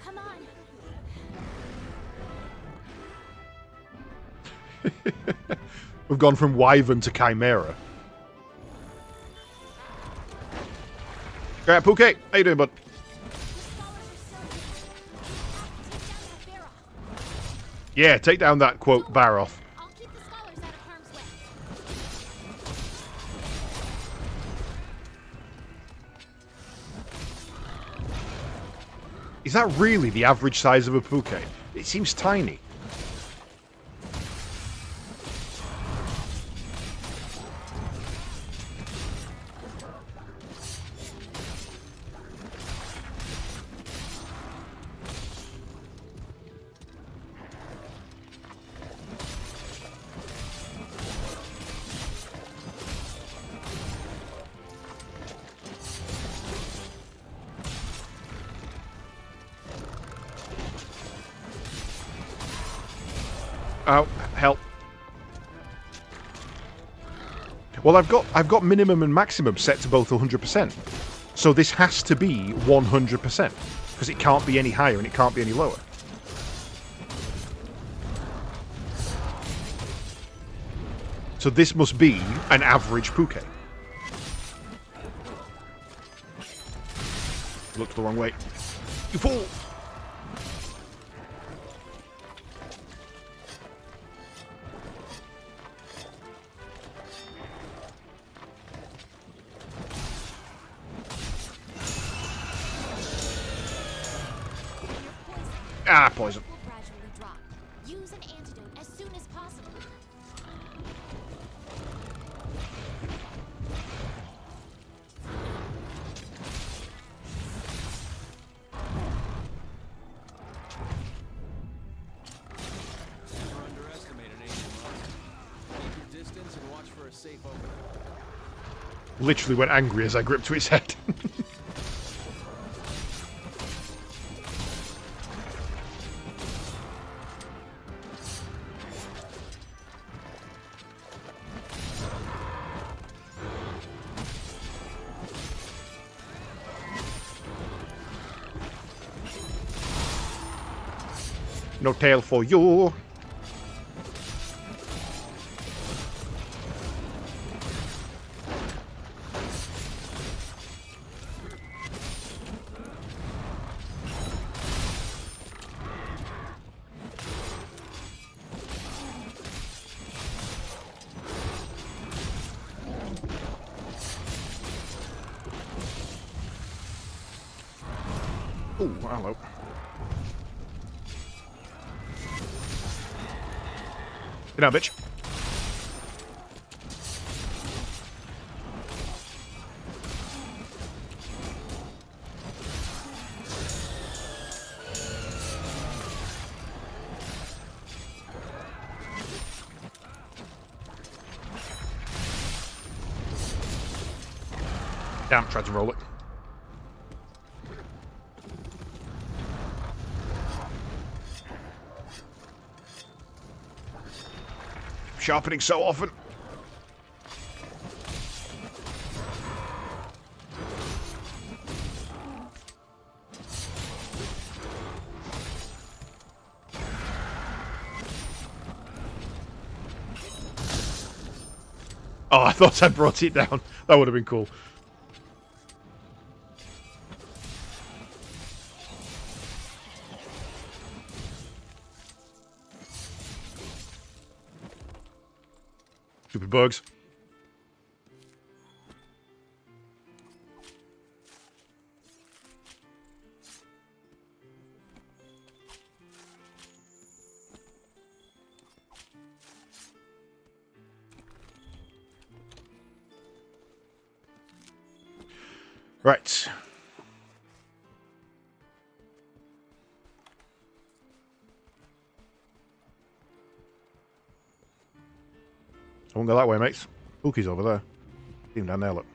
[SPEAKER 3] Come on.
[SPEAKER 1] We've gone from Wyvern to Chimera. Alright, Pookie, how you doing, bud? Yeah, take down that, quote, Baroth.
[SPEAKER 3] I'll keep the scholars out of harm's way.
[SPEAKER 1] Is that really the average size of a Pookie? It seems tiny. Oh, help. Well, I've got minimum and maximum set to both 100%. So this has to be 100%. Because it can't be any higher and it can't be any lower. So this must be an average Pookie. Looked the wrong way. You fool! Ah, poison.
[SPEAKER 3] Will gradually drop. Use an antidote as soon as possible.
[SPEAKER 2] Never underestimate an ancient monster. Keep your distance and watch for a safe opening.
[SPEAKER 1] Literally went angry as I gripped to its head. No tail for you. Oh, hello. Get out, bitch. Damn, tried to roll it. Sharpening so often. Oh, I thought I brought it down. That would have been cool. Stupid bugs. Right. I won't go that way, mates. Pookie's over there. See him down there, look.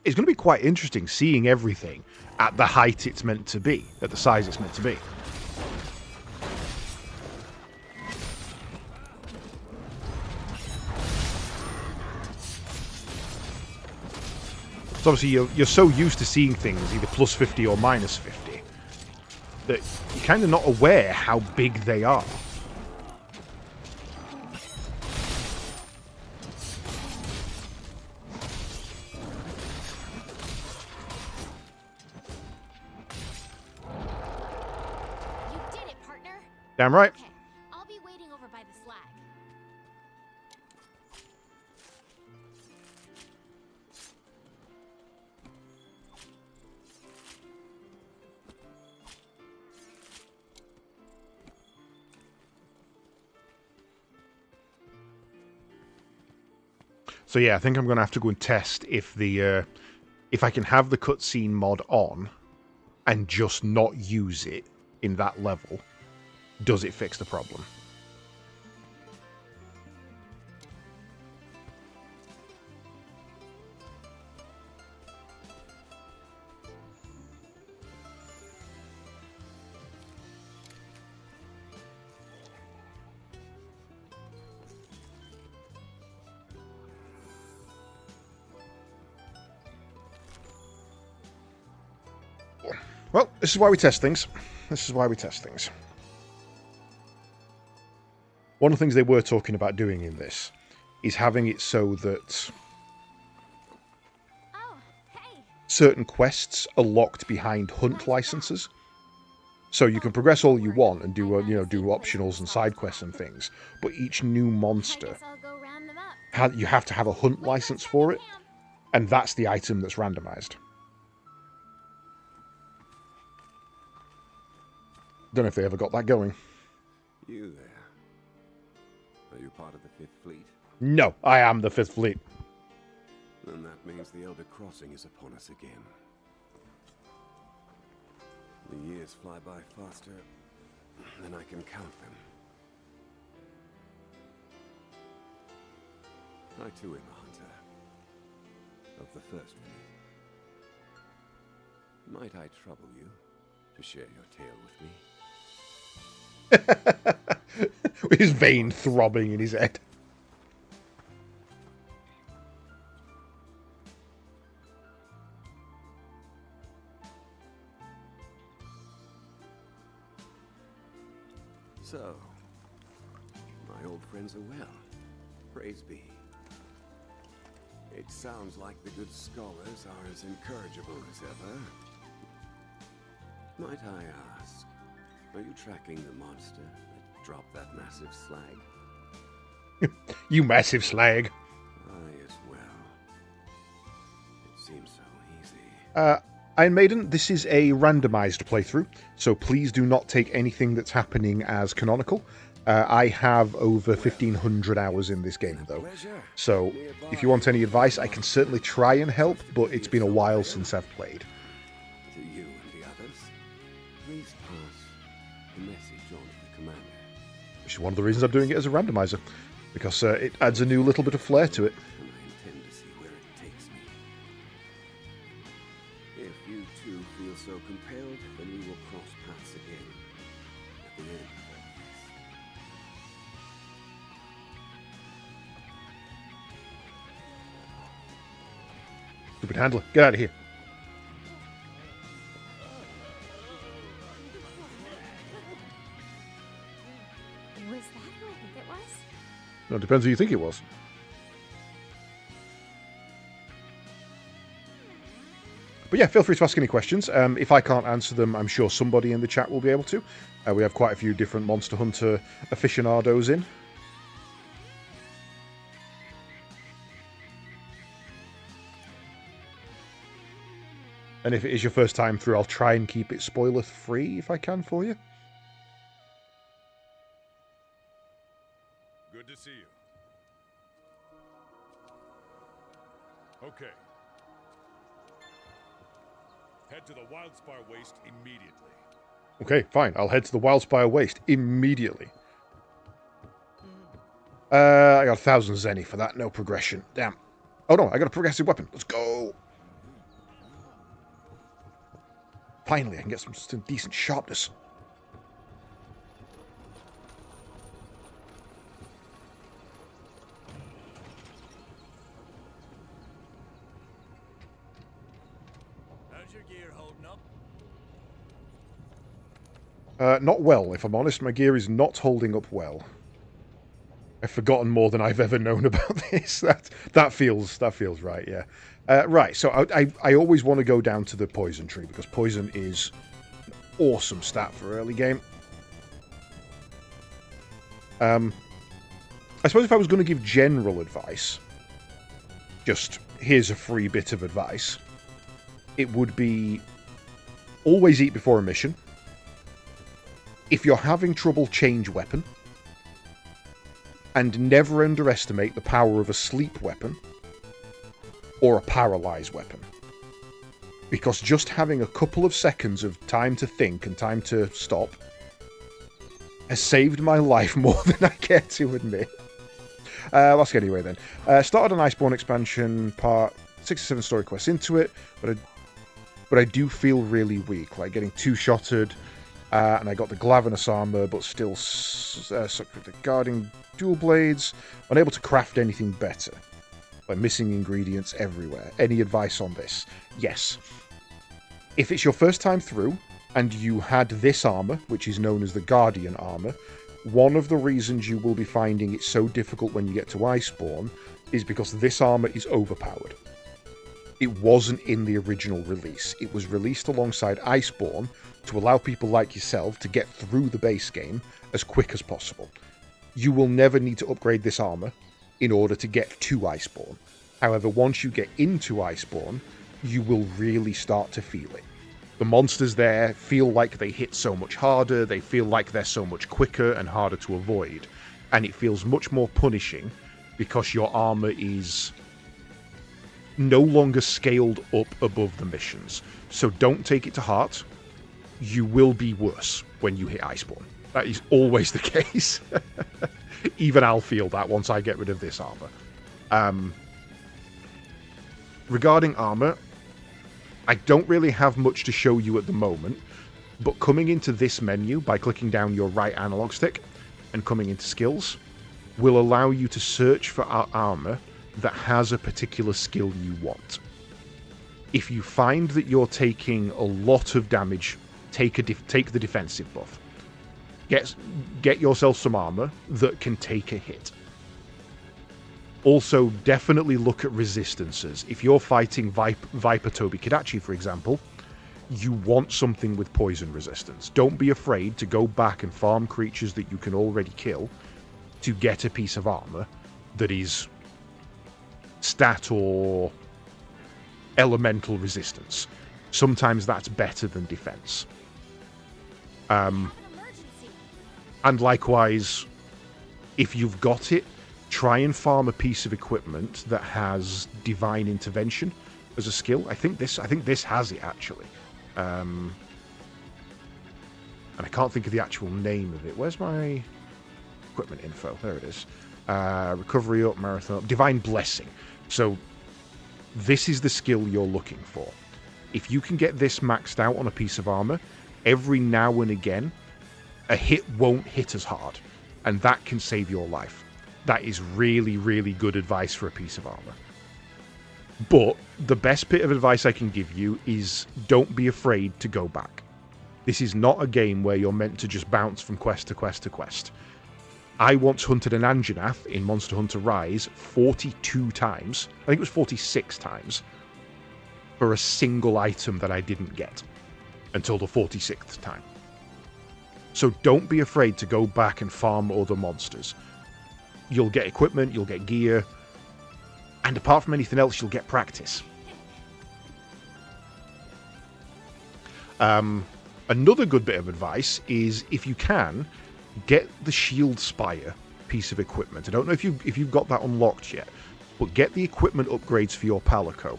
[SPEAKER 1] It's going to be quite interesting seeing everything at the height it's meant to be, at the size it's meant to be. So obviously you're so used to seeing things either plus 50 or minus 50 that you're kind of not aware how big they are. Damn right.
[SPEAKER 3] Okay, I'll be waiting over by the slag.
[SPEAKER 1] So yeah, I think I'm going to have to go and test if the if I can have the cutscene mod on and just not use it in that level. Does it fix the problem? Well, this is why we test things. This is why we test things. One of the things they were talking about doing in this is having it so that
[SPEAKER 3] Oh, hey.
[SPEAKER 1] certain quests are locked behind hunt licenses. So you can progress all you want and do do optionals and side quests and things, but each new
[SPEAKER 3] I
[SPEAKER 1] monster,
[SPEAKER 3] guess I'll go round them up.
[SPEAKER 1] you have to have a hunt license for it, and that's the item that's randomized. Don't know if they ever got that going.
[SPEAKER 2] You there. Are you part of the Fifth Fleet?
[SPEAKER 1] No, I am the Fifth Fleet.
[SPEAKER 2] Then that means the Elder Crossing is upon us again. The years fly by faster than I can count them. I too am a hunter of the First Fleet. Might I trouble you to share your tale with me?
[SPEAKER 1] With his vein throbbing in his head.
[SPEAKER 2] So, my old friends are well. Praise be. It sounds like the good scholars are as incorrigible as ever. Might I ask, are you tracking the monster that dropped that massive slag?
[SPEAKER 1] You massive slag.
[SPEAKER 2] I as well. It seems so easy.
[SPEAKER 1] Iron Maiden, this is a randomized playthrough, so please do not take anything that's happening as canonical. I have over 1,500 hours in this game, though. So, if you want any advice, I can certainly try and help, but it's been a while since I've played.
[SPEAKER 2] To you and the others, please pass the message on to the commander.
[SPEAKER 1] Which is one of the reasons I'm doing it as a randomizer, because it adds a new little bit of flair to it.
[SPEAKER 2] And I intend to see where it takes me. If you two feel so compelled, then we will cross paths again at the end of all this.
[SPEAKER 1] Stupid handler, get out of here.
[SPEAKER 3] Was that who I think it was?
[SPEAKER 1] No, it depends who you think it was. But yeah, feel free to ask any questions. If I can't answer them, I'm sure somebody in the chat will be able to. We have quite a few different Monster Hunter aficionados in. And if it is your first time through, I'll try and keep it spoiler-free if I can for you.
[SPEAKER 5] Good to see you. Okay. Head to the Wildspire Waste immediately.
[SPEAKER 1] Okay, fine. I'll head to the Wildspire Waste immediately. I got 1,000 Zenny for that. No progression. Damn. Oh no, I got a progressive weapon. Let's go. Finally, I can get some decent sharpness.
[SPEAKER 2] How's your gear holding up?
[SPEAKER 1] Not well, if I'm honest. My gear is not holding up well. I've forgotten more than I've ever known about this. That feels right, yeah. Right, so I always want to go down to the poison tree, because poison is an awesome stat for early game. I suppose if I was going to give general advice, just here's a free bit of advice, it would be always eat before a mission. If you're having trouble, change weapon. And never underestimate the power of a sleep weapon or a paralyze weapon. Because just having a couple of seconds of time to think and time to stop has saved my life more than I care to admit. Let's get anyway then. Started an Iceborne expansion, part 67 story quests into it, but I do feel really weak, like getting two-shotted, and I got the Glavenus armor, but still sucked with the guarding dual blades, unable to craft anything better. Like missing ingredients everywhere. Any advice on this? Yes. If it's your first time through, and you had this armor, which is known as the Guardian armor, one of the reasons you will be finding it so difficult when you get to Iceborne is because this armor is overpowered. It wasn't in the original release. It was released alongside Iceborne to allow people like yourself to get through the base game as quick as possible. You will never need to upgrade this armor in order to get to Iceborne. However, once you get into Iceborne, you will really start to feel it. The monsters there feel like they hit so much harder, they feel like they're so much quicker and harder to avoid, and it feels much more punishing because your armor is no longer scaled up above the missions. So don't take it to heart. You will be worse when you hit Iceborne. That is always the case. Even I'll feel that once I get rid of this armor. Regarding armor, I don't really have much to show you at the moment, but coming into this menu by clicking down your right analog stick and coming into skills will allow you to search for armor that has a particular skill you want. If you find that you're taking a lot of damage, take the defensive buff. Get yourself some armor that can take a hit. Also, definitely look at resistances. If you're fighting Viper Tobi-Kadachi, for example, you want something with poison resistance. Don't be afraid to go back and farm creatures that you can already kill to get a piece of armor that is stat or elemental resistance. Sometimes that's better than defense. And likewise, if you've got it, try and farm a piece of equipment that has divine intervention as a skill. I think this has it actually. And I can't think of the actual name of it. Where's my equipment info? There it is. Recovery up, marathon up, divine blessing. So this is the skill you're looking for. If you can get this maxed out on a piece of armor, every now and again, a hit won't hit as hard, and that can save your life. That is really, really good advice for a piece of armor. But the best bit of advice I can give you is don't be afraid to go back. This is not a game where you're meant to just bounce from quest to quest to quest. I once hunted an Anjanath in Monster Hunter Rise 42 times. I think it was 46 times. For a single item that I didn't get. Until the 46th time. So don't be afraid to go back and farm other monsters. You'll get equipment, you'll get gear, and apart from anything else, you'll get practice. Another good bit of advice is, if you can, get the Shield Spire piece of equipment. I don't know if you've got that unlocked yet, but get the equipment upgrades for your Palico,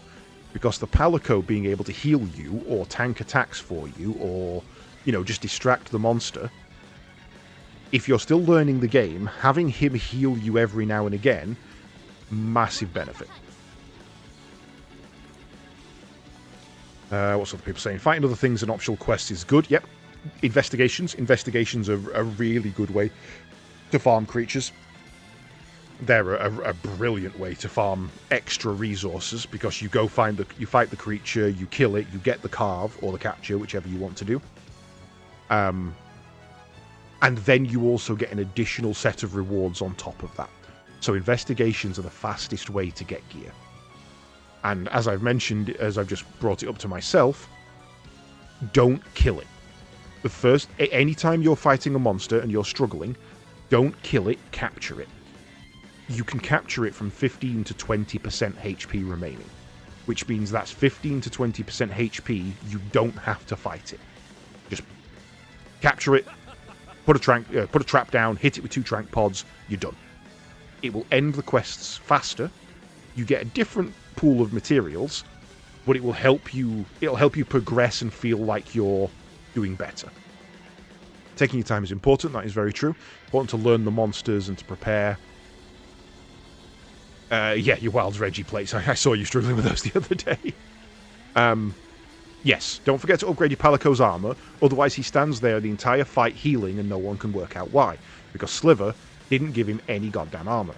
[SPEAKER 1] because the Palico being able to heal you, or tank attacks for you, or, just distract the monster. If you're still learning the game, having him heal you every now and again, massive benefit. What's other people saying? Fighting other things and optional quests is good. Yep. Investigations. Investigations are a really good way to farm creatures. They're a brilliant way to farm extra resources, because you go you fight the creature, you kill it, you get the carve or the capture, whichever you want to do. And then you also get an additional set of rewards on top of that. So investigations are the fastest way to get gear. And as I've mentioned, as I've just brought it up to myself, don't kill it. Anytime you're fighting a monster and you're struggling, Don't kill it, capture it. You can capture it from 15 to 20% HP remaining, which means that's 15 to 20% HP. You don't have to fight it. Just capture it, put a trap down, hit it with 2 trank pods, you're done. It will end the quests faster. You get a different pool of materials, but it will help you. It'll help you progress and feel like you're doing better. Taking your time is important. That is very true. Important to learn the monsters and to prepare. Yeah, your Wilds Reggie plates. I saw you struggling with those the other day. Yes, don't forget to upgrade your Palico's armor. Otherwise, he stands there the entire fight healing, and no one can work out why. Because Sliver didn't give him any goddamn armor.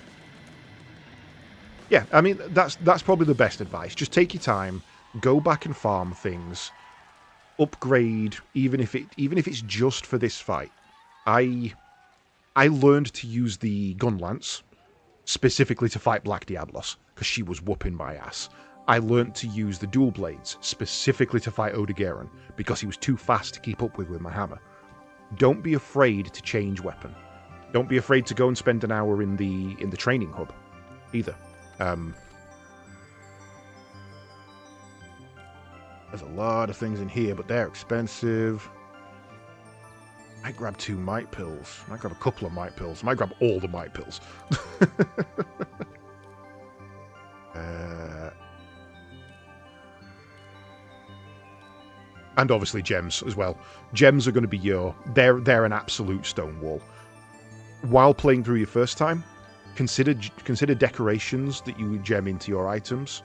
[SPEAKER 1] Yeah, I mean, that's probably the best advice. Just take your time, go back and farm things, upgrade, even if it's just for this fight. I learned to use the gun lance specifically to fight Black Diablos, because she was whooping my ass. I learned to use the dual blades specifically to fight Odegaran, because he was too fast to keep up with my hammer. Don't be afraid to change weapon. Don't be afraid to go and spend an hour in the training hub, either. There's a lot of things in here, but they're expensive. I might grab 2 might pills. I might grab a couple of might pills. I might grab all the might pills. And obviously gems as well. Gems are going to be they're an absolute stonewall. While playing through your first time, consider decorations that you gem into your items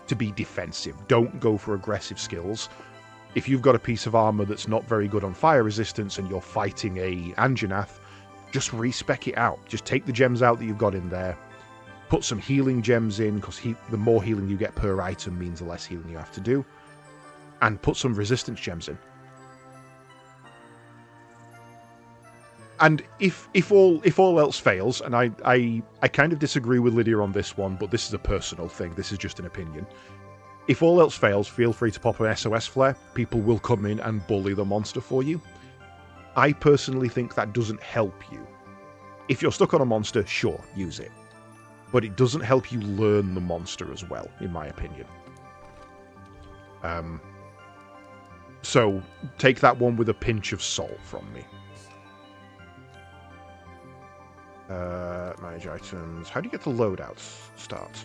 [SPEAKER 1] to be defensive. Don't go for aggressive skills. If you've got a piece of armor that's not very good on fire resistance and you're fighting a Anjanath, just respec it out. Just take the gems out that you've got in there. Put some healing gems in, because the more healing you get per item means the less healing you have to do. And put some resistance gems in. And if all else fails, and I kind of disagree with Lydia on this one, but this is a personal thing, this is just an opinion. If all else fails, feel free to pop an SOS flare. People will come in and bully the monster for you. I personally think that doesn't help you. If you're stuck on a monster, sure, use it. But it doesn't help you learn the monster as well, in my opinion. So, take that one with a pinch of salt from me. Manage items. How do you get the loadouts start?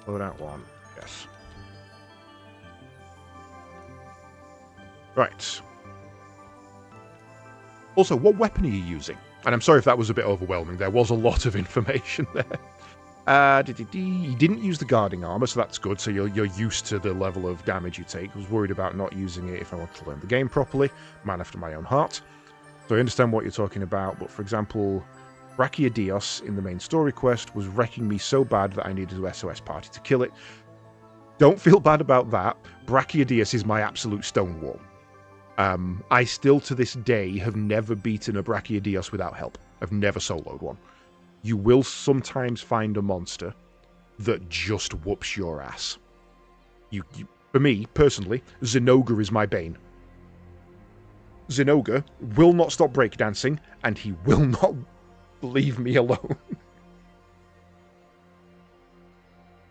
[SPEAKER 1] Loadout 1. Yes. Right. Also, what weapon are you using? And I'm sorry if that was a bit overwhelming. There was a lot of information there. You didn't use the guarding armor, so that's good. So you're used to the level of damage you take. I was worried about not using it if I wanted to learn the game properly. Man after my own heart. So I understand what you're talking about, but for example, Brachydios in the main story quest was wrecking me so bad that I needed to SOS party to kill it. Don't feel bad about that. Brachydios is my absolute stonewall. I still to this day have never beaten a Brachydios without help. I've never soloed one. You will sometimes find a monster that just whoops your ass. For me, personally, Zinogre is my bane. Zinogre will not stop breakdancing, and he will not leave me alone.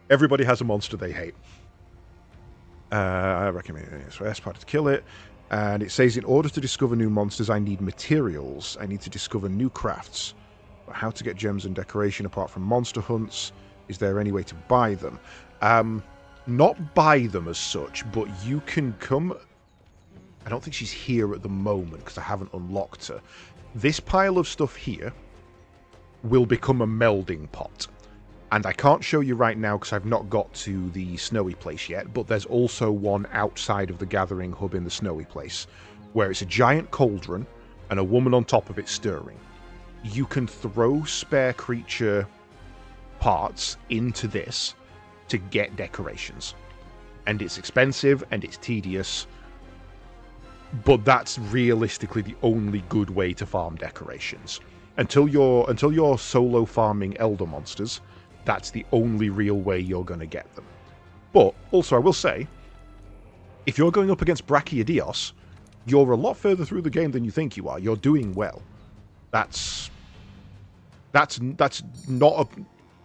[SPEAKER 1] Everybody has a monster they hate. I recommend it. So S part to kill it. And it says, in order to discover new monsters, I need materials. I need to discover new crafts. But how to get gems and decoration apart from monster hunts? Is there any way to buy them? Not buy them as such, but you can come... I don't think she's here at the moment because I haven't unlocked her. This pile of stuff here will become a melding pot. And I can't show you right now because I've not got to the snowy place yet, but there's also one outside of the gathering hub in the snowy place, where it's a giant cauldron and a woman on top of it stirring. You can throw spare creature parts into this to get decorations. And it's expensive and it's tedious, but that's realistically the only good way to farm decorations. Until you're solo farming elder monsters, that's the only real way you're going to get them. But, also I will say, if you're going up against Brachydios, you're a lot further through the game than you think you are. You're doing well. That's That's not a...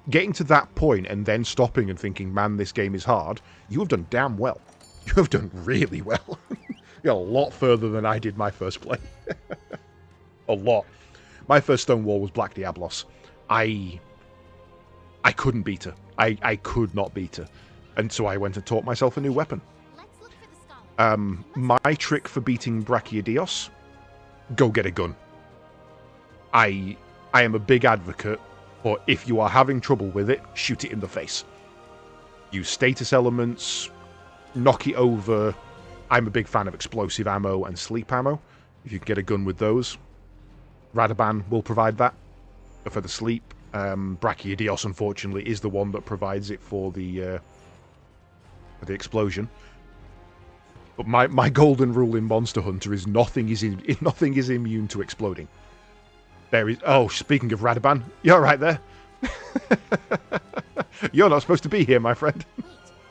[SPEAKER 1] Getting to that point and then stopping and thinking, man, this game is hard, you have done damn well. You have done really well. You're a lot further than I did my first play. A lot. My first Stonewall was Black Diablos. I couldn't beat her. I could not beat her. And so I went and taught myself a new weapon.
[SPEAKER 3] Let's look for the scholar.
[SPEAKER 1] My trick for beating Brachydios, go get a gun. I am a big advocate, but if you are having trouble with it, shoot it in the face. Use status elements, knock it over. I'm a big fan of explosive ammo and sleep ammo. If you can get a gun with those, Radaban will provide that for the sleep. Brachydios, unfortunately, is the one that provides it for the explosion. But my golden rule in Monster Hunter is nothing is immune to exploding. There is... Oh, speaking of Radaban, you're right there. You're not supposed to be here, my friend.
[SPEAKER 3] Wait,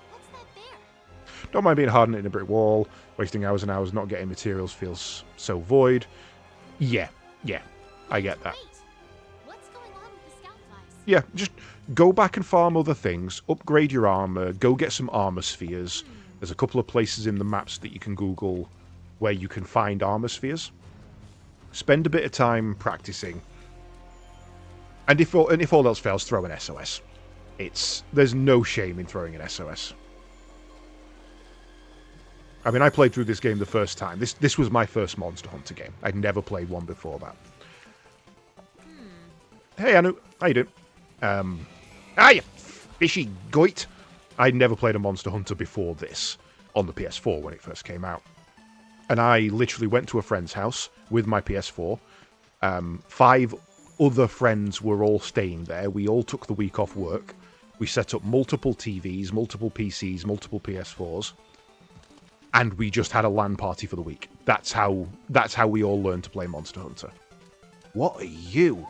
[SPEAKER 3] what's that there?
[SPEAKER 1] Don't mind being hardened in a brick wall. Wasting hours and hours not getting materials feels so void. Yeah, I get that.
[SPEAKER 3] Wait, what's going on with the scout flies?
[SPEAKER 1] Yeah, just go back and farm other things. Upgrade your armor. Go get some armor spheres. There's a couple of places in the maps that you can Google where you can find armor spheres. Spend a bit of time practicing. And if all else fails, throw an SOS. There's no shame in throwing an SOS. I mean, I played through this game the first time. This was my first Monster Hunter game. I'd never played one before that. Hey, Anu. How you doing? You fishy goit. I'd never played a Monster Hunter before this on the PS4 when it first came out. And I literally went to a friend's house with my PS4. 5 other friends were all staying there. We all took the week off work. We set up multiple TVs, multiple PCs, multiple PS4s. And we just had a LAN party for the week. That's how we all learned to play Monster Hunter. What are you?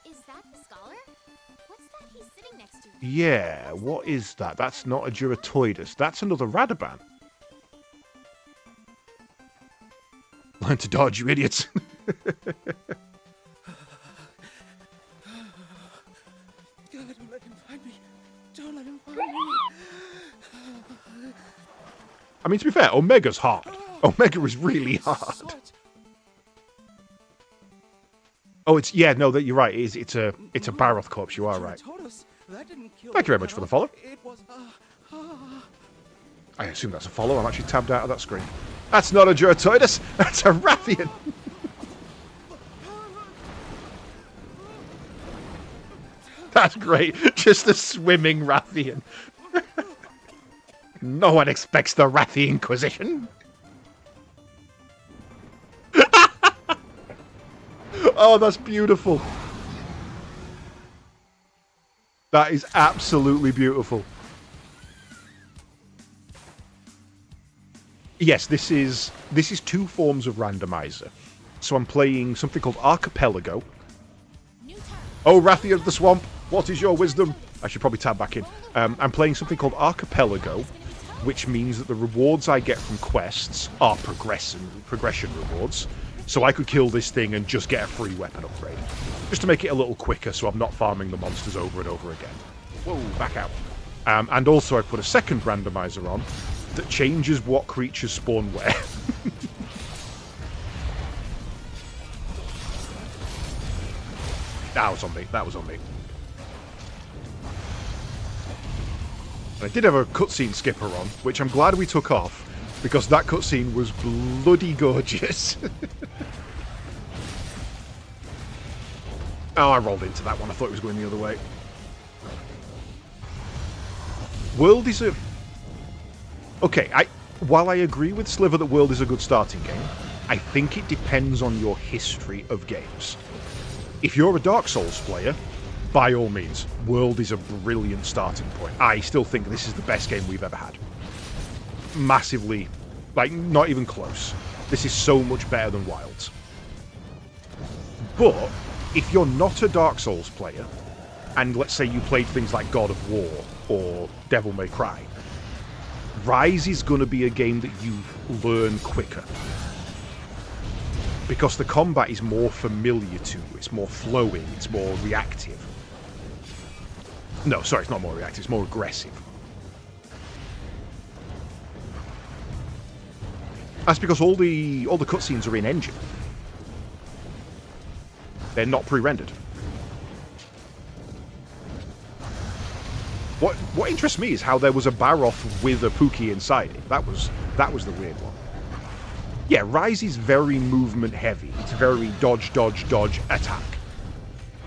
[SPEAKER 3] Is that the scholar? What's that he's sitting next to?
[SPEAKER 1] Yeah, what is that? That's not a Duratoidus. That's another Radaban. Learn to dodge, you idiots.
[SPEAKER 6] God, don't let him find me. Don't let him find me.
[SPEAKER 1] I mean, to be fair, Omega's hard. Omega is really hard. Oh, it's... Yeah, no, that you're right. It's a Baroth corpse. You are right.
[SPEAKER 6] That didn't kill
[SPEAKER 1] Thank you very much for the follow.
[SPEAKER 6] It was,
[SPEAKER 1] I assume that's a follow. I'm actually tabbed out of that screen. That's not a Duratoidus. That's a Rathian. That's great. Just a swimming Rathian. No one expects the Rathian Inquisition. Oh, that's beautiful. That is absolutely beautiful. Yes, this is 2 forms of randomizer. So I'm playing something called Archipelago. Oh, Rathian of the Swamp, what is your wisdom? I should probably tab back in. I'm playing something called Archipelago, which means that the rewards I get from quests are progression rewards. So I could kill this thing and just get a free weapon upgrade. Just to make it a little quicker so I'm not farming the monsters over and over again. Whoa, back out. And also I put a second randomizer on that changes what creatures spawn where. That was on me. That was on me. And I did have a cutscene skipper on, which I'm glad we took off, because that cutscene was bloody gorgeous. Oh, I rolled into that one. I thought it was going the other way. World is a... Okay, while I agree with Sliver that World is a good starting game, I think it depends on your history of games. If you're a Dark Souls player, by all means, World is a brilliant starting point. I still think this is the best game we've ever had. Massively, like, not even close. This is so much better than Wilds. But, if you're not a Dark Souls player, and let's say you played things like God of War or Devil May Cry, Rise is going to be a game that you learn quicker. because the combat is more familiar to you. It's more flowing. It's more reactive. No, sorry, it's not more reactive. It's more aggressive. That's because all the cutscenes are in engine. They're not pre-rendered. What interests me is how there was a Baroth with a Pookie inside it. That was the weird one. Yeah, Rise is very movement heavy. It's very dodge, dodge, dodge, attack.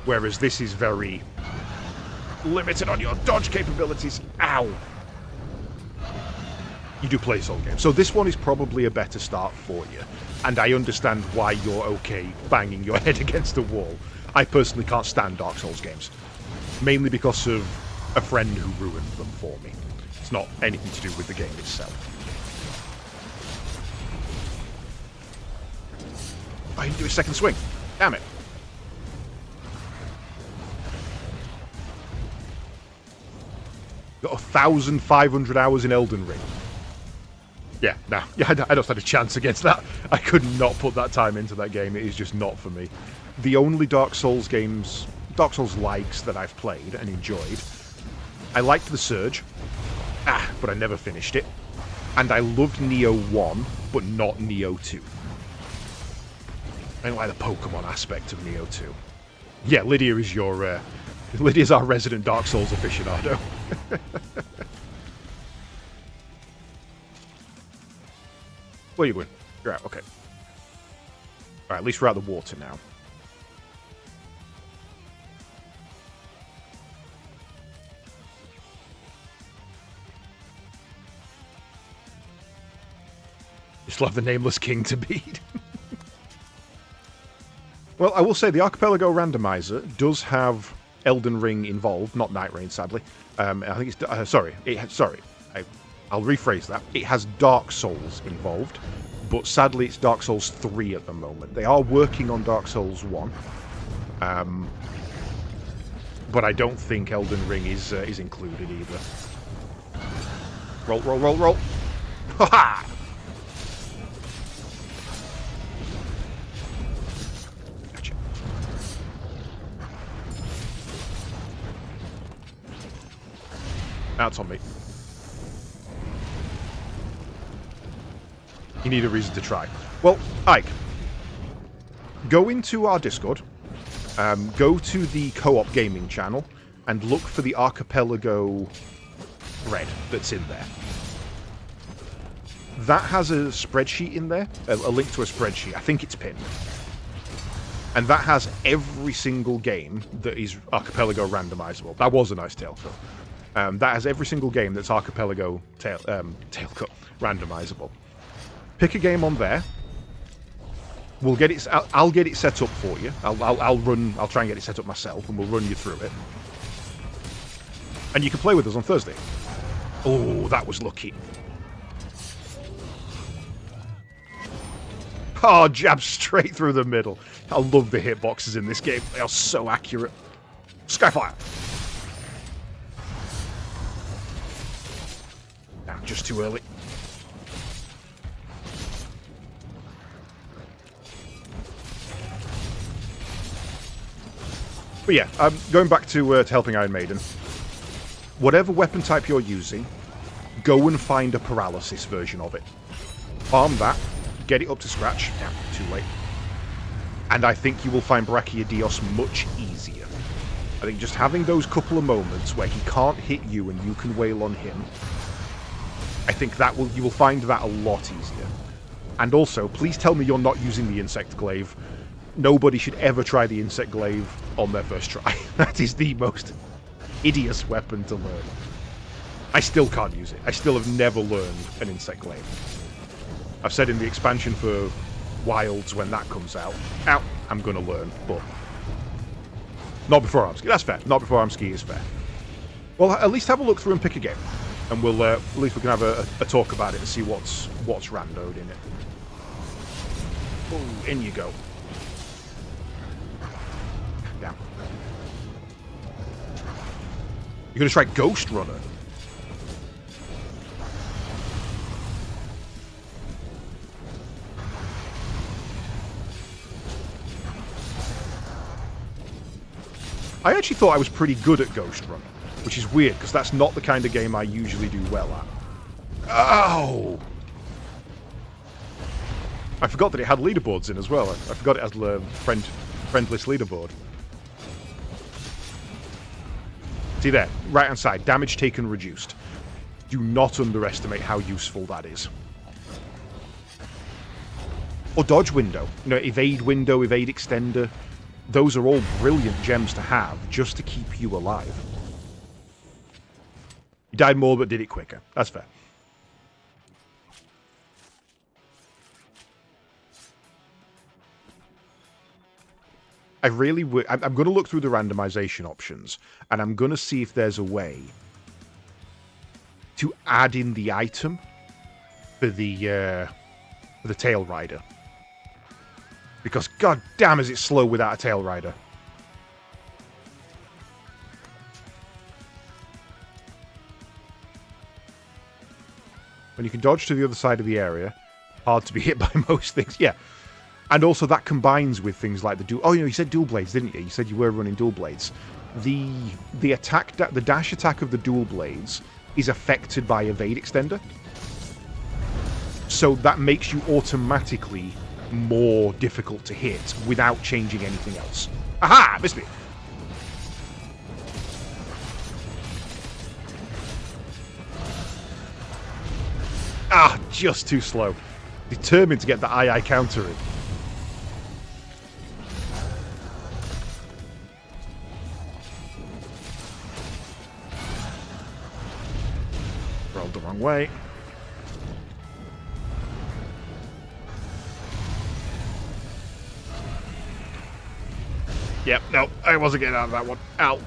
[SPEAKER 1] Whereas this is very limited on your dodge capabilities. Ow! You do play Soul games. So this one is probably a better start for you. And I understand why you're okay banging your head against the wall. I personally can't stand Dark Souls games. Mainly because of a friend who ruined them for me. It's not anything to do with the game itself. I didn't do a second swing. Damn it. Got 1,500 hours in Elden Ring. Yeah, no. Yeah, I don't stand a chance against that. I could not put that time into that game. It is just not for me. The only Dark Souls games, Dark Souls likes that I've played and enjoyed, I liked The Surge, but I never finished it. And I loved Neo 1, but not Neo 2. I don't like the Pokemon aspect of Neo 2. Yeah, Lydia is your... Lydia's our resident Dark Souls aficionado. Where are you going? You're out, okay. Alright, at least we're out of the water now. You still have the Nameless King to beat. Well, I will say the Archipelago Randomizer does have Elden Ring involved, not Night Rain, sadly. I think it's... I'll rephrase that. It has Dark Souls involved, but sadly it's Dark Souls 3 at the moment. They are working on Dark Souls 1. But I don't think Elden Ring is included either. Roll, roll, roll, roll. Ha-ha! Gotcha. Now it's on me. You need a reason to try. Well, Ike, go into our Discord, go to the co-op gaming channel, and look for the Archipelago thread that's in there. That has a spreadsheet in there, a link to a spreadsheet. I think it's pinned. And that has every single game that is Archipelago randomizable. That was a nice tailcut. That has every single game that's Archipelago tailcut randomizable. Pick a game on there. We'll get it. I'll get it set up for you. I'll try and get it set up myself, and we'll run you through it. And you can play with us on Thursday. Oh, that was lucky. Oh, jab straight through the middle. I love the hitboxes in this game. They are so accurate. Skyfire. Nah, just too early. But yeah, going back to helping Iron Maiden. Whatever weapon type you're using, go and find a paralysis version of it. Farm that, get it up to scratch. Yeah, too late. And I think you will find Brachiodeos much easier. I think just having those couple of moments where he can't hit you and you can wail on him, I think you will find that a lot easier. And also, please tell me you're not using the Insect Glaive. Nobody should ever try the Insect Glaive on their first try. That is the most hideous weapon to learn. I still can't use it. I still have never learned an Insect Glaive. I've said in the expansion for Wilds when that comes out, I'm going to learn, but not before Armski. That's fair. Not before Armski is fair. Well, at least have a look through and pick a game. And we'll at least we can have a talk about it and see what's randoed in it. Oh, in you go. Down. You're going to try Ghost Runner. I actually thought I was pretty good at Ghost Run, which is weird, because that's not the kind of game I usually do well at. Oh! I forgot that it had leaderboards in as well. I forgot it has the friend-list leaderboard. See there, right-hand side, damage taken reduced. Do not underestimate how useful that is. Or dodge window. You know, evade window, evade extender. Those are all brilliant gems to have just to keep you alive. You died more but did it quicker. That's fair. I'm going to look through the randomization options, and I'm going to see if there's a way to add in the item for the tail rider. Because god damn is it slow without a tail rider. When you can dodge to the other side of the area, hard to be hit by most things. Yeah. And also that combines with things like the dual... Oh, you said dual blades, didn't you? You said you were running dual blades. The dash attack of the dual blades is affected by evade extender. So that makes you automatically more difficult to hit without changing anything else. Aha! Missed me! Ah, just too slow. Determined to get the II counter in. Rolled the wrong way. Yep, no, I wasn't getting out of that one. Ow.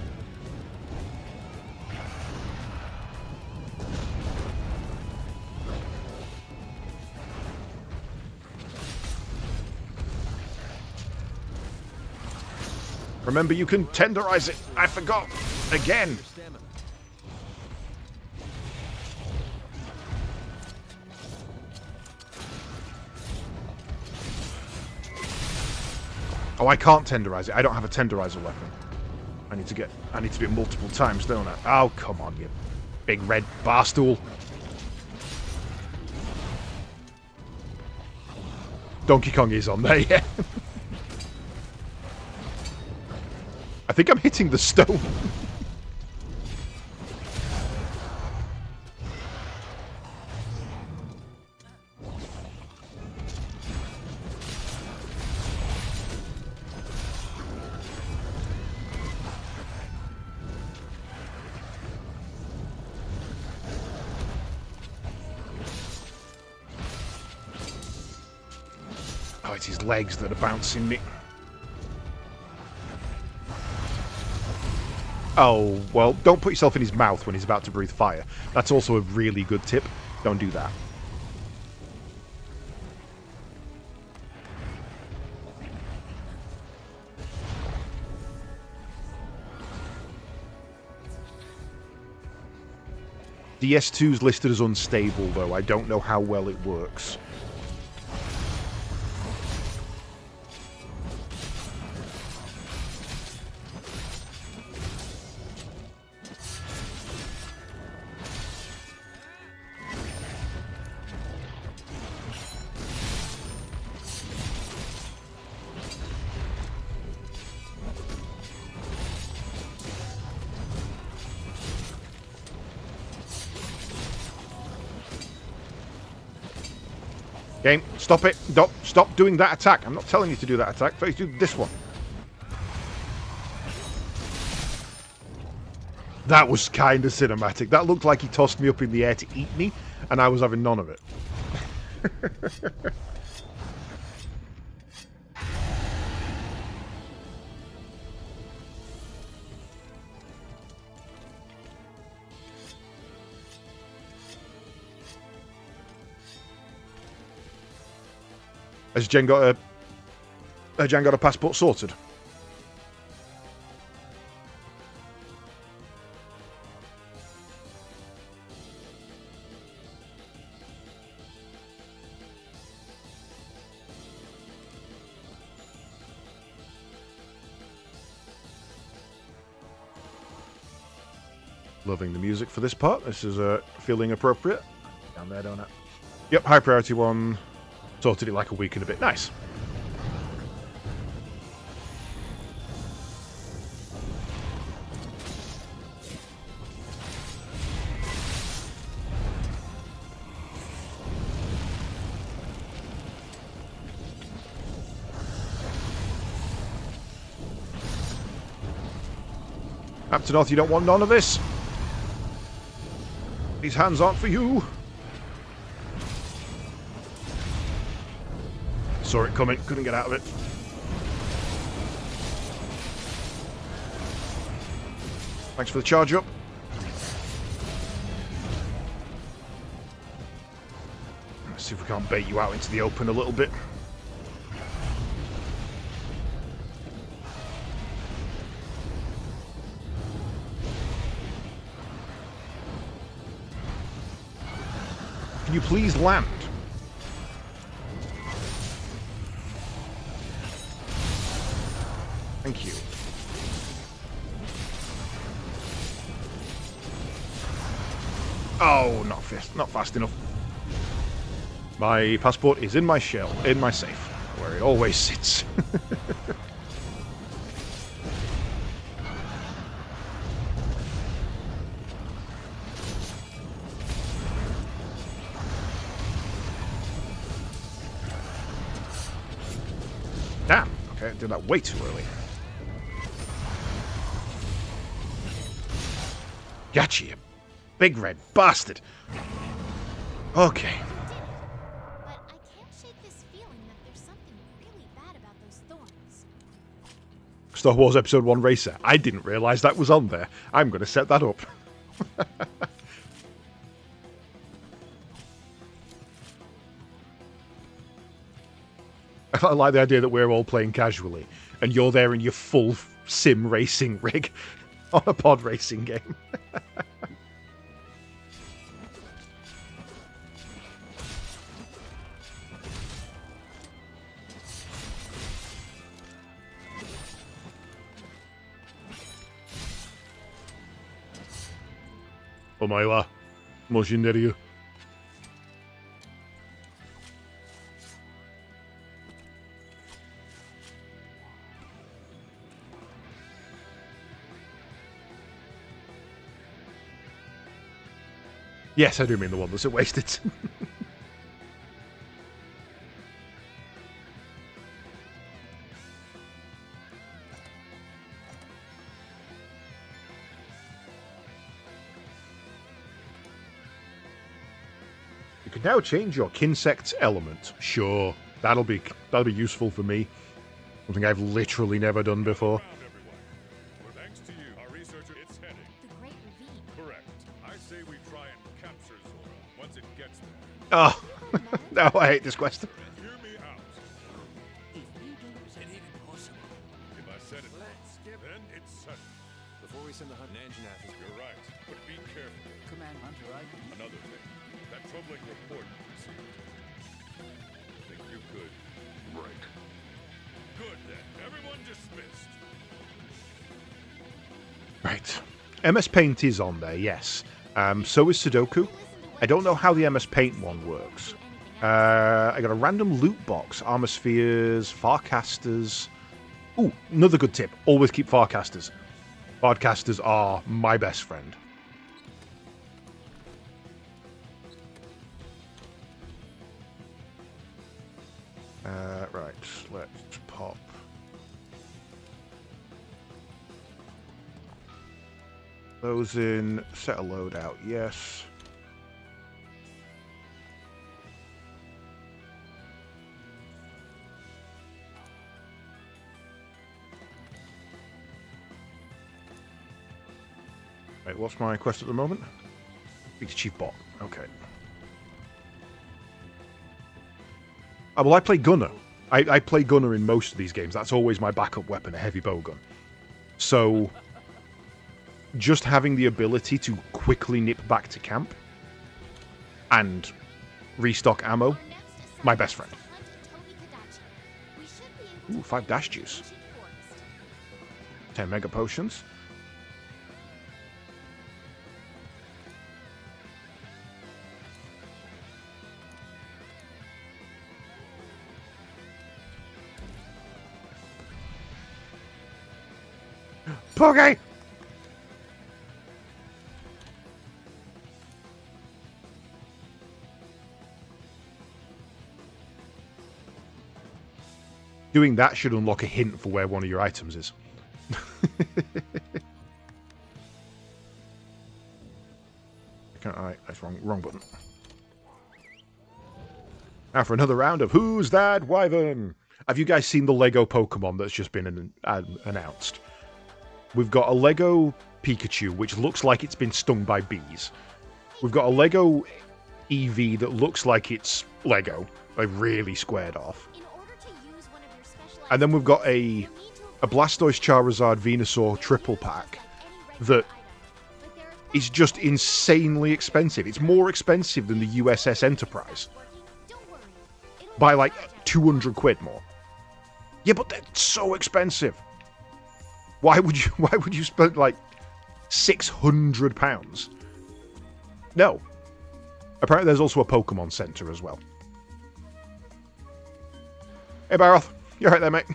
[SPEAKER 1] Remember, you can tenderize it. I forgot. Again. Oh, I can't tenderize it. I don't have a tenderizer weapon. I need to do it multiple times, don't I? Oh, come on, you big red barstool. Donkey Kong is on there, yeah. I think I'm hitting the stone. Oh, it's his legs that are bouncing me. Oh, well, don't put yourself in his mouth when he's about to breathe fire. That's also a really good tip. Don't do that. DS2's listed as unstable, though. I don't know how well it works. Game, stop it. Stop doing that attack. I'm not telling you to do that attack. Please do this one. That was kind of cinematic. That looked like he tossed me up in the air to eat me, and I was having none of it. Has Jen got a passport sorted? Loving the music for this part. This is feeling appropriate. Down there, don't I? Yep, high priority one. Sorted it like a week and a bit. Nice. Captain North, you don't want none of this. These hands aren't for you. Saw it coming, couldn't get out of it. Thanks for the charge up. Let's see if we can't bait you out into the open a little bit. Can you please land? Thank you. Oh, not fast enough. My passport is in my shell, in my safe, where it always sits. Damn. Okay, I did that way too early. Gotcha, you big red bastard. Okay.
[SPEAKER 3] But I can't shake this feeling that there's something really bad about those thorns.
[SPEAKER 1] Star Wars Episode 1 Racer. I didn't realise that was on there. I'm going to set that up. I like the idea that we're all playing casually, and you're there in your full sim racing rig on a pod racing game. Omae mo shinderu yo. Yes, I do mean the one that's wasted. You can now change your Kinsect element. Sure, that'll be useful for me. Something I've literally never done before.
[SPEAKER 5] Round, everyone. Well, thanks to you, our researcher, it's heading.
[SPEAKER 3] The Great Ravine.
[SPEAKER 5] Correct. I say we try and capture Zora once it gets there.
[SPEAKER 1] Oh, no, I hate this quest.
[SPEAKER 5] Hear me out.
[SPEAKER 8] If you do, then it impossible.
[SPEAKER 5] If I said it
[SPEAKER 8] Let's skip.
[SPEAKER 5] then it's settled.
[SPEAKER 2] Before we send the hunt engine after
[SPEAKER 5] You're right, but be careful.
[SPEAKER 8] Command Hunter, I can.
[SPEAKER 5] Another thing, that troubling report you received. Think you could? Right. Good then. Everyone dismissed.
[SPEAKER 1] Right. MS Paint is on there, yes. So is Sudoku. I don't know how the MS Paint one works. I got a random loot box. Armor spheres, Farcasters. Ooh, another good tip. Always keep Farcasters. Farcasters are my best friend. Right, let's pop. Those in, set a loadout, yes. Right, what's my quest at the moment? Beat Chief Bot, okay. Oh, well, I play Gunner. I play Gunner in most of these games. That's always my backup weapon, a heavy bowgun. So, just having the ability to quickly nip back to camp and restock ammo, my best friend. Ooh, 5 dash juice. 10 mega potions. Puggy! Doing that should unlock a hint for where one of your items is. That's wrong button. Now for another round of Who's That Wyvern? Have you guys seen the Lego Pokemon that's just been announced? We've got a Lego Pikachu, which looks like it's been stung by bees. We've got a Lego Eevee that looks like it's Lego, like really squared off. And then we've got a Blastoise, Charizard, Venusaur triple pack that is just insanely expensive. It's more expensive than the USS Enterprise. By like 200 quid more. Yeah, but they're so expensive. Why would you spend like £600? No. Apparently there's also a Pokemon Center as well. Hey Baroth, you right there, mate?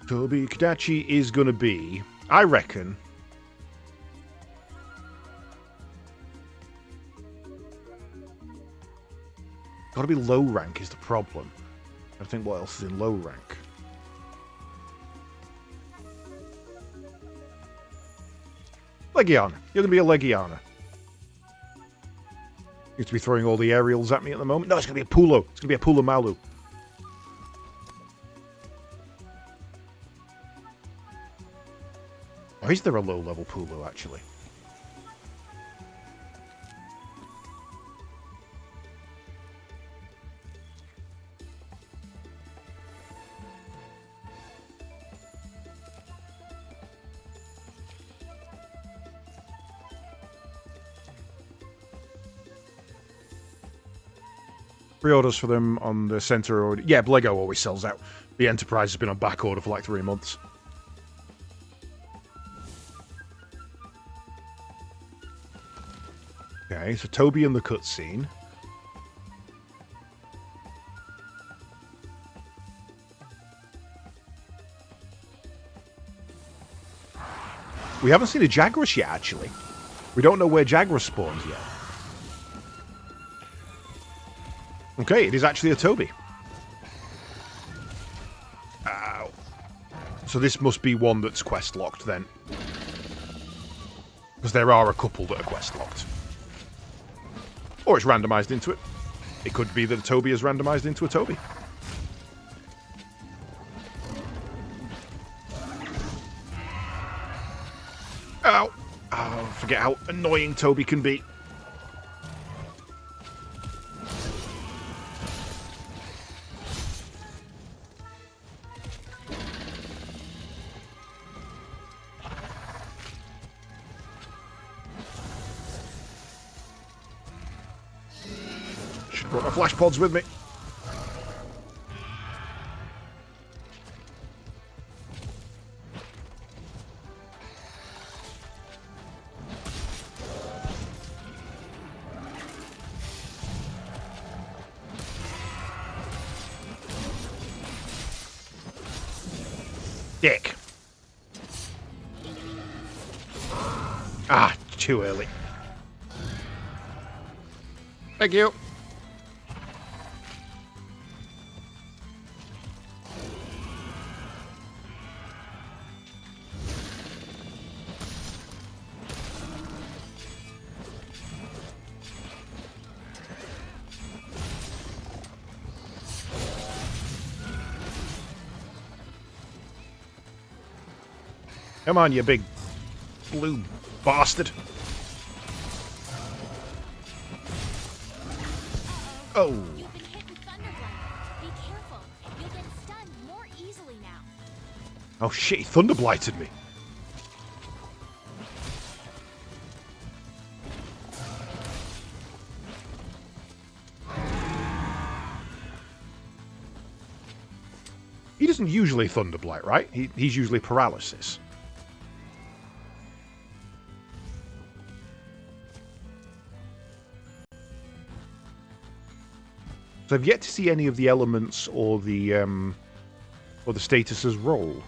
[SPEAKER 1] Toby Kadachi is going to be, I reckon, got to be low rank is the problem. I think what else is in low rank. Legiana. You're going to be a Legiana. You have to be throwing all the aerials at me at the moment. No, it's going to be a Pulo. It's going to be a Pulamalu. Or is there a low-level Pulo, actually? Pre-orders for them on the center already. Yeah, Lego always sells out. The Enterprise has been on back order for like 3 months. Okay, so Toby in the cutscene. We haven't seen a Jagras yet, actually. We don't know where Jagras spawned yet. Okay, it is actually a Toby. Ow. So this must be one that's quest locked then. Because there are a couple that are quest locked. Or it's randomized into it. It could be that a Toby is randomized into a Toby. Ow! Oh, forget how annoying Toby can be. Brought my flash pods with me. Dick. Ah, too early. Thank you. Come on, you big blue bastard. Oh.
[SPEAKER 3] You've been hit with Thunderblight. Be careful. You'll get stunned more easily now.
[SPEAKER 1] Oh shit, he Thunderblighted me. He doesn't usually Thunderblight, right? He's usually Paralysis. So I've yet to see any of the elements or the statuses roll.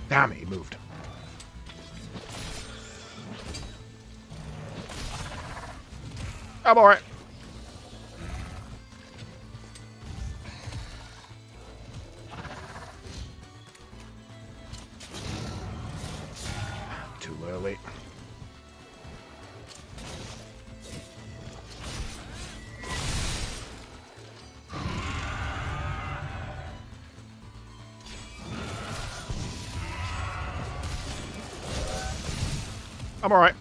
[SPEAKER 1] Damn it, he moved. I'm alright. Too early. I'm alright.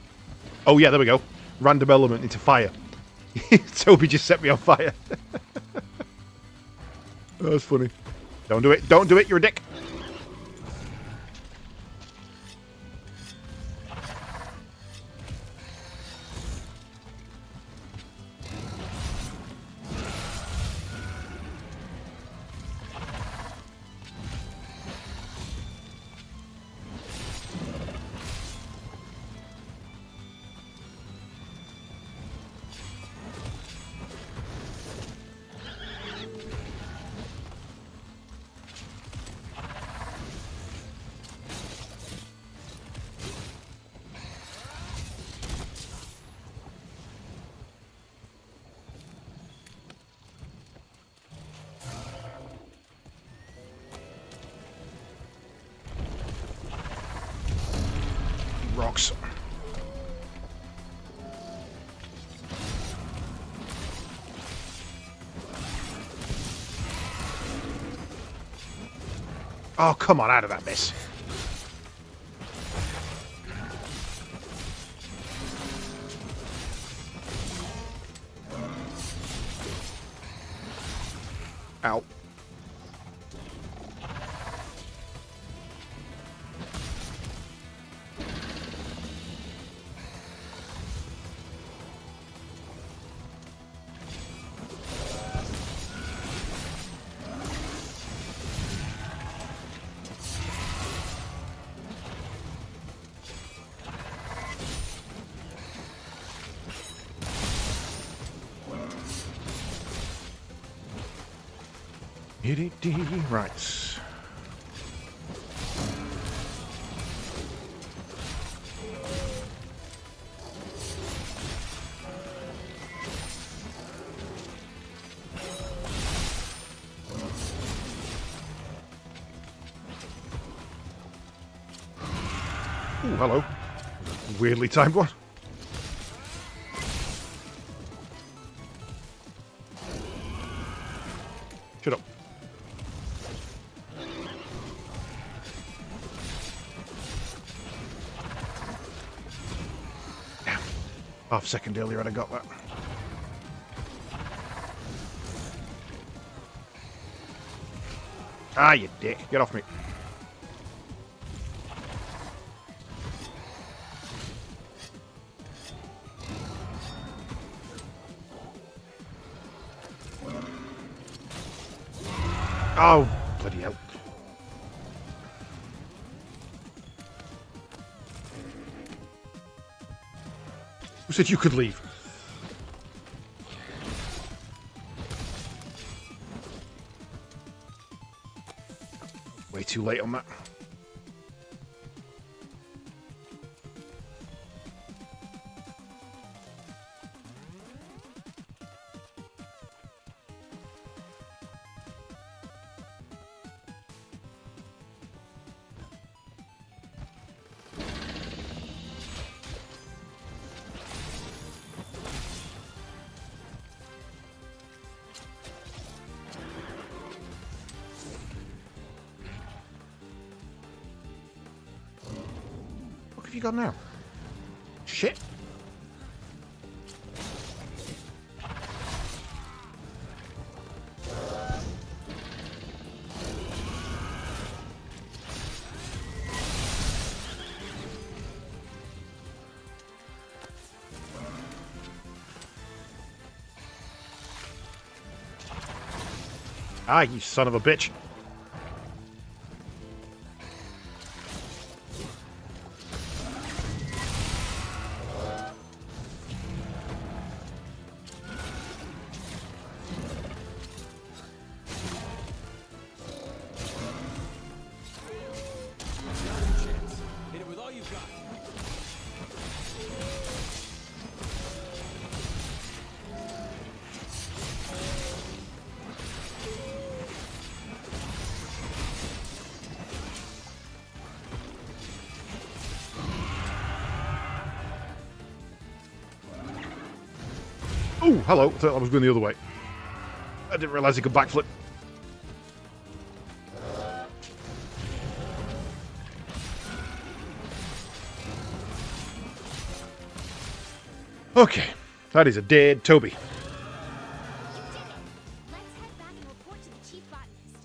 [SPEAKER 1] Oh yeah, there we go. Random element into fire. Toby just set me on fire. That was funny. Don't do it. Don't do it. You're a dick. Rocks. Oh, come on, out of that mess. Ow. Right. Ooh, hello. Weirdly timed one. Shut up. Damn. Half a second earlier and I got that. Ah, you dick. Get off me. Oh, bloody hell. Who said you could leave? Way too late on that. What have you got now? Shit. Ah, you son of a bitch.
[SPEAKER 2] Hit it with all you got.
[SPEAKER 1] Oh, hello. I thought I was going the other way. I didn't realise he could backflip. Okay, that is a dead Toby.
[SPEAKER 3] You did it! Let's head back and report to the chief botanist.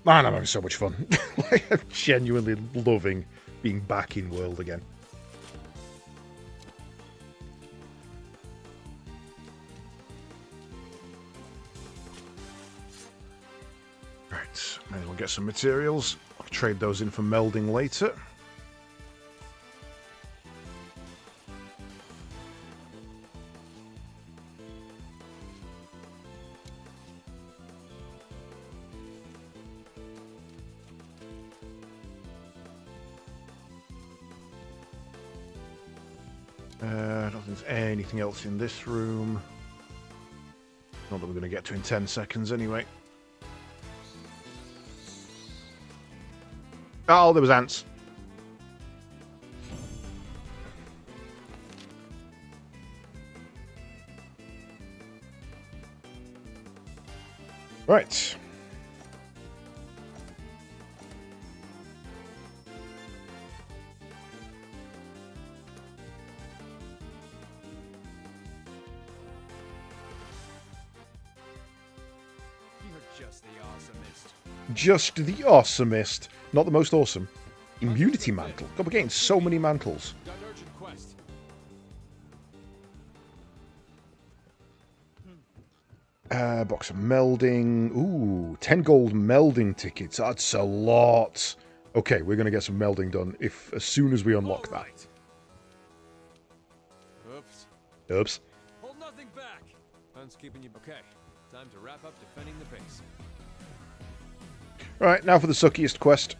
[SPEAKER 1] Man, I'm having so much fun. Like, I'm genuinely loving being back in World again. Right, may as well get some materials. I'll trade those in for melding later. I don't think there's anything else in this room. Not that we're going to get to in 10 seconds anyway. Oh, there was ants. Right.
[SPEAKER 2] You're just the awesomest.
[SPEAKER 1] Just the awesomest. Not the most awesome. Immunity mantle. God, we're getting so many mantles.
[SPEAKER 2] Got an urgent quest.
[SPEAKER 1] Box of melding. Ooh, 10 gold melding tickets. That's a lot. Okay, we're going to get some melding done as soon as we unlock that.
[SPEAKER 2] Alright. Oops.
[SPEAKER 1] Oops.
[SPEAKER 2] Hold nothing back. Fun's keeping you. Okay. Time to wrap up defending the base.
[SPEAKER 1] Right, now for the suckiest quest.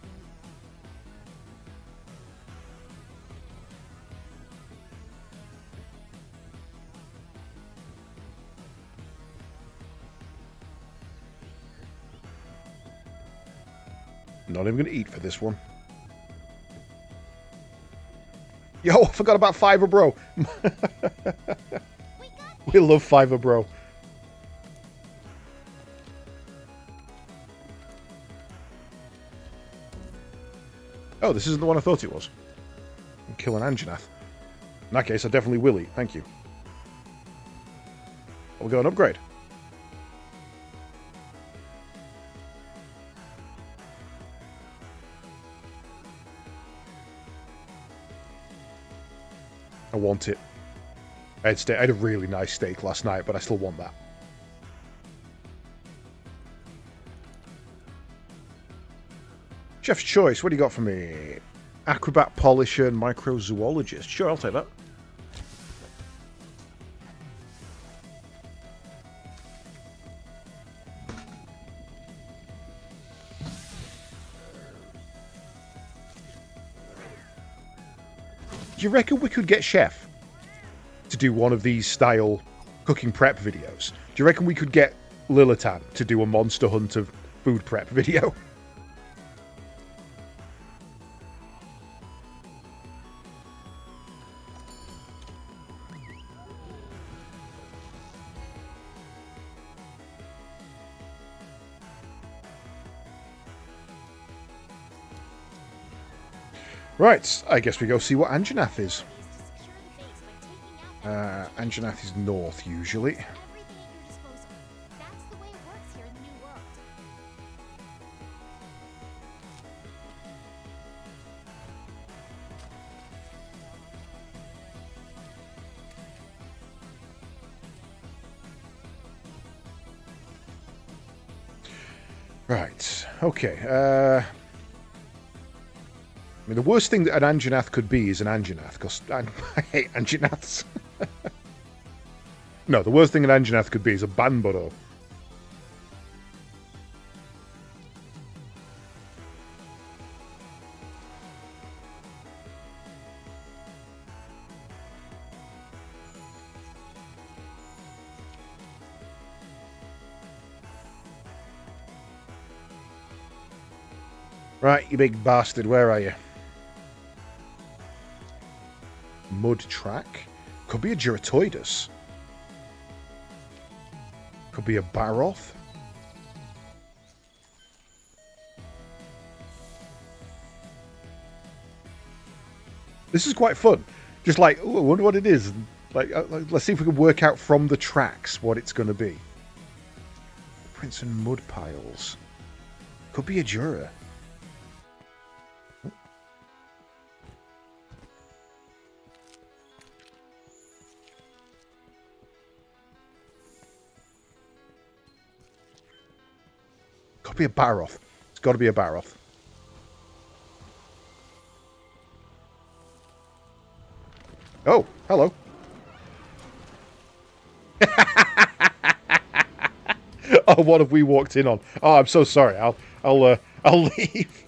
[SPEAKER 1] Not even going to eat for this one. Yo, I forgot about Fiverr Bro. We love Fiverr Bro. Oh, this isn't the one I thought it was. I'm killing Anjanath. In that case, I definitely will eat. Thank you. We'll go and upgrade. I want it. I had a really nice steak last night, but I still want that. Chef's choice, what do you got for me? Acrobat polisher and microzoologist. Sure, I'll take that. Do you reckon we could get Chef to do one of these style cooking prep videos? Do you reckon we could get Lilitan to do a Monster Hunter food prep video? Right, I guess we go see what Anjanath is. Anjanath is north, usually.
[SPEAKER 3] Everything at your disposal. That's the way it works here in the New World.
[SPEAKER 1] Right. Okay. I mean, the worst thing that an Anjanath could be is an Anjanath, because I hate Anjanaths. No, the worst thing an Anjanath could be is a Banburo. Right, you big bastard, where are you? Mud track? Could be a Duratoidus. Could be a Baroth. This is quite fun. Just like, ooh, I wonder what it is. Like, let's see if we can work out from the tracks what it's going to be. Prince and Mud Piles. Could be a Jura. Could be a Baroth. It's got to be a Baroth. Oh, hello. Oh, what have we walked in on? Oh, I'm so sorry. I'll leave.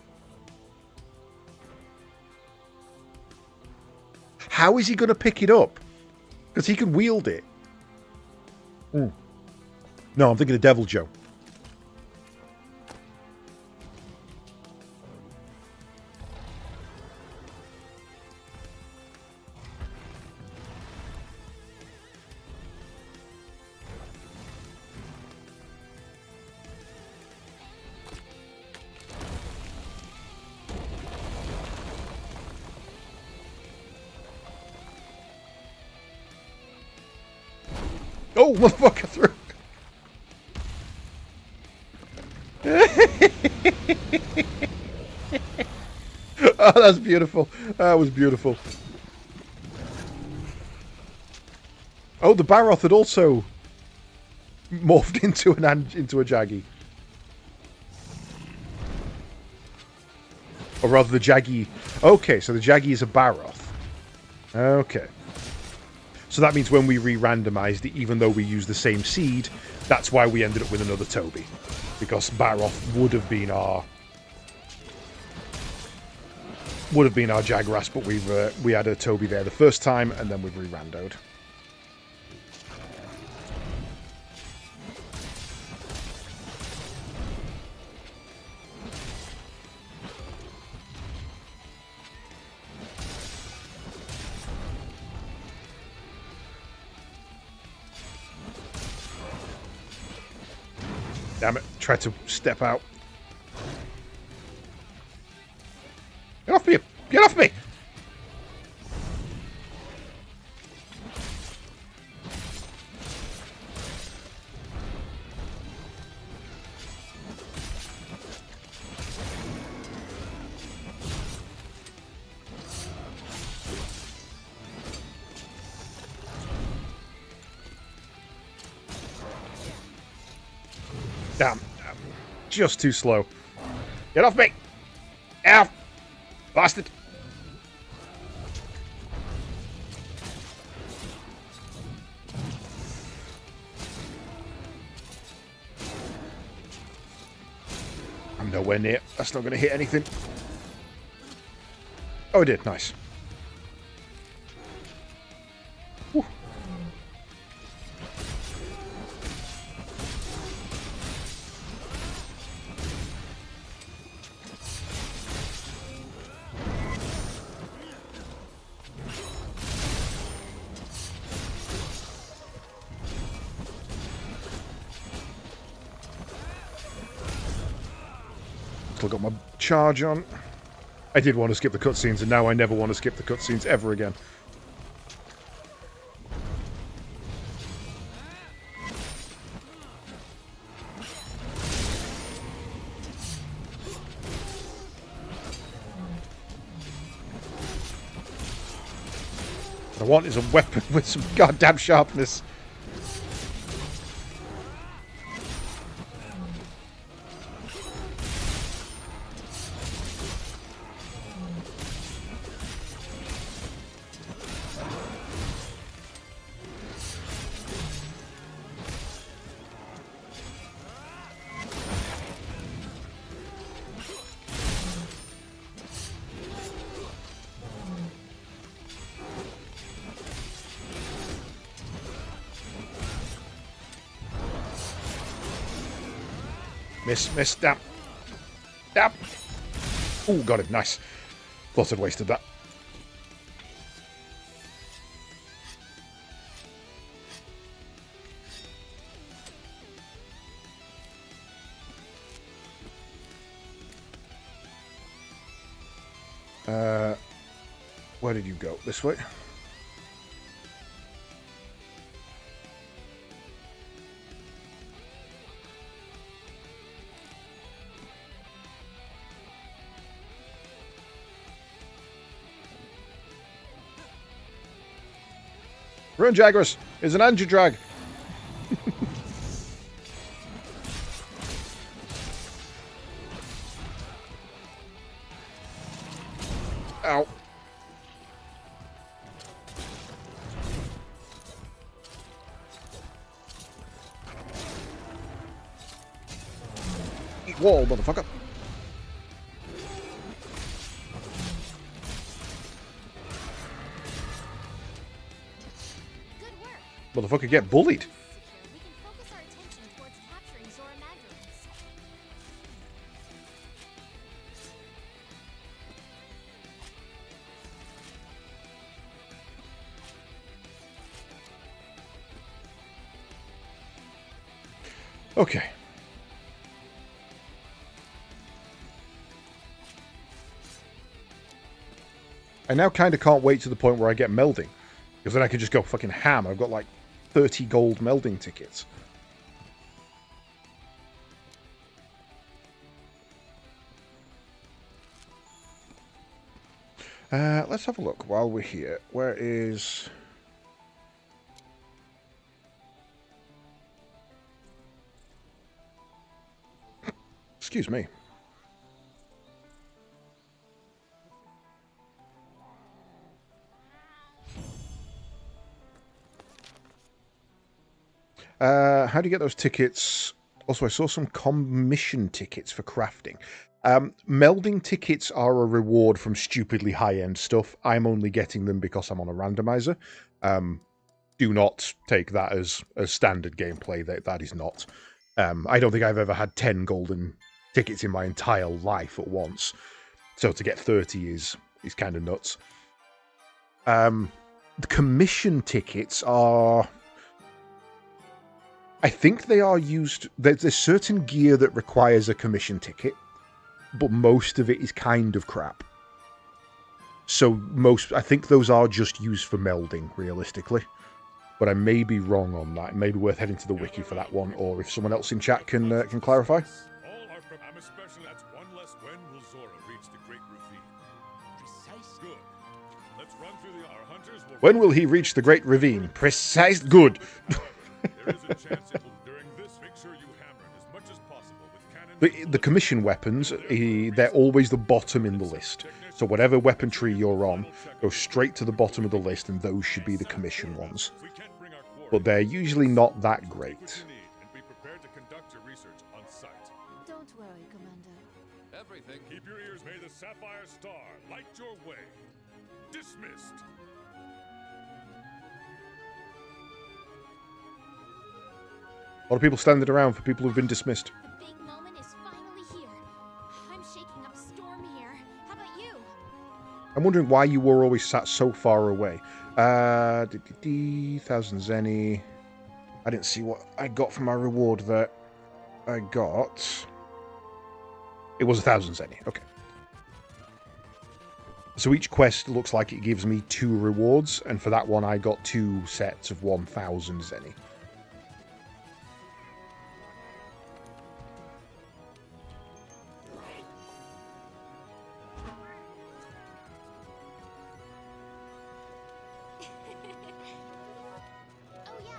[SPEAKER 1] How is he going to pick it up? Because he can wield it. Mm. No, I'm thinking of Devil Joe. Oh, motherfucker, through. Oh, that's beautiful. That was beautiful. Oh, the Baroth had also morphed into a Jaggy. Or rather, the Jaggy. Okay, so the Jaggy is a Baroth. Okay. So that means when we re-randomized it, even though we used the same seed, that's why we ended up with another Toby. Because Baroth would have been our Jagras, but we had a Toby there the first time, and then we've re-randoed. Damn it, tried to step out. Get off me! Get off me! Damn. Just too slow. Get off me! Get off! Bastard! I'm nowhere near. That's not going to hit anything. Oh, it did. Nice. Whew. Still got my charge on. I did want to skip the cutscenes, and now I never want to skip the cutscenes ever again. What I want is a weapon with some goddamn sharpness. Miss, damn. Damn. Ooh, got him, nice. Thought I'd wasted that. Where did you go? This way? Run, Jagras! It's an anti-drag! Ow. Eat wall, motherfucker.
[SPEAKER 3] Good work.
[SPEAKER 1] Motherfucker get bullied.
[SPEAKER 3] We can focus our attention towards capturing Zora Magdaros.
[SPEAKER 1] Okay. I now kind of can't wait to the point where I get melding. Because then I can just go fucking ham. I've got like 30 gold melding tickets. Let's have a look while we're here. Where is... Excuse me. How do you get those tickets? Also, I saw some commission tickets for crafting. Melding tickets are a reward from stupidly high-end stuff. I'm only getting them because I'm on a randomizer. Do not take that as standard gameplay. That is not. I don't think I've ever had 10 golden tickets in my entire life at once. So to get 30 is kind of nuts. The commission tickets are... I think they are used... There's certain gear that requires a commission ticket, but most of it is kind of crap. So I think those are just used for melding, realistically. But I may be wrong on that. It may be worth heading to the wiki for that one, or if someone else in chat can clarify.
[SPEAKER 5] I'm especially at one less. When will Zora reach the Great Ravine? Precise. Good. Let's run through our hunters.
[SPEAKER 1] When will he reach the Great Ravine? Precise. Good.
[SPEAKER 5] There is a chance it will. During this, make sure you hammer it as much as possible with cannons.
[SPEAKER 1] The commission weapons, they're always the bottom in the list. So whatever weapon tree you're on, go straight to the bottom of the list, and those should be the commission ones. But they're usually not that great.
[SPEAKER 5] And be prepared to conduct your research on site.
[SPEAKER 3] Don't worry, Commander.
[SPEAKER 2] Everything.
[SPEAKER 5] Keep your ears. May the Sapphire Star light your way. Dismissed.
[SPEAKER 1] A lot of people standing around for people who've been dismissed.
[SPEAKER 3] The big moment is finally here. I'm shaking up a storm here. How about you?
[SPEAKER 1] I'm wondering why you were always sat so far away. 1,000 zenny. I didn't see what I got for my reward there. I got... It was 1,000 zenny. Okay. So each quest looks like it gives me 2 rewards, and for that one I got 2 sets of 1,000 zenny.
[SPEAKER 3] Oh yeah.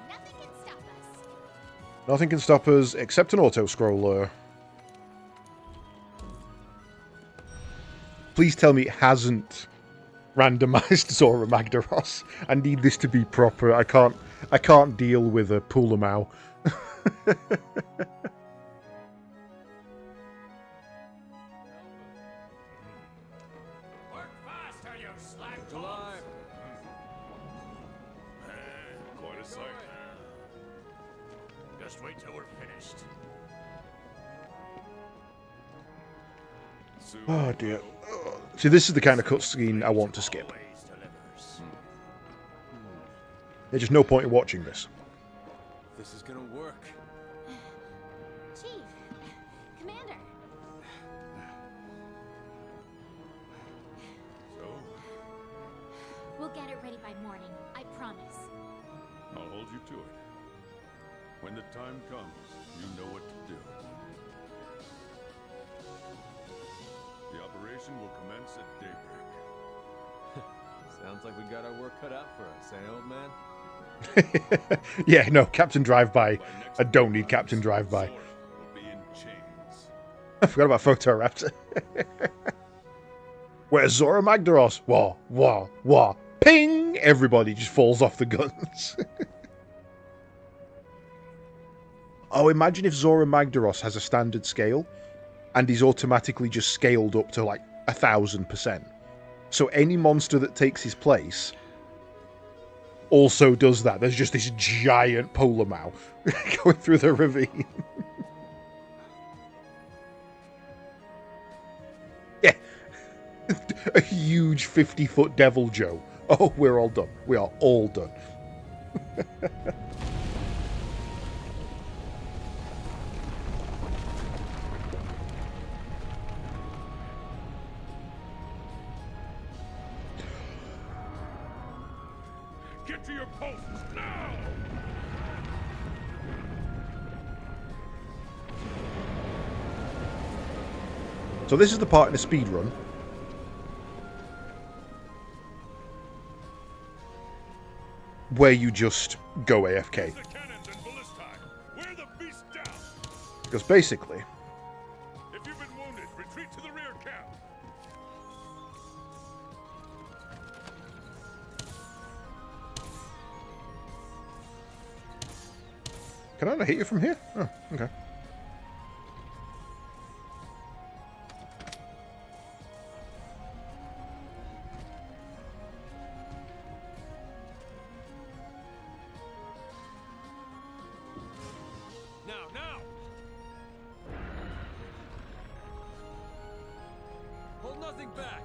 [SPEAKER 3] Nothing can stop us.
[SPEAKER 1] Nothing can stop us except an auto-scroller. Please tell me it hasn't randomized Zora Magdaros. I need this to be proper. I can't deal with a Pulamau.
[SPEAKER 8] Work faster, you slag
[SPEAKER 2] Alive.
[SPEAKER 5] Quite a sight. Just wait till we're finished.
[SPEAKER 1] Oh dear. See, this is the kind of cutscene I want to skip. There's just no point in watching this.
[SPEAKER 2] This is gonna work.
[SPEAKER 3] Chief, Commander.
[SPEAKER 5] So,
[SPEAKER 3] We'll get it ready by morning. I promise.
[SPEAKER 5] I'll hold you to it. When the time comes, you know what to do. The operation will commence at daybreak.
[SPEAKER 2] Sounds like we got our work cut out for us, eh, old man?
[SPEAKER 1] Yeah, no, Captain Drive-By.
[SPEAKER 5] By next
[SPEAKER 1] I don't need
[SPEAKER 5] month,
[SPEAKER 1] Captain Drive-By.
[SPEAKER 5] Zora will be in chains.
[SPEAKER 1] I forgot about Photoraptor. Where's Zora Magdaros? Wah, wah, wah. Ping! Everybody just falls off the guns. Oh, imagine if Zora Magdaros has a standard scale and is automatically just scaled up to like 1000%. So any monster that takes his place also does that. There's just this giant polar mouth going through the ravine. Yeah. A huge 50-foot Devil Joe. Oh, we're all done. We are all done.
[SPEAKER 5] Get to your posts now!
[SPEAKER 1] So this is the part in a speed run where you just go AFK.
[SPEAKER 5] The cannons and ballistae! Wear the beast down!
[SPEAKER 1] Because basically,
[SPEAKER 5] If you've been wounded, retreat to the rear camp!
[SPEAKER 1] can I not hit you from here? Oh, okay.
[SPEAKER 2] Now, now! Hold nothing back.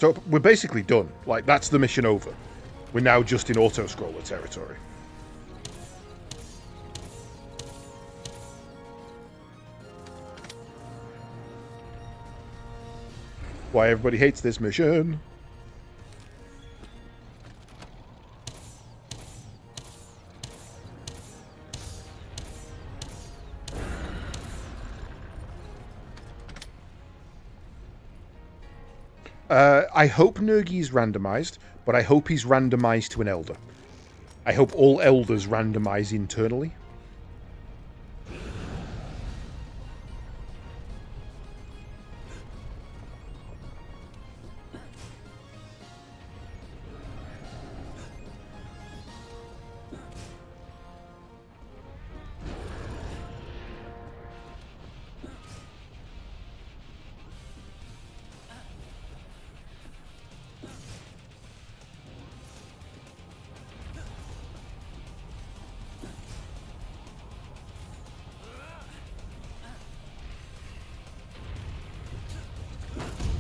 [SPEAKER 1] So we're basically done. Like, that's the mission over. We're now just in auto-scroller territory. Why everybody hates this mission. I hope Nergi's randomized, but I hope he's randomized to an Elder. I hope all Elders randomize internally.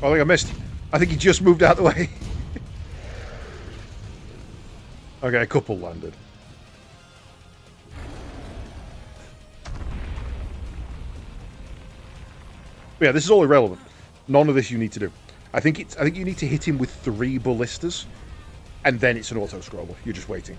[SPEAKER 1] Oh, I think I missed. I think he just moved out of the way. Okay, a couple landed. But yeah, this is all irrelevant. None of this you need to do. I think you need to hit him with 3 ballistas, and then it's an auto scroller. You're just waiting.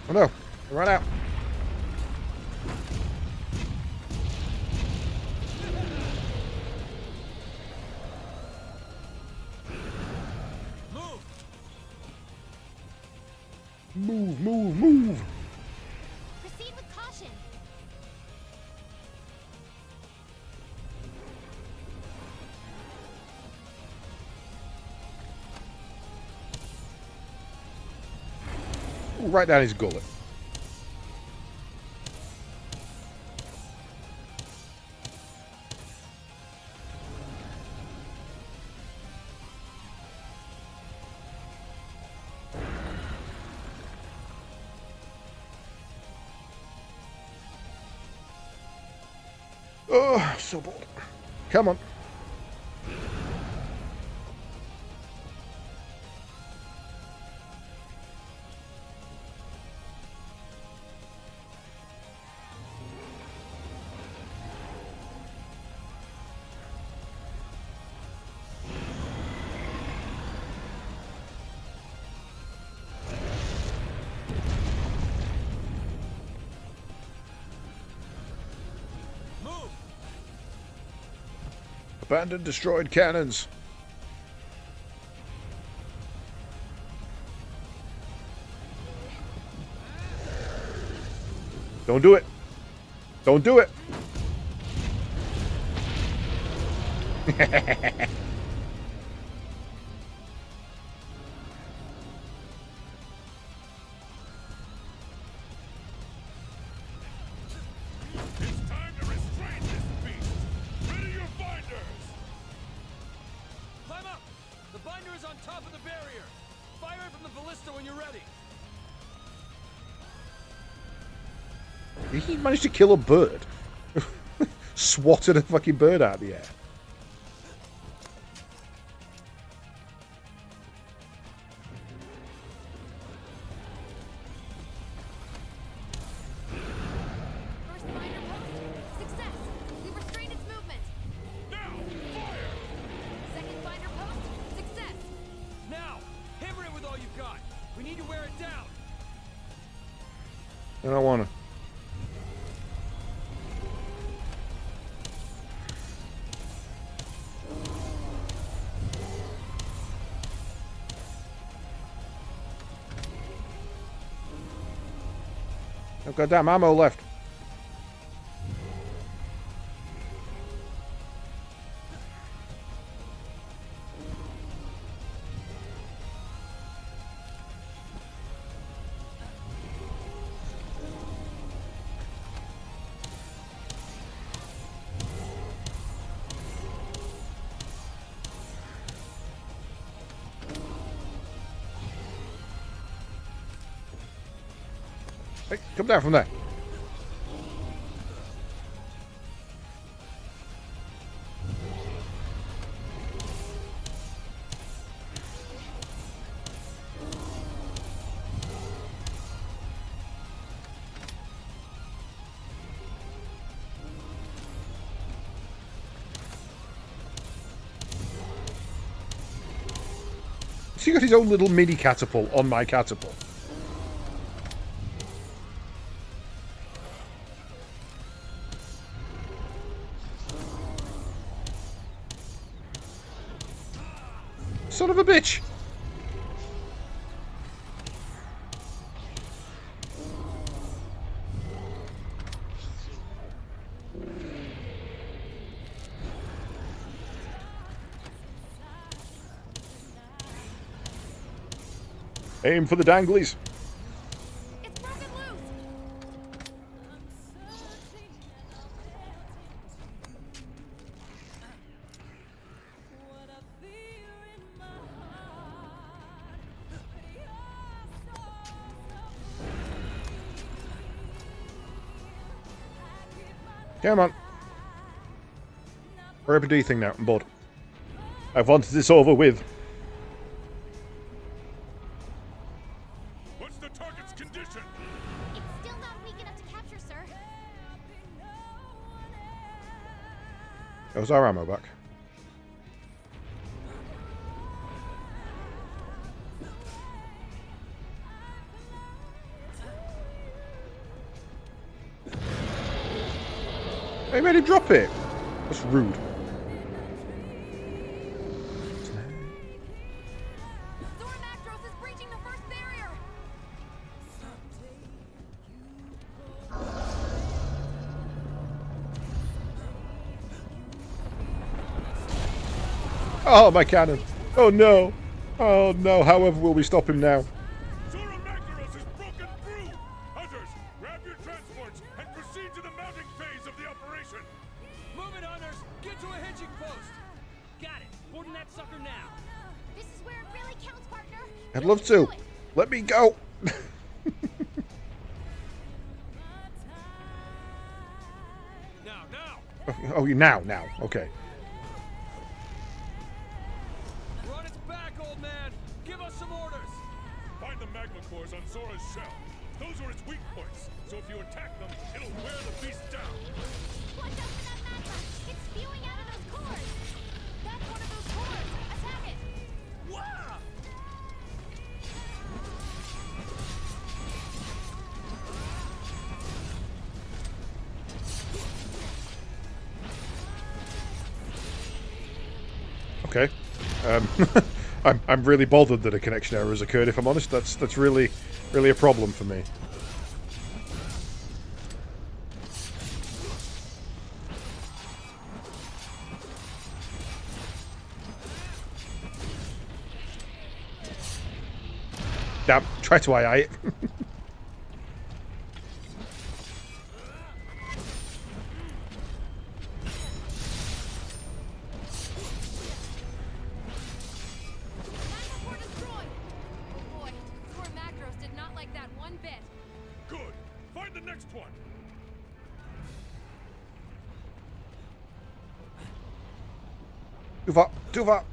[SPEAKER 1] Oh no, I ran out. Move, move, move!
[SPEAKER 3] Proceed with caution.
[SPEAKER 1] Ooh, right down his gullet. Oh, so bored. Come on.
[SPEAKER 2] Move!
[SPEAKER 1] Abandoned destroyed cannons. Don't do it. Don't do it.
[SPEAKER 5] It's time to restrain this beast. Ready your binders.
[SPEAKER 2] Climb up! The binder is on top of the barrier. Fire it from the ballista when you're ready.
[SPEAKER 1] He managed to kill a bird. Swatted a fucking bird out of the air.
[SPEAKER 3] First binder post. Success. We restrained its movement.
[SPEAKER 5] Now, fire.
[SPEAKER 3] Second binder post. Success.
[SPEAKER 2] Now, hammer it with all you've got. We need to wear it down.
[SPEAKER 1] I don't want to. I've got damn ammo left. Hey, come down from there. So he got his own little mini catapult on my catapult. Son of a bitch! Aim for the danglies.
[SPEAKER 3] It's broken loose.
[SPEAKER 1] Come on. Hurry up and do your thing now, I'm bored. I've wanted this over with.
[SPEAKER 5] What's the target's condition?
[SPEAKER 3] It's still not weak enough to capture, sir.
[SPEAKER 1] That was our ammo back. They made him drop it. That's rude.
[SPEAKER 3] Storm Actros is breaching the first barrier.
[SPEAKER 1] Oh, my cannon. Oh, no. Oh, no. However, will we stop him now?
[SPEAKER 5] Zora Magdaros is broken through! Hunters, grab your transports and proceed to the mounting phase of the operation!
[SPEAKER 8] Move it, hunters! Get to a hitching post! Got it! Boarding that sucker now!
[SPEAKER 3] This is where it really counts, partner.
[SPEAKER 1] I'd
[SPEAKER 3] You
[SPEAKER 1] love
[SPEAKER 3] can
[SPEAKER 1] to.
[SPEAKER 3] do it.
[SPEAKER 1] Let me go.
[SPEAKER 8] Now!
[SPEAKER 1] Oh, now. Okay.
[SPEAKER 8] We're on its back, old man! Give us some orders!
[SPEAKER 5] Find the magma cores on Zora's shell. Those are its weak points, so if you attack them, it'll wear the beast down.
[SPEAKER 3] Watch out for that magma. It's spewing out of those cores. That's one of those cores. Attack it.
[SPEAKER 8] Wow!
[SPEAKER 1] Okay. I'm really bothered that a connection error has occurred. If I'm honest, that's really a problem for me. Damn! Try to II it.
[SPEAKER 3] Magma core destroyed. Oh boy, Zora Magdaros did not like that one bit.
[SPEAKER 5] Good. Find the next one.
[SPEAKER 1] Too far.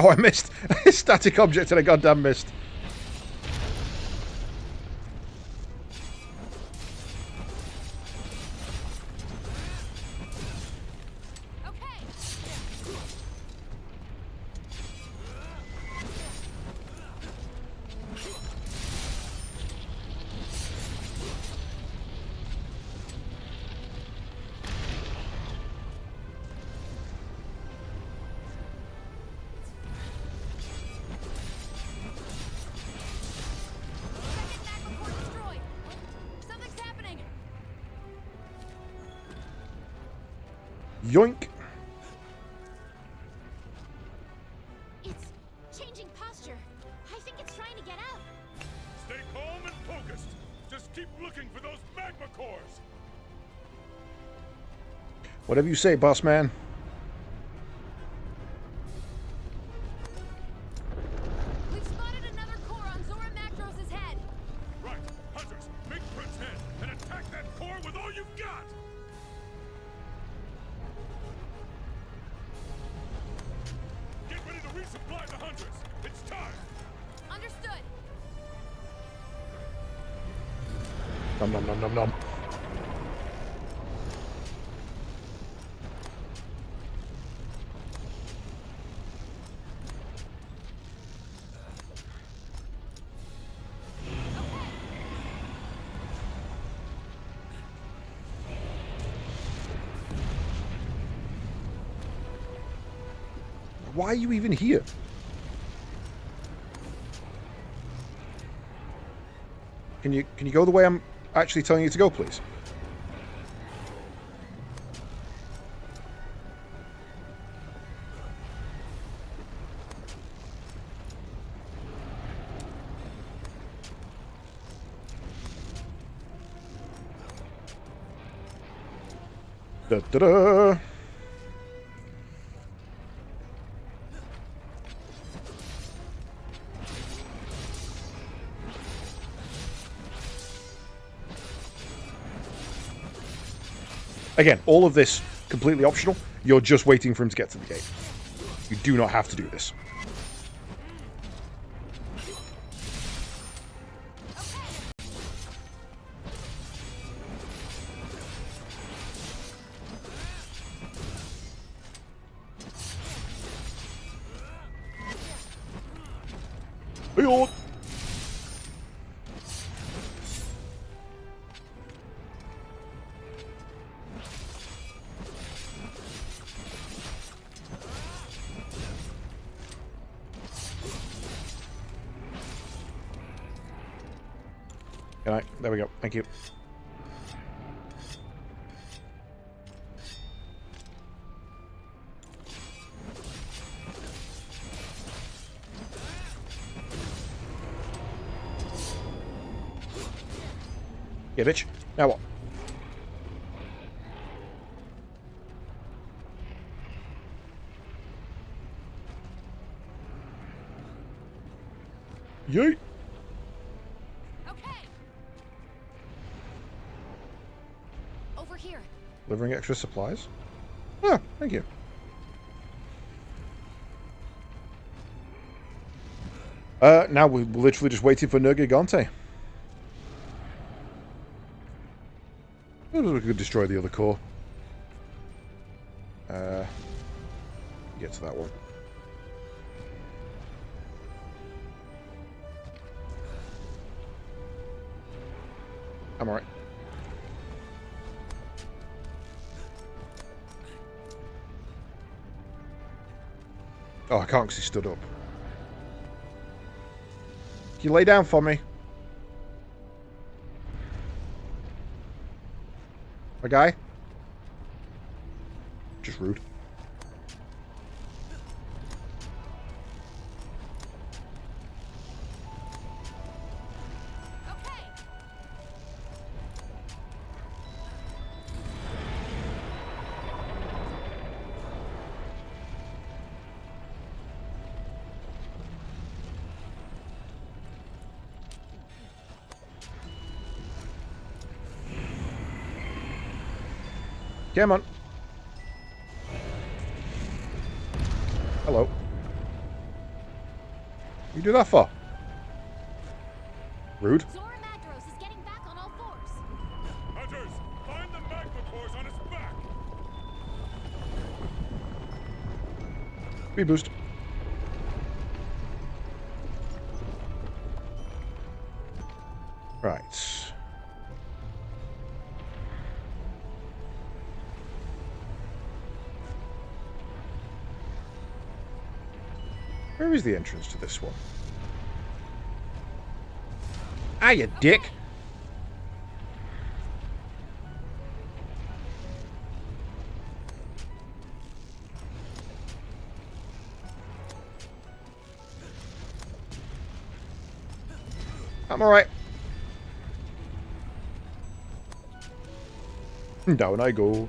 [SPEAKER 1] Oh, I missed. Static object and I goddamn missed.
[SPEAKER 3] Okay. Second magma core destroyed. Something's happening.
[SPEAKER 1] Yoink.
[SPEAKER 3] It's changing posture. I think it's trying to get out.
[SPEAKER 5] Stay calm and focused. Just keep looking for those magma cores.
[SPEAKER 1] Whatever you say, boss man.
[SPEAKER 3] We've spotted another core on Zora Magdaros' head.
[SPEAKER 5] Right. Hunters, make Prince head and attack that core with all you've got. Get ready to resupply the hunters. It's time.
[SPEAKER 3] Understood.
[SPEAKER 1] Nom nom nom nom nom. Why are you even here? Can you go the way I'm actually telling you to go, please? Da da da. Again, all of this completely optional. You're just waiting for him to get to the gate. You do not have to do this.
[SPEAKER 3] Okay.
[SPEAKER 1] Hey-oh. Good night. There we go. Thank you. Yeah, bitch. Now what? Yeet.
[SPEAKER 3] Okay. Over here.
[SPEAKER 1] Delivering extra supplies? Oh, thank you. Now we're literally just waiting for Nergigante. We could destroy the other core. Get to that one. I'm alright. Oh, I can't because he stood up. Can you lay down for me? A guy? Just rude.
[SPEAKER 3] Okay.
[SPEAKER 1] Come on. Hello. What you do that for? Rude.
[SPEAKER 3] Zora Madros is getting back on all fours.
[SPEAKER 5] Hunters, find the magma cores on his back.
[SPEAKER 1] Speed boost. Right. Where is the entrance to this one? Ah, you dick! I'm alright. Down I go.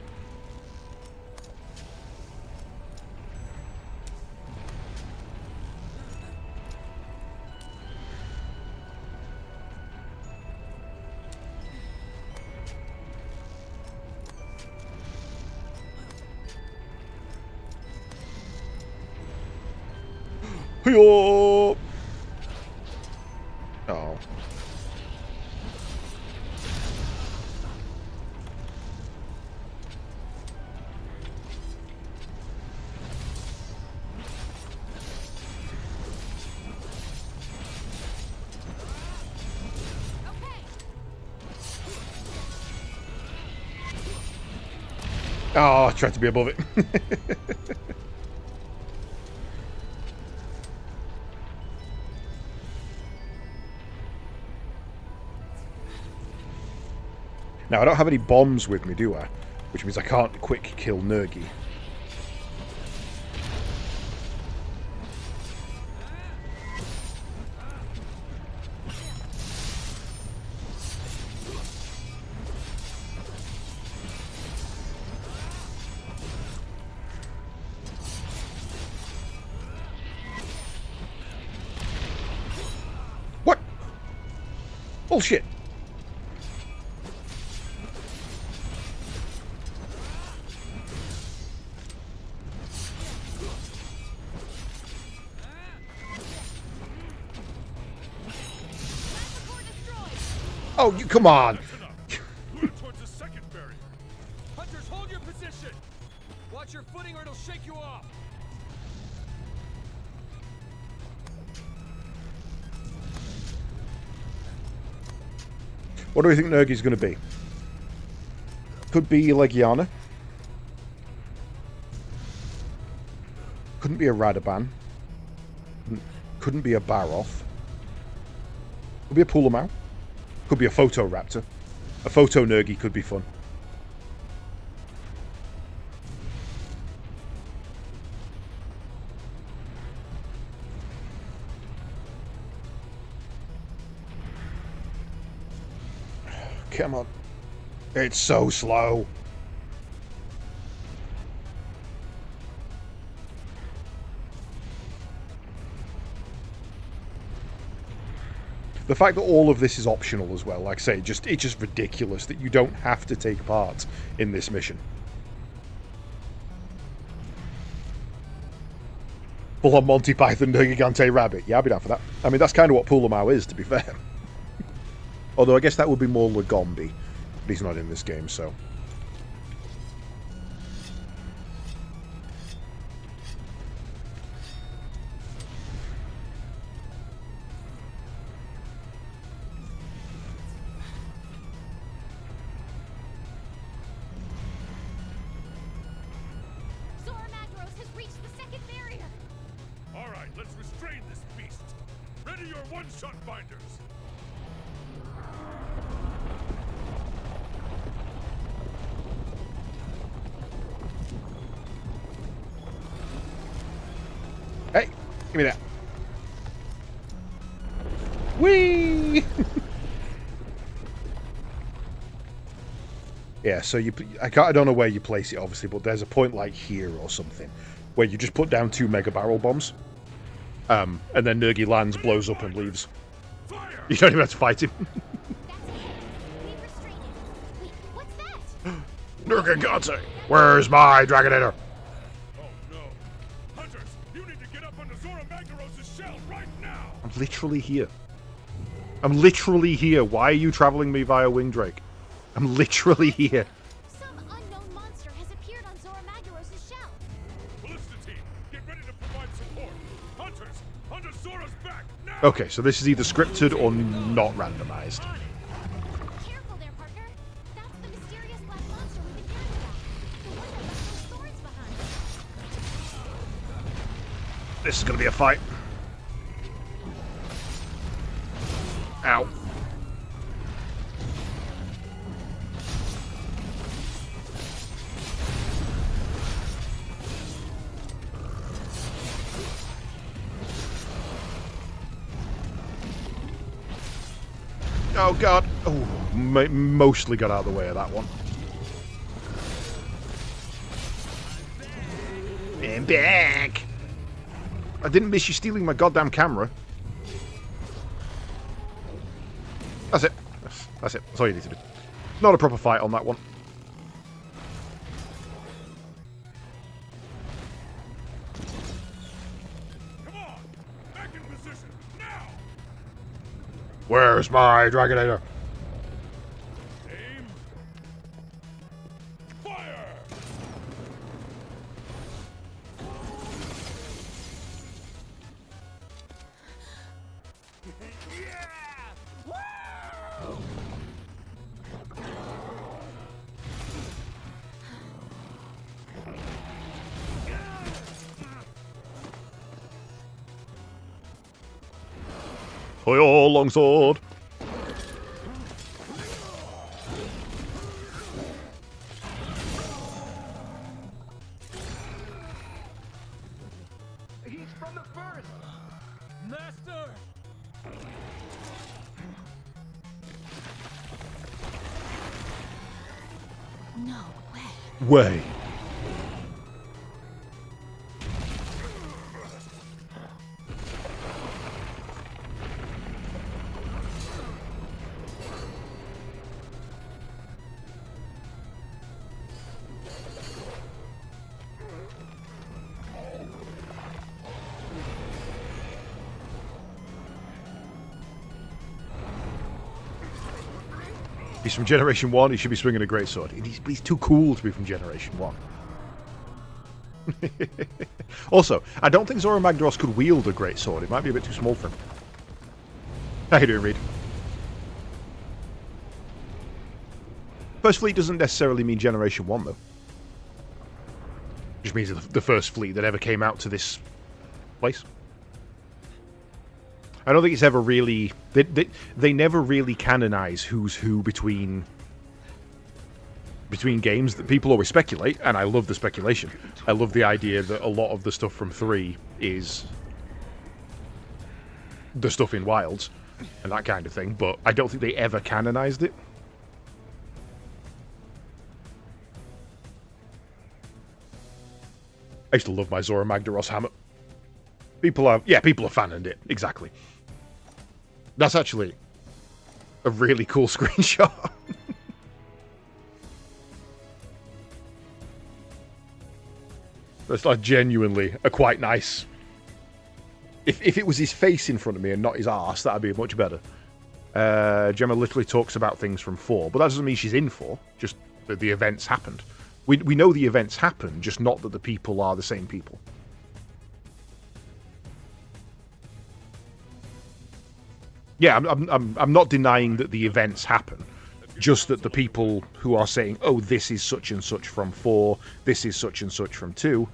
[SPEAKER 1] Hey-oh! Oh. Oh, I tried to be above it. Now, I don't have any bombs with me, do I? Which means I can't quick kill Nergi. What? Bullshit. Oh, you come on!
[SPEAKER 5] That's enough. Move towards the second barrier.
[SPEAKER 2] Hunters, hold your position! Watch your footing or it'll shake you off!
[SPEAKER 1] What do we think Nergi's going to be? Could be Legiana. Couldn't be a Radaban. Couldn't be a Baroth. Could be a Pulamau. Could be a Photoraptor. A Photo Nergi could be fun. Come on. It's so slow. The fact that all of this is optional as well, like I say, it's just ridiculous that you don't have to take part in this mission. Full on Monty Python, the Gigante Rabbit. Yeah, I'll be down for that. I mean, that's kind of what Pulamau is, to be fair. Although I guess that would be more Lagombi. But he's not in this game, so...
[SPEAKER 5] Alright, let's restrain this beast. Ready your one-shot binders.
[SPEAKER 1] Hey, give me that. Whee! Yeah, so I don't know where you place it, obviously, but there's a point like here or something where you just put down 2 mega barrel bombs, and then Nergi lands, blows up, and leaves.
[SPEAKER 5] Fire!
[SPEAKER 1] You don't even have to fight him. Nergigante, where's my Dragonator?
[SPEAKER 5] Oh no. Hunters, you need to get up onto Zora Magdaros' shell right now!
[SPEAKER 1] I'm literally here. I'm literally here. Why are you traveling me via Wingdrake? I'm literally here.
[SPEAKER 3] Some unknown monster has appeared on Zora Magdaros' shell.
[SPEAKER 5] Ballista team, get ready to provide support. Hunters, onto Zora's back now!
[SPEAKER 1] Okay, so this is either scripted or not randomized.
[SPEAKER 3] Careful there, partner. That's the mysterious black monster we've been hearing about. The one that left those thorns behind.
[SPEAKER 1] This is going to be a fight. Ow. Oh god. Oh, mostly got out of the way of that one. I'm back. I didn't miss you stealing my goddamn camera. That's it. That's it. That's all you need to do. Not a proper fight on that one.
[SPEAKER 5] Come on! Back in position, now!
[SPEAKER 1] Where's my Dragonator?
[SPEAKER 5] Aim. Fire!
[SPEAKER 1] Hoyo, longsword.
[SPEAKER 8] He's from the first!
[SPEAKER 2] Master!
[SPEAKER 3] No way.
[SPEAKER 1] Way. He's from Generation 1, he should be swinging a greatsword. He's too cool to be from Generation 1. Also, I don't think Zora Magdaros could wield a greatsword. It might be a bit too small for him. How you doing, Reed? First fleet doesn't necessarily mean Generation 1, though. Just means the first fleet that ever came out to this place. I don't think it's ever really... They never really canonize who's who between games. That people always speculate, and I love the speculation. I love the idea that a lot of the stuff from 3 is the stuff in Wilds and that kind of thing, but I don't think they ever canonized it. I used to love my Zora Magdaros hammer. People are fanning it, exactly. That's actually a really cool screenshot. That's like genuinely a quite nice... If it was his face in front of me and not his arse, that'd be much better. Gemma literally talks about things from 4, but that doesn't mean she's in 4, just that the events happened. We know the events happened, just not that the people are the same people. Yeah, I'm not denying that the events happen, just that the people who are saying, oh, this is such and such from 4, this is such and such from 2,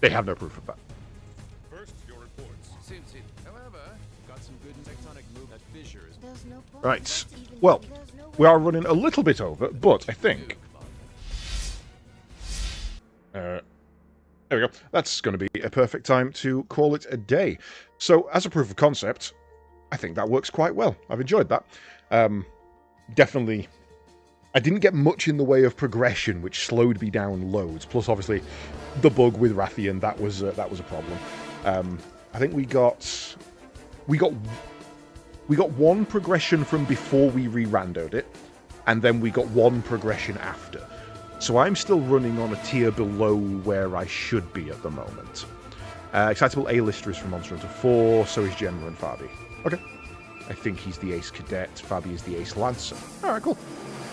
[SPEAKER 1] they have no proof of that.
[SPEAKER 5] First, your reports.
[SPEAKER 2] However, got some good tectonic move at fissures.
[SPEAKER 3] There's no point.
[SPEAKER 1] Right,
[SPEAKER 3] That's even-
[SPEAKER 1] well,
[SPEAKER 3] there's no
[SPEAKER 1] we
[SPEAKER 3] way-
[SPEAKER 1] are running a little bit over, but I think... there we go. That's going to be a perfect time to call it a day. So, as a proof of concept, I think that works quite well. I've enjoyed that. Definitely, I didn't get much in the way of progression, which slowed me down loads. Plus, obviously, the bug with Rathian, that was a problem. I think we got one progression from before we re-randoed it, and then we got one progression after. So I'm still running on a tier below where I should be at the moment. Excitable A-lister is from Monster Hunter 4, so is Gemma and Fabi. Okay. I think he's the Ace Cadet, Fabi is the Ace Lancer. Alright, cool.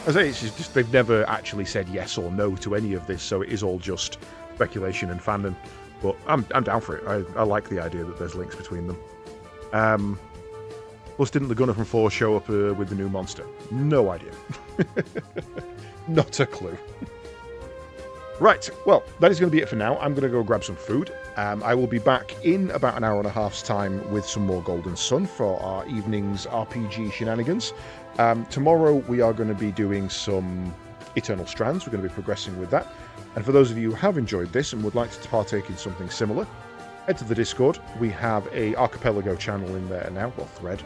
[SPEAKER 1] As I say, it's just they've never actually said yes or no to any of this, so it is all just speculation and fandom. But I'm down for it. I like the idea that there's links between them. Plus, didn't the Gunner from 4 show up with the new monster? No idea. Not a clue. Right, well, that is going to be it for now. I'm going to go grab some food. I will be back in about an hour and a half's time with some more Golden Sun for our evening's RPG shenanigans. Tomorrow we are going to be doing some Eternal Strands. We're going to be progressing with that. And for those of you who have enjoyed this and would like to partake in something similar, head to the Discord. We have a Archipelago channel in there now, or thread,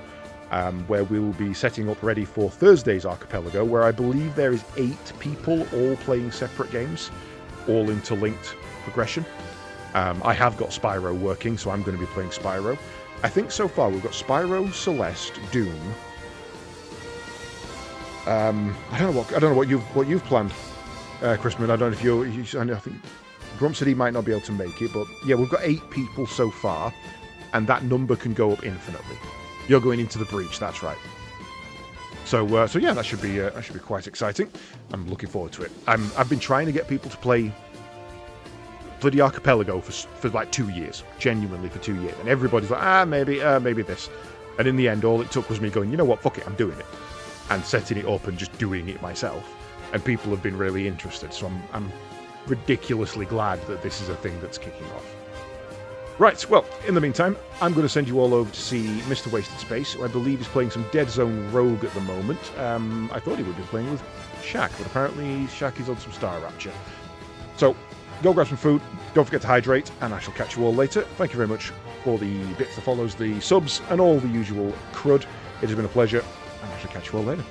[SPEAKER 1] where we will be setting up ready for Thursday's Archipelago, where I believe there is 8 people all playing separate games, all interlinked progression. I have got Spyro working, so I'm going to be playing Spyro. I think so far we've got Spyro, Celeste, Doom. I don't know what you've planned, Chrisman. I don't know if I think Grump said he might not be able to make it, but yeah, we've got 8 people so far, and that number can go up infinitely. You're going into the breach, that's right. So yeah, that should be quite exciting. I'm looking forward to it. I've been trying to get people to play Bloody Archipelago for like 2 years, genuinely for 2 years, and everybody's like, maybe this, and in the end, all it took was me going, you know what, fuck it, I'm doing it, and setting it up and just doing it myself, and people have been really interested. So I'm ridiculously glad that this is a thing that's kicking off. Right, well, in the meantime, I'm going to send you all over to see Mr. Wasted Space, who I believe is playing some Dead Zone Rogue at the moment. I thought he would be playing with Shaq, but apparently Shaq is on some Star Rapture. So, go grab some food, don't forget to hydrate, and I shall catch you all later. Thank you very much for the bits that follows, the subs, and all the usual crud. It has been a pleasure, and I shall catch you all later.